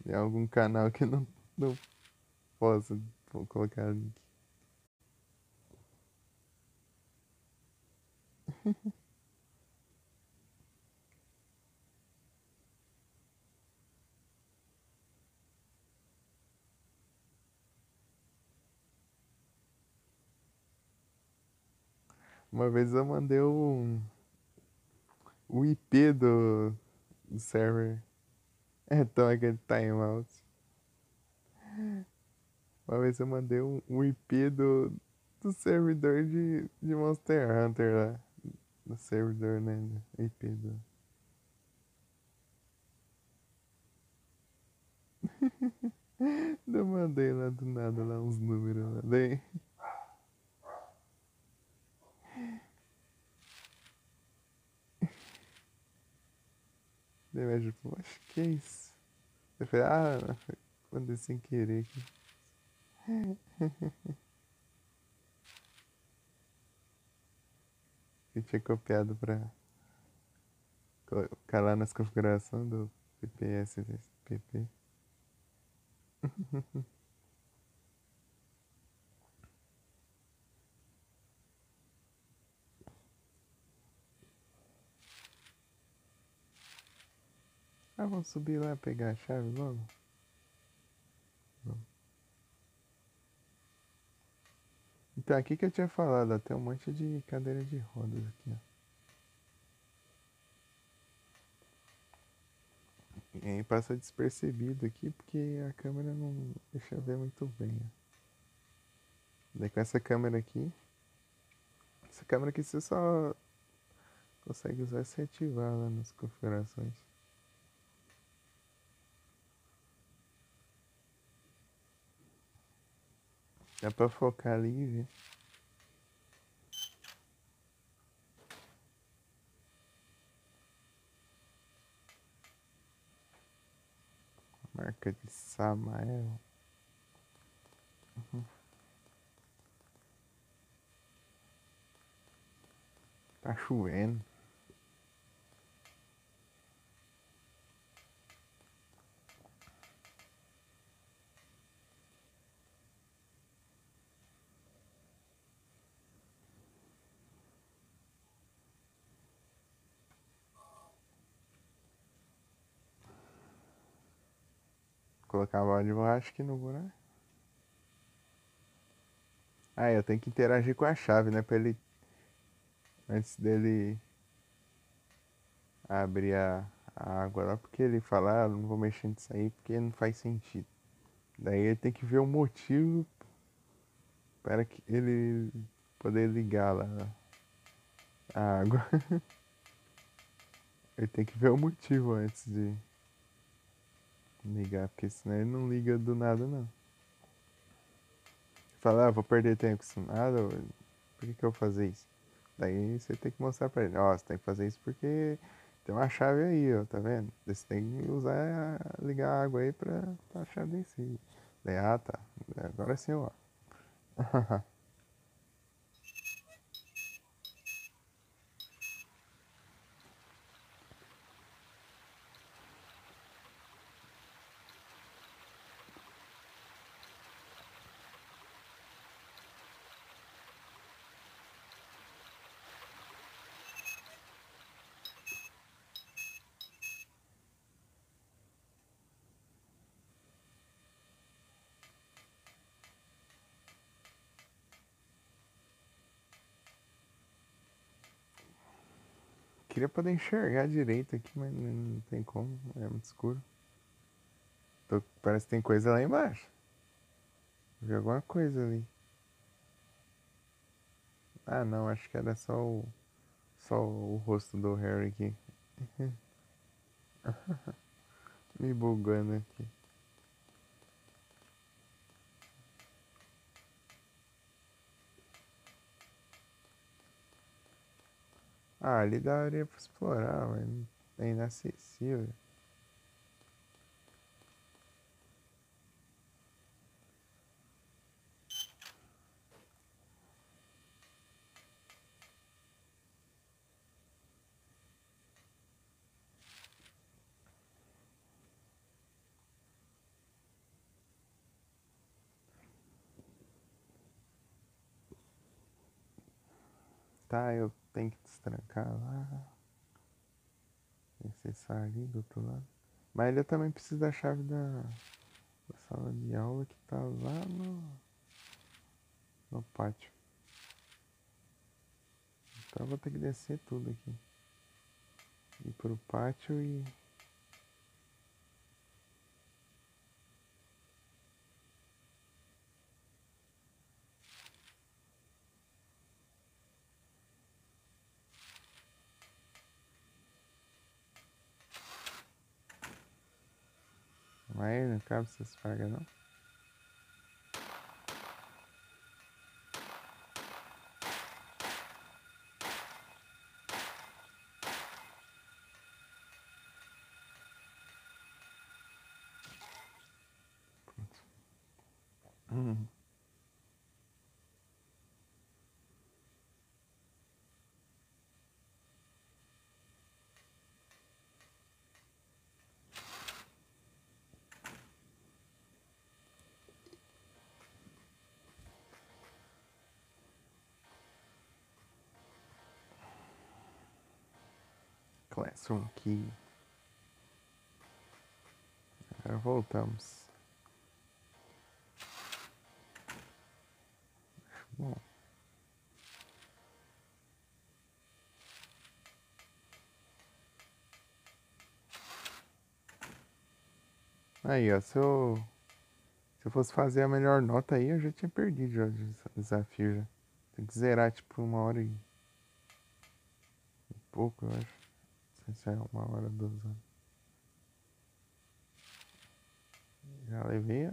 De algum canal que não possa colocar link. Uma vez eu mandei o IP do server. Então aquele timeout. Uma vez eu mandei um IP do servidor de Monster Hunter lá. Do servidor, né? IP do. Eu mandei lá do nada lá uns números lá. Daí eu tipo, acho que é isso. Eu falei, mandei sem querer aqui. Eu tinha copiado pra colocar lá nas configurações do PPSPP. Vamos subir lá pegar a chave logo? Vamos. Então, aqui que eu tinha falado, até um monte de cadeira de rodas aqui, ó. E aí passa despercebido aqui porque a câmera não deixa ver muito bem, ó. Daí com essa câmera aqui você só consegue usar se ativar lá nas configurações. Dá pra focar ali e ver. Marca de Samael. Tá chovendo. Colocar a bola de borracha aqui no buraco. Eu tenho que interagir com a chave, né? Pra ele. Antes dele abrir a água lá, porque ele fala, não vou mexer nisso aí porque não faz sentido. Daí ele tem que ver o motivo para que ele poder ligar lá a água. Ele tem que ver o motivo antes de ligar, porque senão ele não liga do nada não. Fala, vou perder tempo com isso nada, por que eu vou fazer isso? Daí você tem que mostrar pra ele, ó, você tem que fazer isso porque tem uma chave aí, ó, tá vendo? Daí você tem que usar, ligar a água aí pra chave descer. Daí, ah, tá. Agora sim, ó. Queria poder enxergar direito aqui, mas não tem como, é muito escuro. Parece que tem coisa lá embaixo. Vi alguma coisa ali. Ah, não, acho que era só o rosto do Harry aqui. Me bugando aqui. Ah, ali daria pra explorar, mas é inacessível. Tá, eu tenho que destrancar lá. Acessar ali do outro lado. Mas ele também precisa da chave da sala de aula que tá lá no pátio. Então eu vou ter que descer tudo aqui. Ir pro pátio e. Mas não cabe essas pragas não. Hum. Classroom Key. Agora voltamos. Bom. Aí, ó, se eu fosse fazer a melhor nota aí, eu já tinha perdido já o desafio já. Tem que zerar tipo 1 hora e pouco, eu acho. Não sei se é 1 hora, 2 horas. Já levei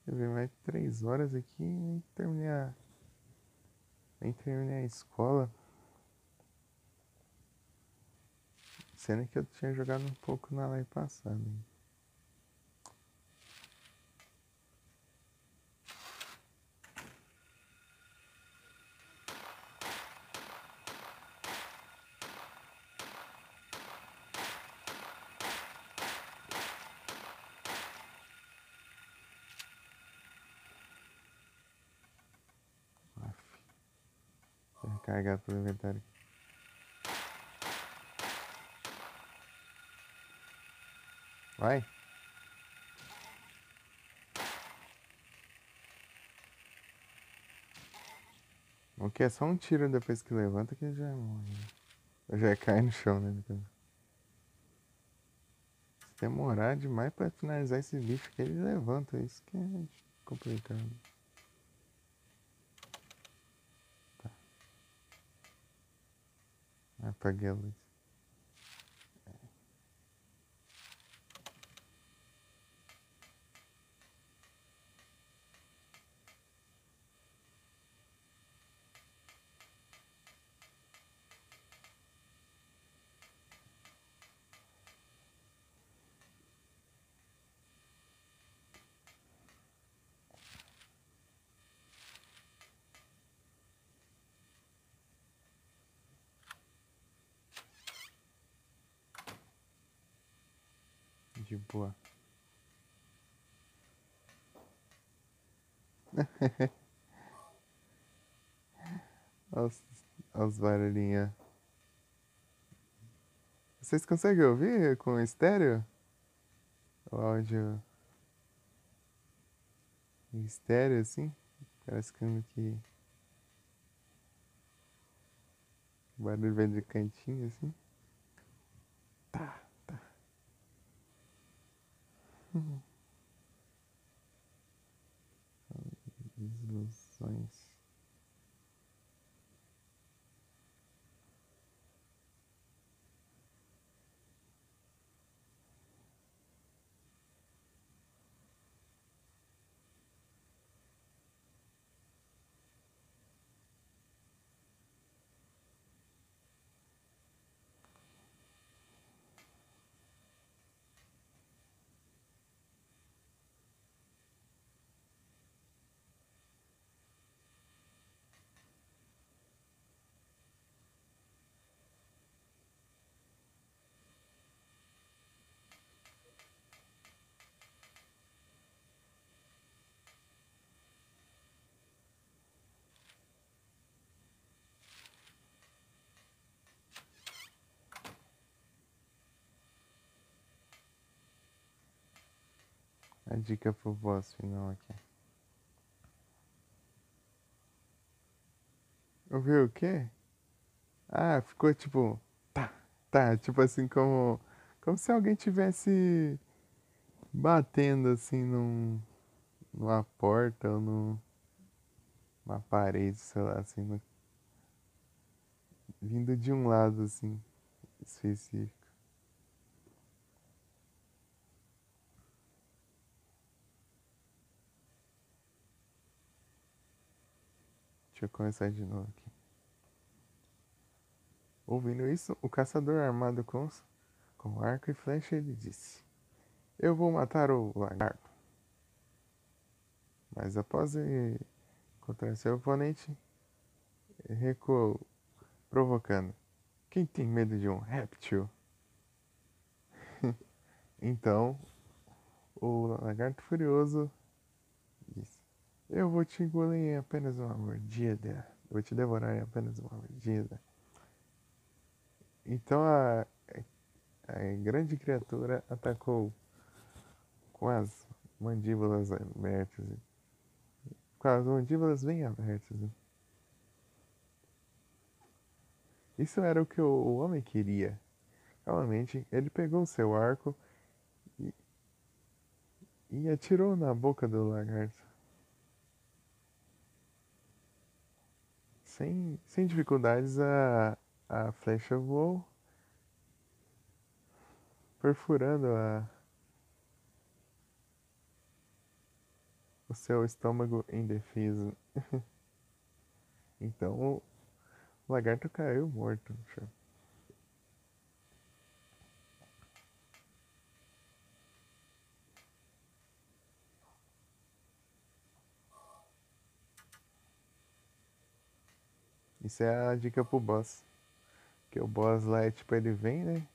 levei mais 3 horas aqui e nem terminei a escola. Sendo que eu tinha jogado um pouco na live passada. Vou recarregar pro inventário. Vai. O que é só um tiro depois que levanta que já morre. Já cai no chão, né? Se demorar demais pra finalizar esse bicho que ele levanta. Isso que é complicado. Tá. Apaguei a luz. De boa. Olha os barulhinhos. Vocês conseguem ouvir com estéreo? O áudio em estéreo, assim? Parece que o barulho vem de cantinho, assim. Tá. Ilusões. A dica pro boss final aqui. Ouviu o quê? Ah, ficou tipo. Tá, tipo assim, como se alguém tivesse batendo assim numa porta ou numa parede, sei lá, assim, vindo de um lado assim, específico. Deixa eu começar de novo aqui. Ouvindo isso, o caçador armado com arco e flecha ele disse: Eu vou matar o lagarto. Mas após encontrar seu oponente, recuou, provocando: Quem tem medo de um réptil? Então, o lagarto furioso disse: Eu vou te engolir em apenas uma mordida. Vou te devorar em apenas uma mordida. Então a grande criatura atacou com as mandíbulas abertas. Com as mandíbulas bem abertas. Isso era o que o homem queria. Calmamente, ele pegou seu arco e atirou na boca do lagarto. Sem dificuldades, a flecha voou, perfurando o seu estômago indefeso. Então o lagarto caiu morto no chão. Isso é a dica pro boss. Que o boss lá é tipo, ele vem, né?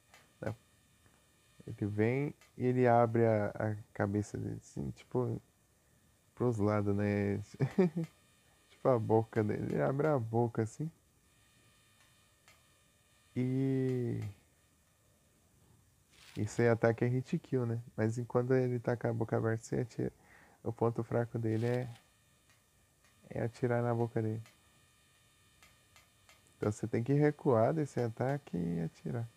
Ele vem e ele abre a cabeça dele, assim, tipo, pros lados, né? Tipo a boca dele. Ele abre a boca assim. E. Isso aí ataque é hit kill, né? Mas enquanto ele tá com a boca aberta, você atira. O ponto fraco dele é atirar na boca dele. Então você tem que recuar desse ataque e atirar.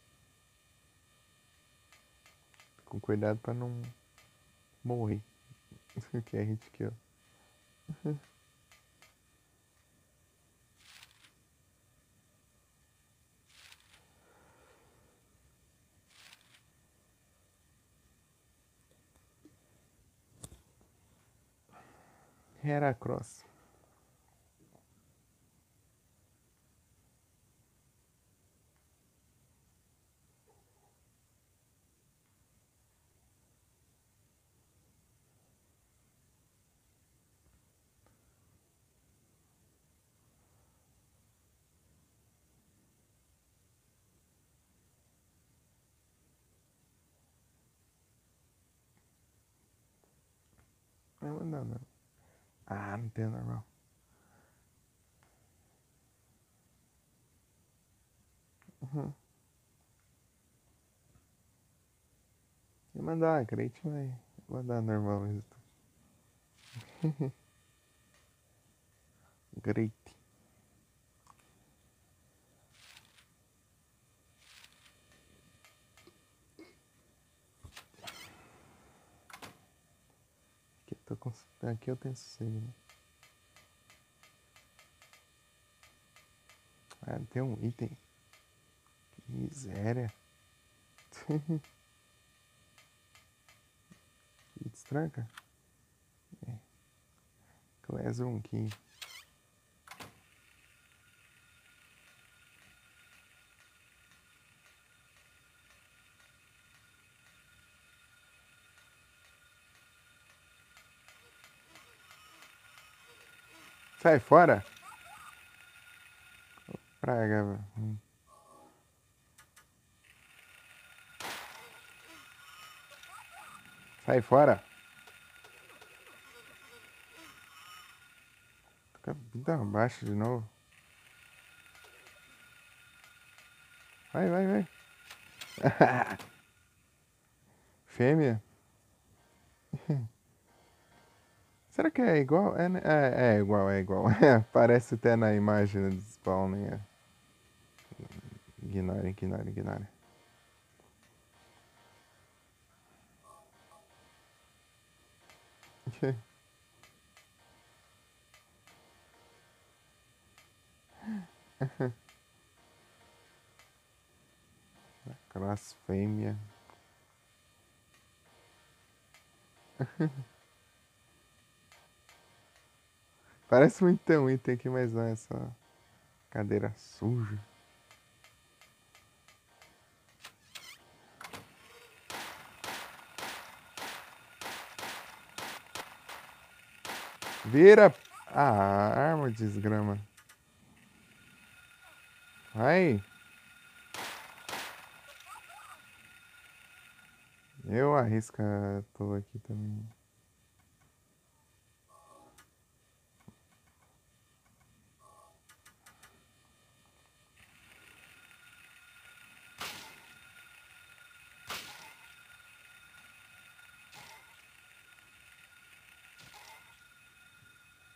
Com cuidado pra não morrer. Que é hit kill. Heracross. Vai mandar, não. Ah, não tem normal. Uhum. E mandar, a crente vai mandar normal mesmo. Great. Aqui eu tenho sossego, né? Ah, tem um item. Que miséria. Que destranca. É. Class 1 aqui. Sai fora. Praga, velho. Sai fora. Fica bem abaixo de novo. Vai, vai, vai. Fêmea? Será que é igual? É igual, é igual. Parece até na imagem do spawn, né? Ignore, ignore, ignore. Cross fêmea. Parece muito ter um item aqui, mas não é só cadeira suja. Vira! Ah, arma de desgrama. Vai! Eu arrisco a toa aqui também.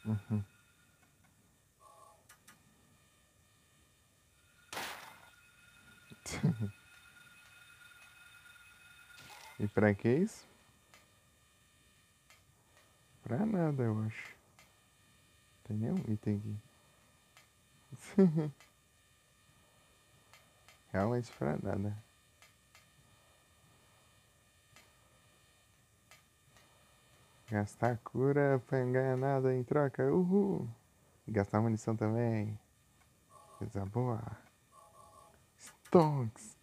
Uhum. E pra que isso? Pra nada, eu acho. Tem nenhum item aqui. Realmente pra nada. Gastar cura pra não ganhar nada em troca. Uhul! E gastar munição também. Coisa boa. Stonks!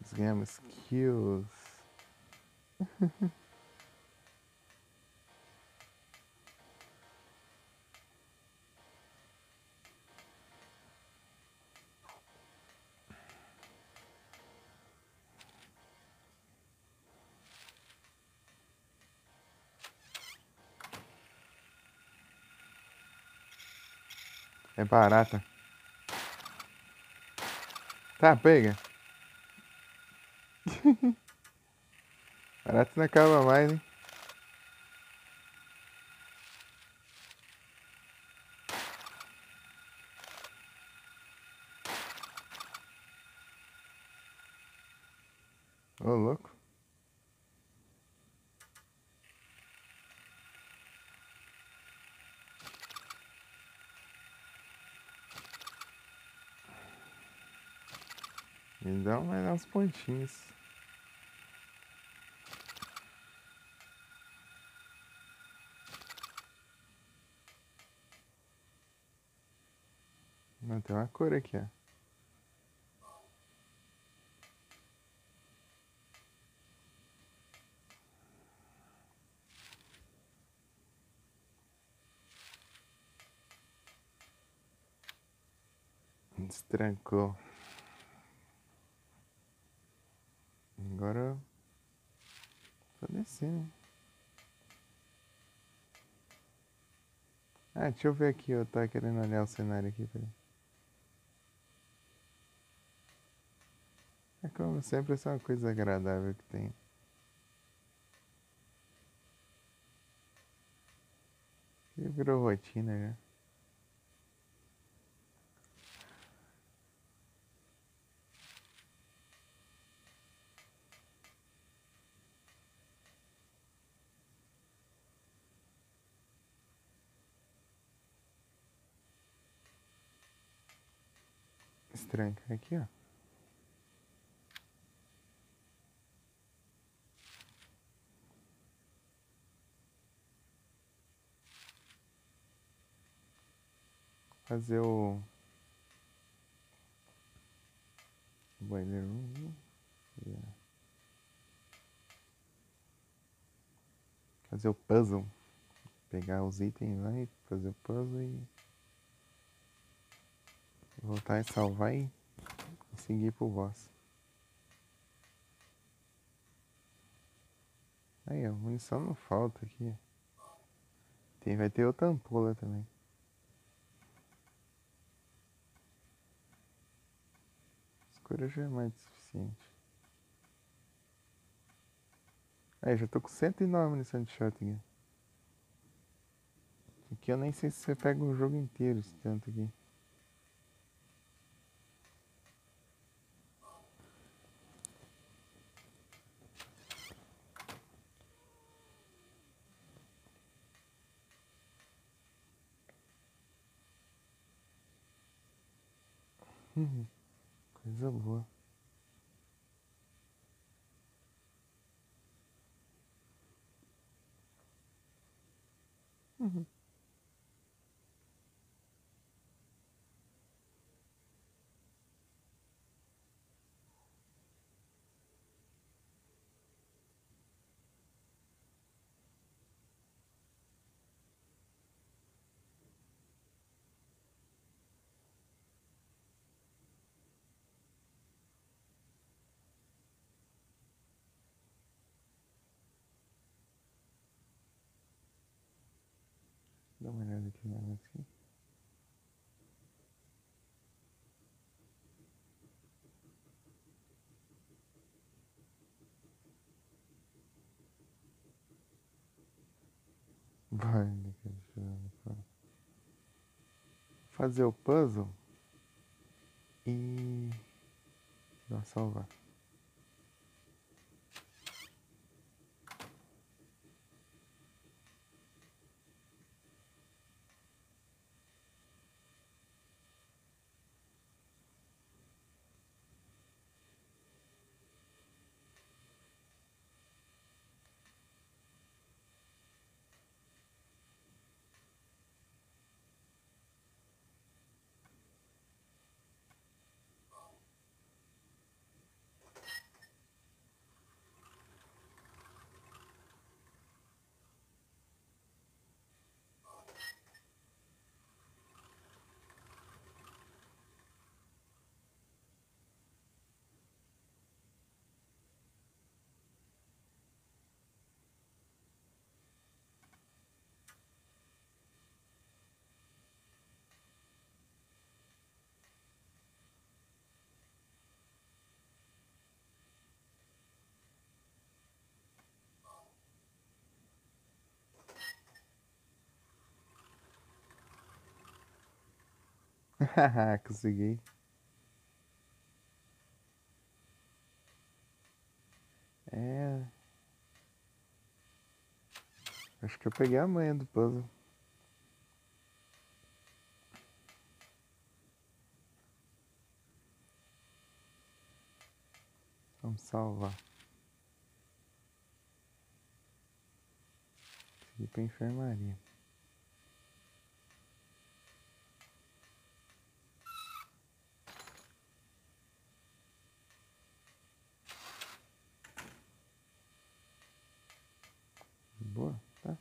Nós ganhamos kills. É barata. Tá, pega. Barata não acaba mais, hein? Ô, louco. Me dá mais uns pontinhos. Não, tem uma cor aqui, ó. Destrancou. Agora vou descer, né? Ah, deixa eu ver aqui, eu tava querendo olhar o cenário aqui, peraí. É como sempre, essa é uma coisa agradável que tem. E virou rotina já. Estranho, aqui ó. Fazer o boiler room. Yeah. Fazer o puzzle. Pegar os itens lá e fazer o puzzle e voltar e salvar e seguir pro boss. Aí, ó, munição não falta aqui. Vai ter outra ampola também. Escura já é mais suficiente. Aí, já tô com 109 munição de shotgun. Aqui eu nem sei se você pega o jogo inteiro, esse tanto aqui. Coisa boa. Dá uma olhada aqui no negócio aqui. Vai, deixa eu ver. Fazer o puzzle e já salvar. Haha, consegui. É. Acho que eu peguei a manha do puzzle. Vamos salvar. Seguir pra enfermaria. Boa, tá?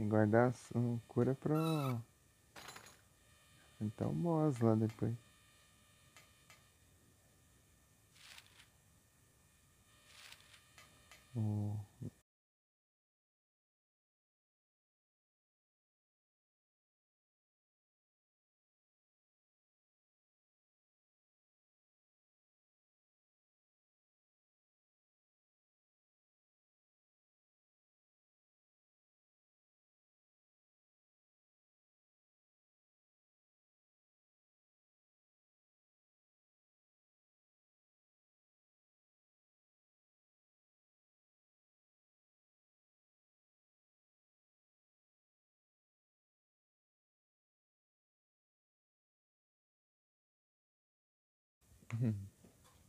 Tem que guardar cura pro. Então, boss lá depois. O...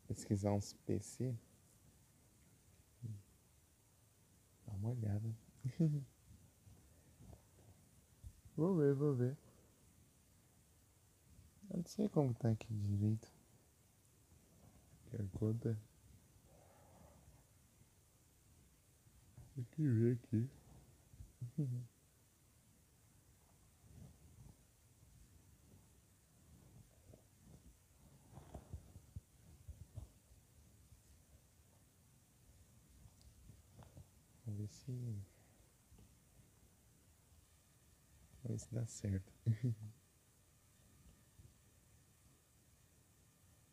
Pesquisar uns PC. Dá uma olhada. Vou ver, vou ver. Eu não sei como tá aqui direito. Quer conta? Tem que ver aqui. Vamos ver se. Vamos ver se dá certo.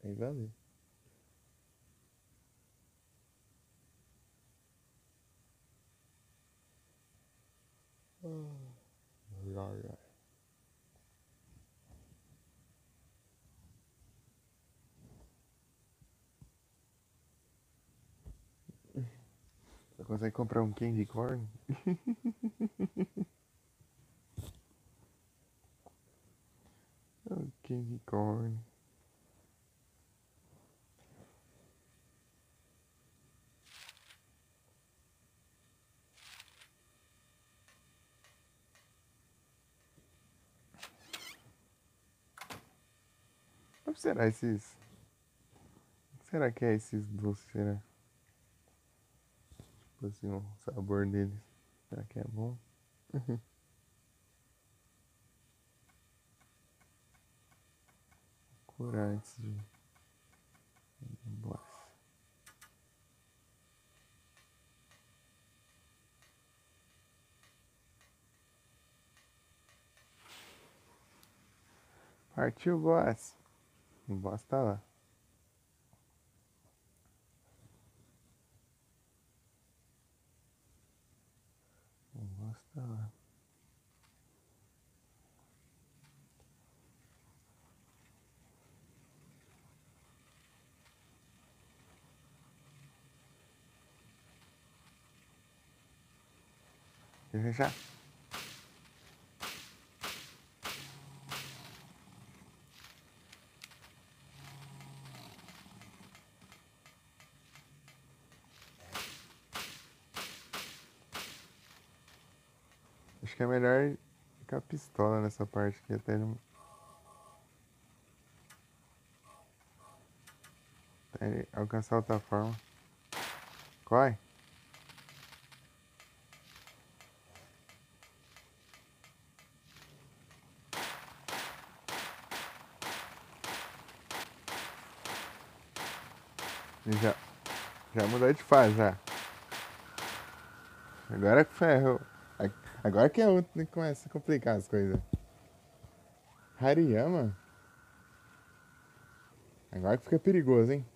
Aí valeu. Ai, ai, ai. Você consegue comprar um candy corn? Um candy corn. O que será esses? O que será que é esses doces? Será? Tipo assim, o sabor deles. Será que é bom? Curar antes de. Boas. Partiu, boss. O boss tá lá. O boss tá lá. Já, já. Acho que é melhor ficar a pistola nessa parte aqui até ele alcançar outra forma. Corre. Já, já mudou de fase, já. Agora que ferrou. Agora que é outro que começa a complicar as coisas. Hariyama? Agora que fica perigoso, hein?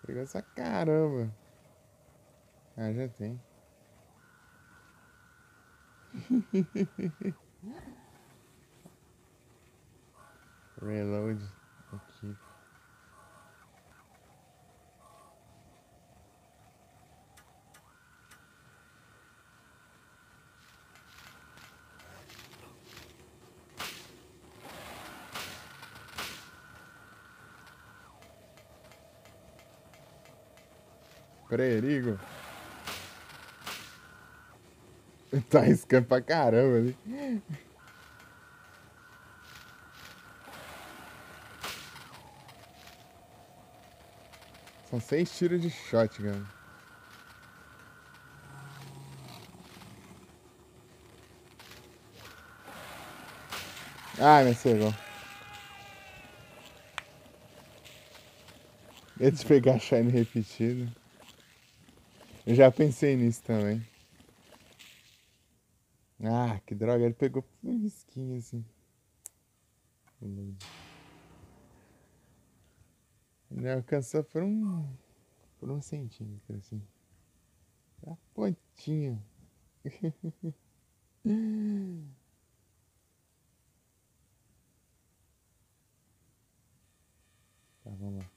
Perigoso pra caramba. Ah, já tem. Reload aqui. Perigo. Tá arriscando pra caramba ali. São 6 tiros de shotgun. Ai, me cegou. Eles pegar shine repetido. Eu já pensei nisso também. Ah, que droga, ele pegou um risquinho assim. Ele alcançou por um centímetro assim. A pontinha. Tá, vamos lá.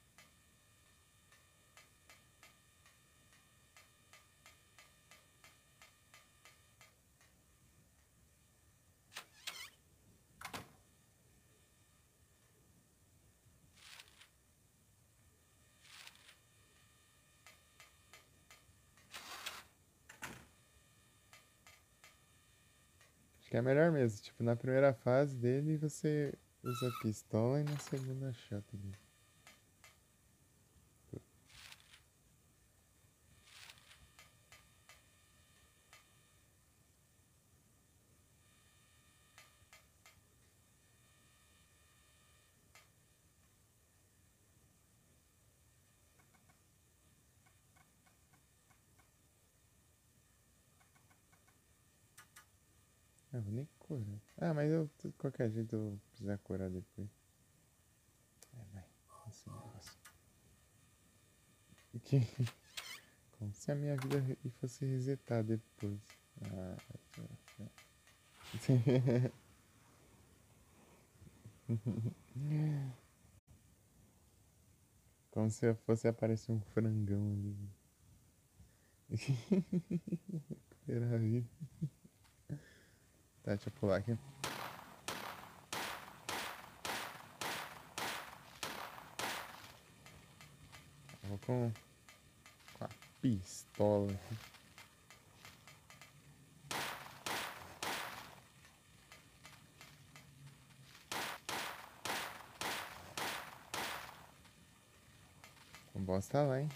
Acho que é melhor mesmo. Tipo, na primeira fase dele você usa pistola e na segunda shotgun. Ah, vou nem curar. Ah, mas eu, de qualquer jeito, eu vou precisar curar depois. Vai. Esse negócio. Como se a minha vida fosse resetar depois. Ah, como se eu fosse aparecer um frangão ali. Recuperar a vida. Tá, deixa eu pular aqui. Eu vou com a pistola aqui. O boss tá lá, hein?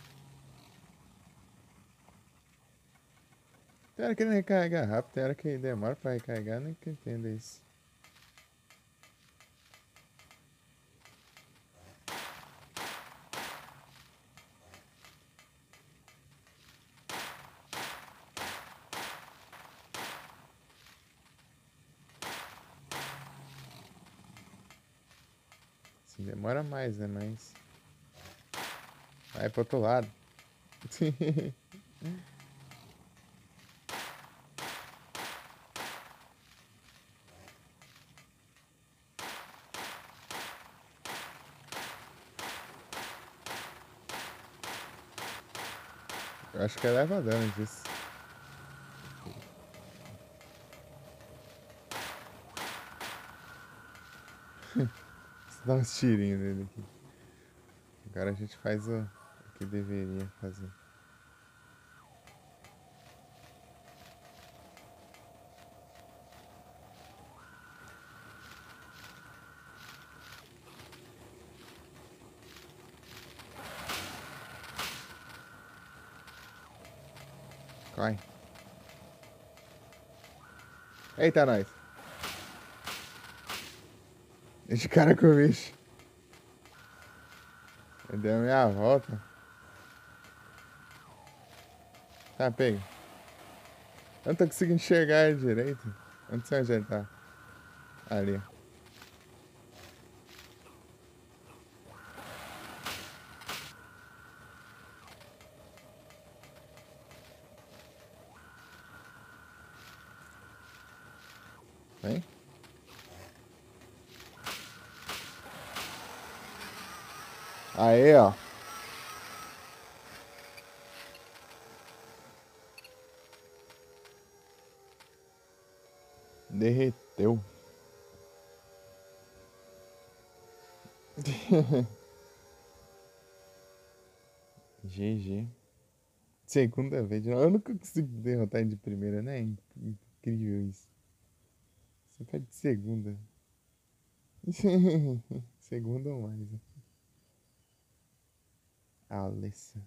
Tem hora que ele recarrega rápido, tem hora que demora pra recarregar, nem que entenda isso. Assim, demora mais, né? Mas. Vai pro outro lado. Eu acho que leva dano disso. Vou dar uns tirinhos nele aqui. Agora a gente faz o que deveria fazer. Corre. Eita, nós. Esse cara com o bicho. Ele deu a meia volta. Tá, pega. Eu não tô conseguindo enxergar ele direito. Onde ele tá? Ali. Vem. Aí, ó. Derreteu. GG. Segunda vez. Eu nunca consigo derrotar ele de primeira, né? Incrível isso. Você pede de segunda. Segunda ou mais. Né? Alessa.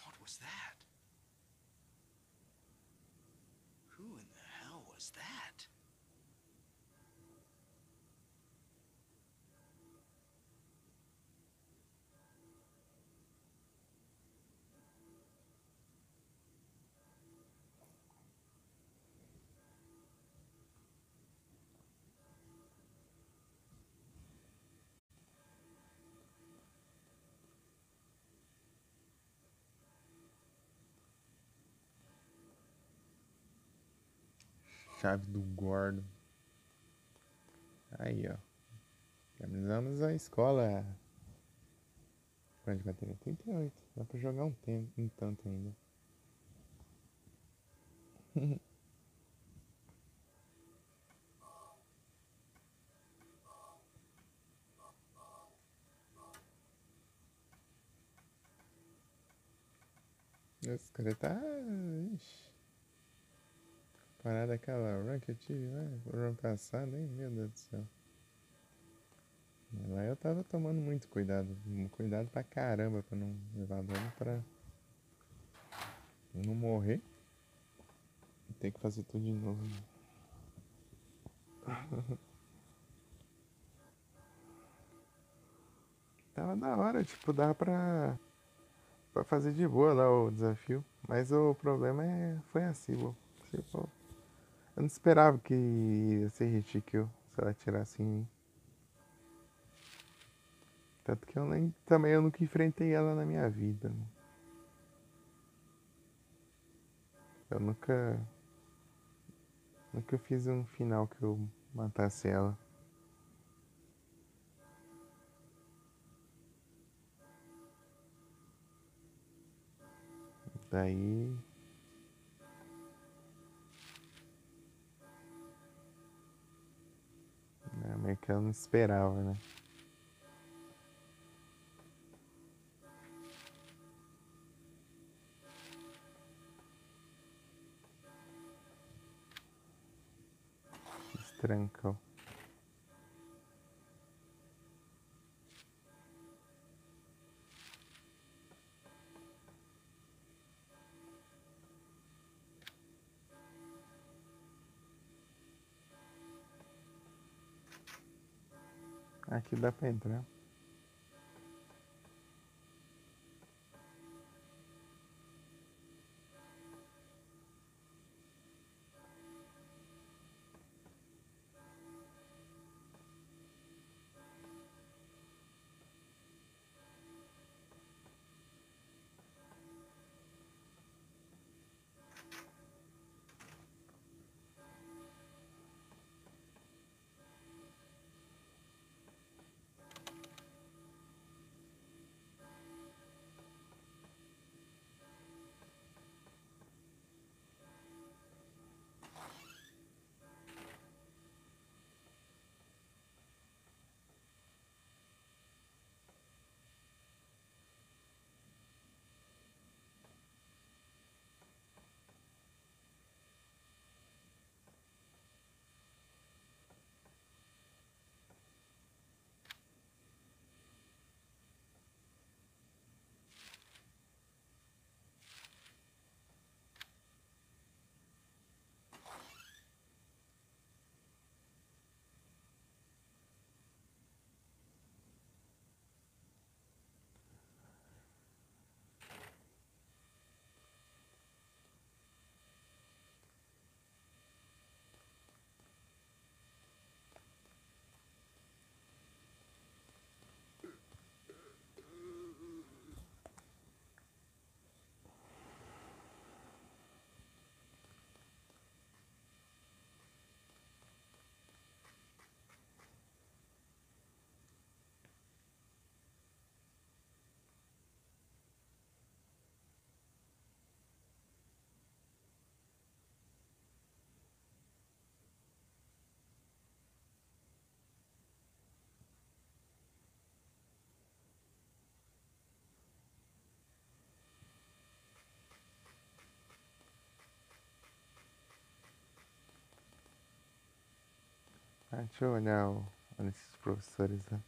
What was that? was that? Chave do Gordo. Aí, ó. Terminamos a escola. Quanto de bateria? 38. Dá pra jogar um tanto ainda. Esse cara tá. Ixi. Parada aquela run que eu tive lá no ano passado, hein? Meu Deus do céu. Lá eu tava tomando muito cuidado. Cuidado pra caramba pra não levar dano pra não morrer. E ter que fazer tudo de novo. Tava da hora, tipo, dá pra fazer de boa lá o desafio. Mas o problema foi assim, pô. Tipo, eu não esperava que ia ser hit kill se ela atirasse em mim. Tanto que também eu nunca enfrentei ela na minha vida. Né? Eu nunca fiz um final que eu matasse ela. Daí. Meio que eu não esperava, né? Estrancão. Aqui dá pra entrar. Deixa eu olhar esses professores lá.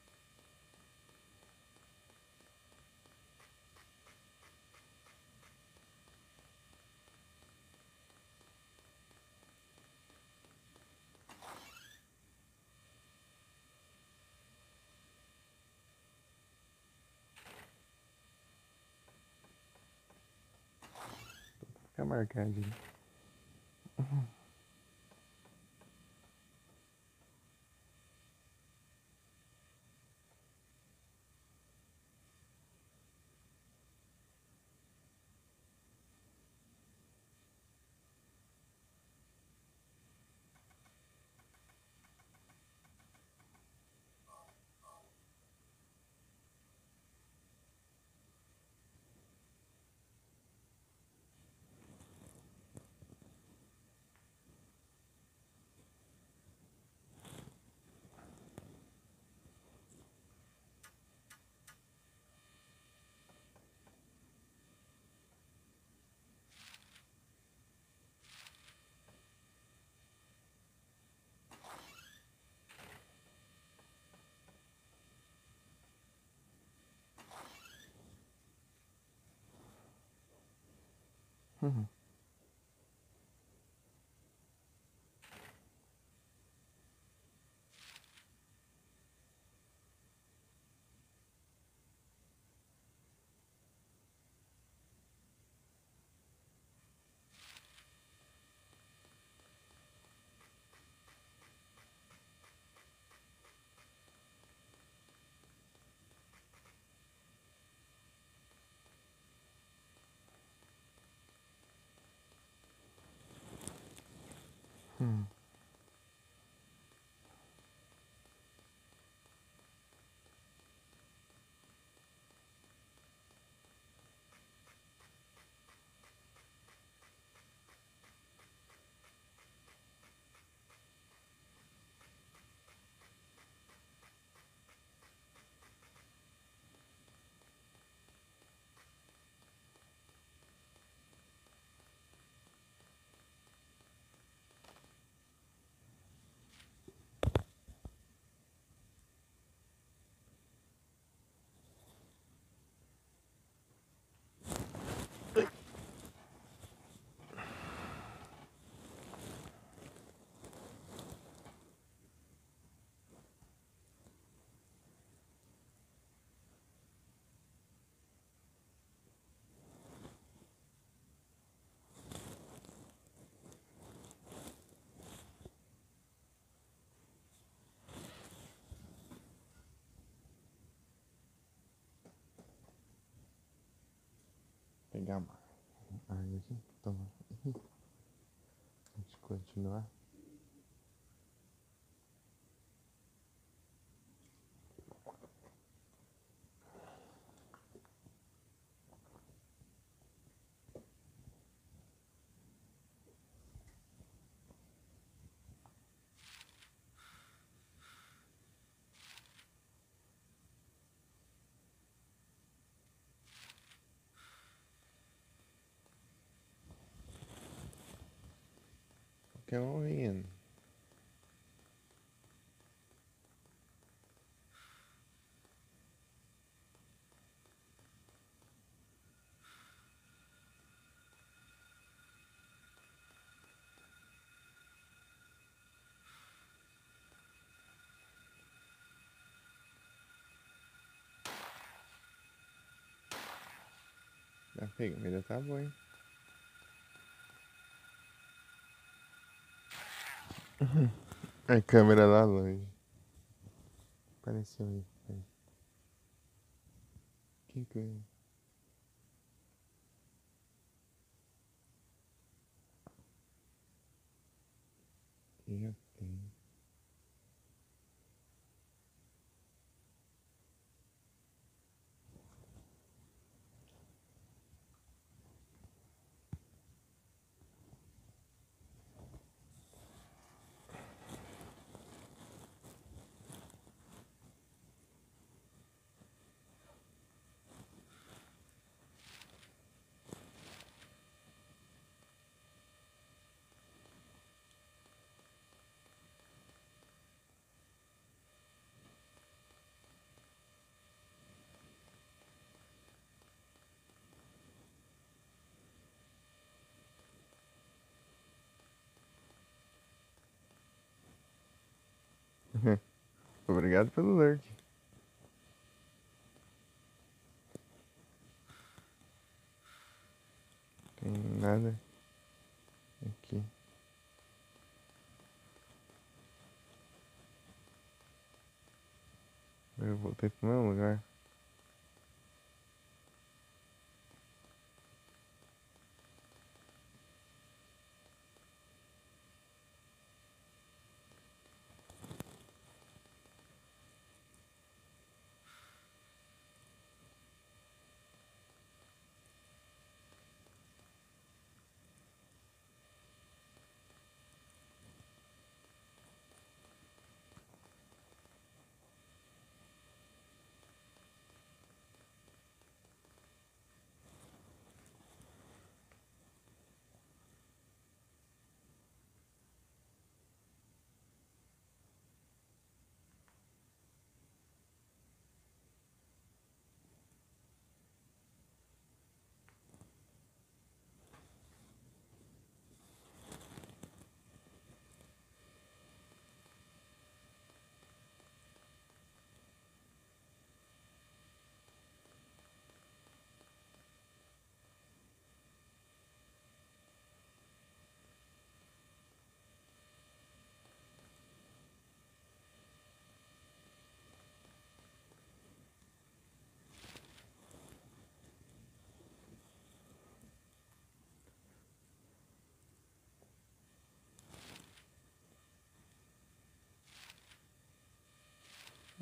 ficar marcadinho. Uhum. Hum. Pegar uma água aqui. Toma. Antes de continuar. Qualquer um indo. A pegada tá boa, hein? A câmera lá longe. Apareceu aí. Peraí. Que coisa. Já tem. Obrigado pelo lurk. Tem nada. voltei pro mesmo lugar.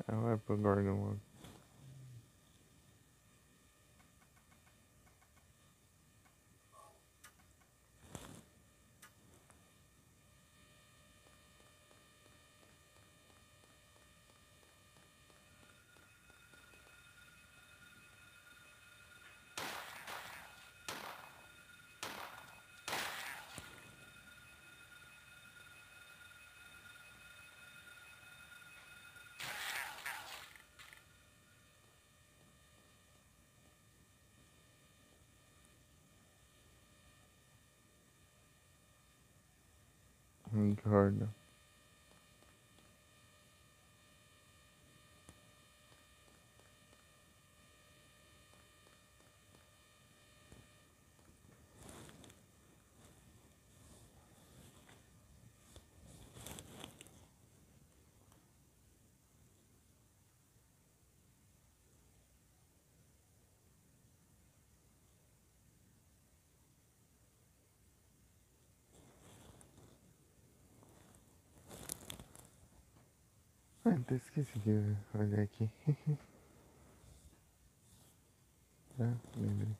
Ah, vai pro Gordon logo. Gordon. Ah, até esqueci de olhar aqui. Ah, lembrei.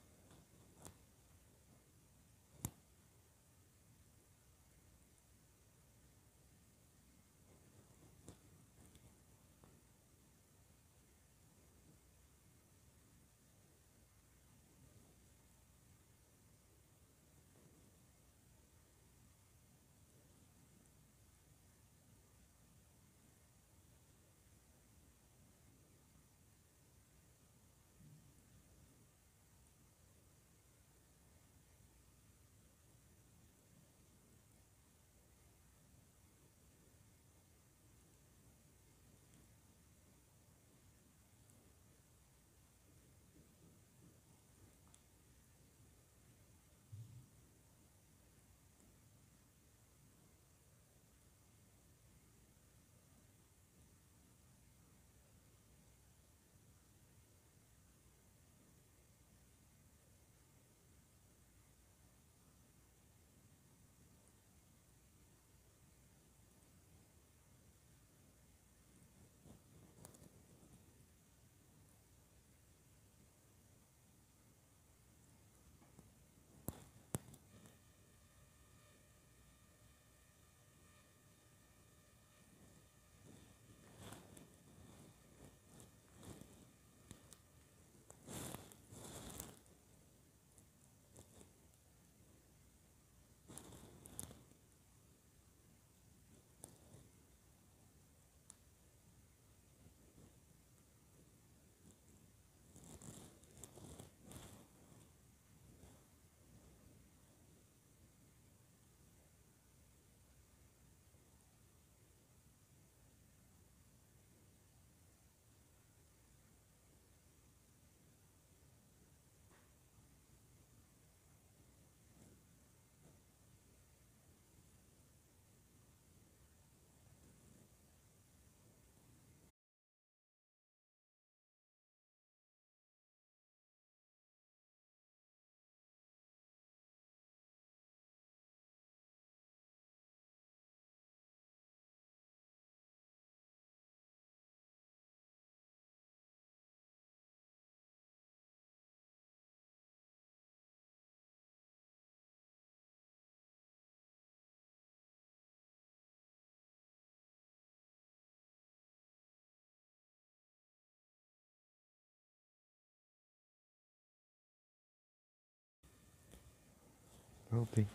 Voltei.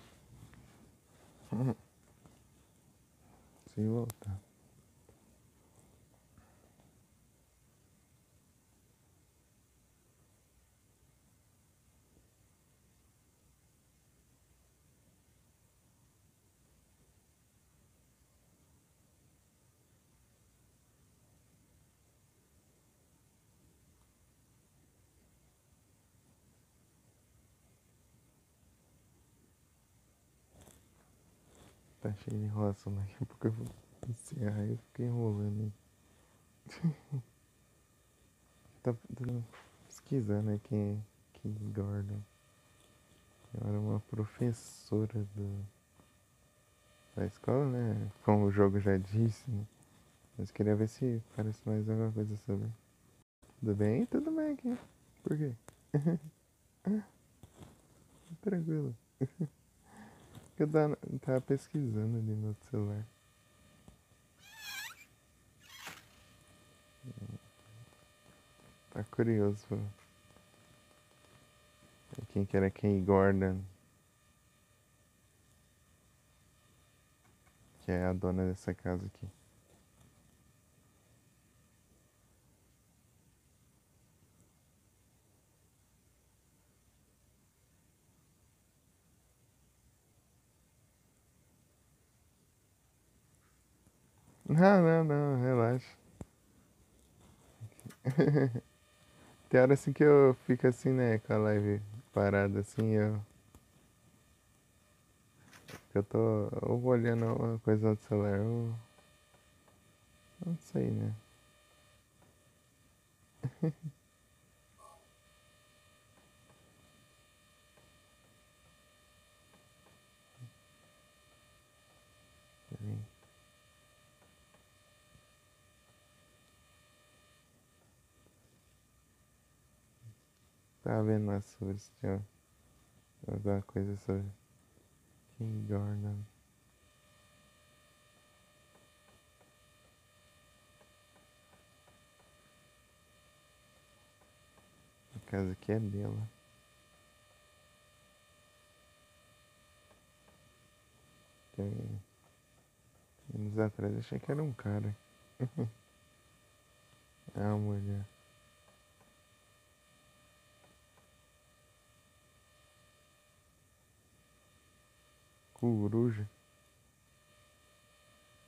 Sem voltar. Tá cheio de enrolação, daqui a pouco eu vou encerrar e eu fiquei enrolando aí. Tá pesquisando aí quem é Kim Gordon. Ela era uma professora da escola, né? Como o jogo já disse, né? Mas queria ver se parece mais alguma coisa sobre. Tudo bem? Tudo bem aqui. Por quê? Tranquilo. Eu tava pesquisando ali no outro celular. Tá curioso, pô. Quem que era Kim Gordon? Que é a dona dessa casa aqui. Não, não, não, relaxa. Tem hora assim que eu fico assim, né, com a live parada assim, eu tô ou olhando uma coisa no celular, ou não sei, né? Tava vendo lá sobre se tinha alguma coisa sobre Kim Gordon. A casa aqui é dela. Tem anos atrás achei que era um cara. É uma mulher. Coruja.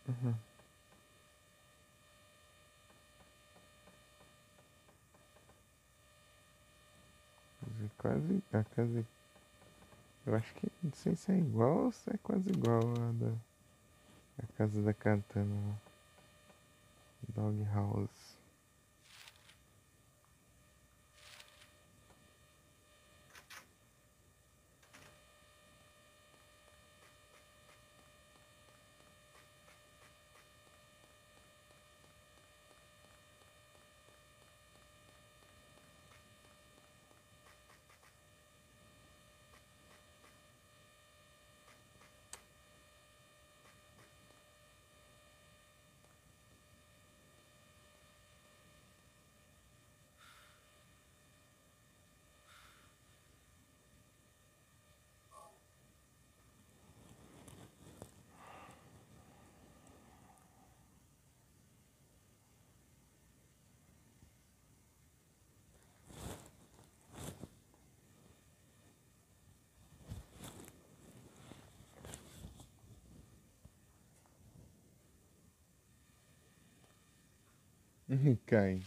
Uhum. Quase a casa. Eu acho que não sei se é igual ou se é quase igual a casa da Katana lá. Dog House. Cai.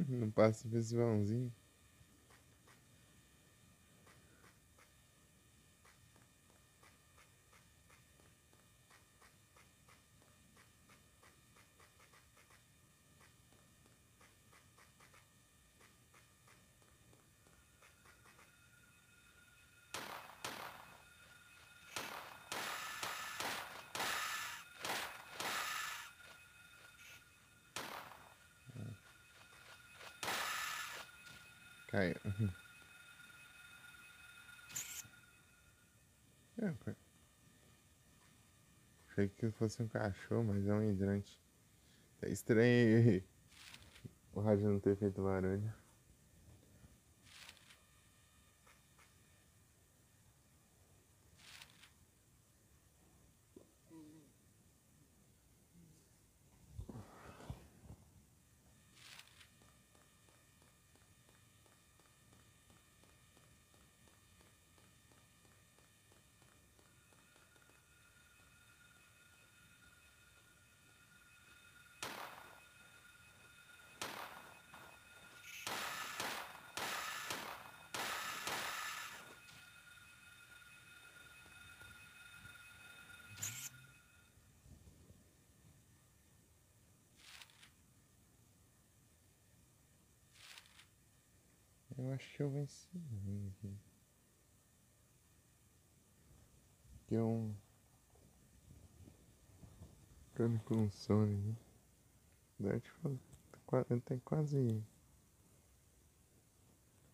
Não passa pra esse vãozinho. Aí. É, pô. Achei que fosse um cachorro, mas é um hidrante. É estranho o rádio não ter feito barulho. Eu acho que eu venci aqui. Que eu. Ficando com sono aqui. Deve tem quase.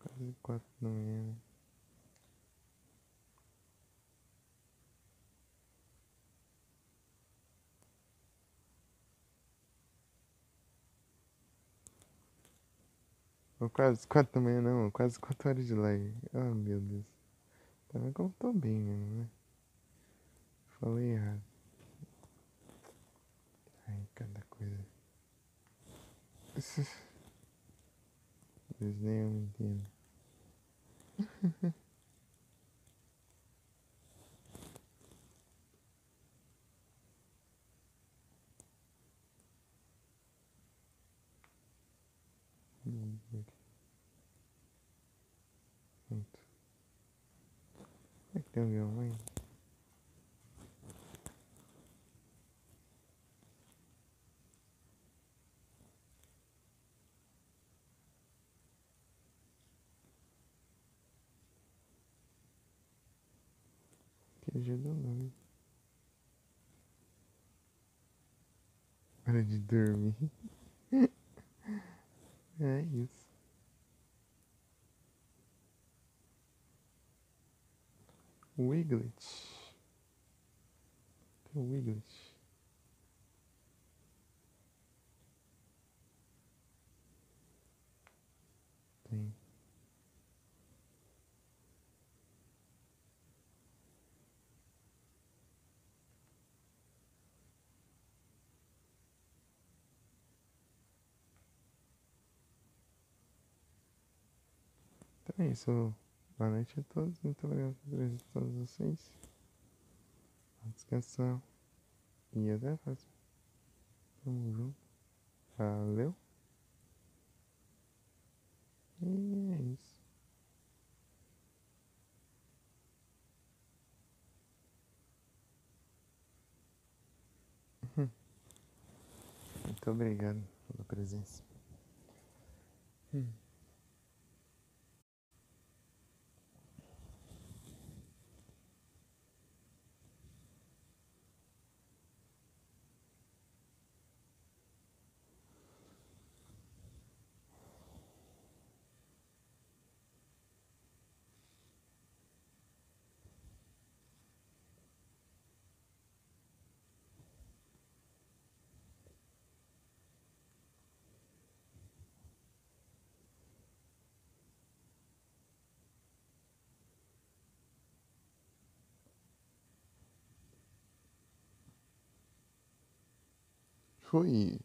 Quase 4 da manhã, né? Ou quase 4 da manhã, não. Quase 4 horas de live. Oh, meu Deus. Tá vendo como eu tô bem mesmo, né? Falei errado. Ai, cada coisa. Deus, nem eu me entendo. Pronto. Como é que tem um violão aí? Que ajuda não. Hora de dormir. É isso. Wiglet. Tem o Wiglet. Tem. Então é isso. Boa noite a todos. Muito obrigado por ter visto todos vocês. Vamos descansar. E até a próxima. Tamo junto. Valeu. E é isso. Muito obrigado pela presença. Foi.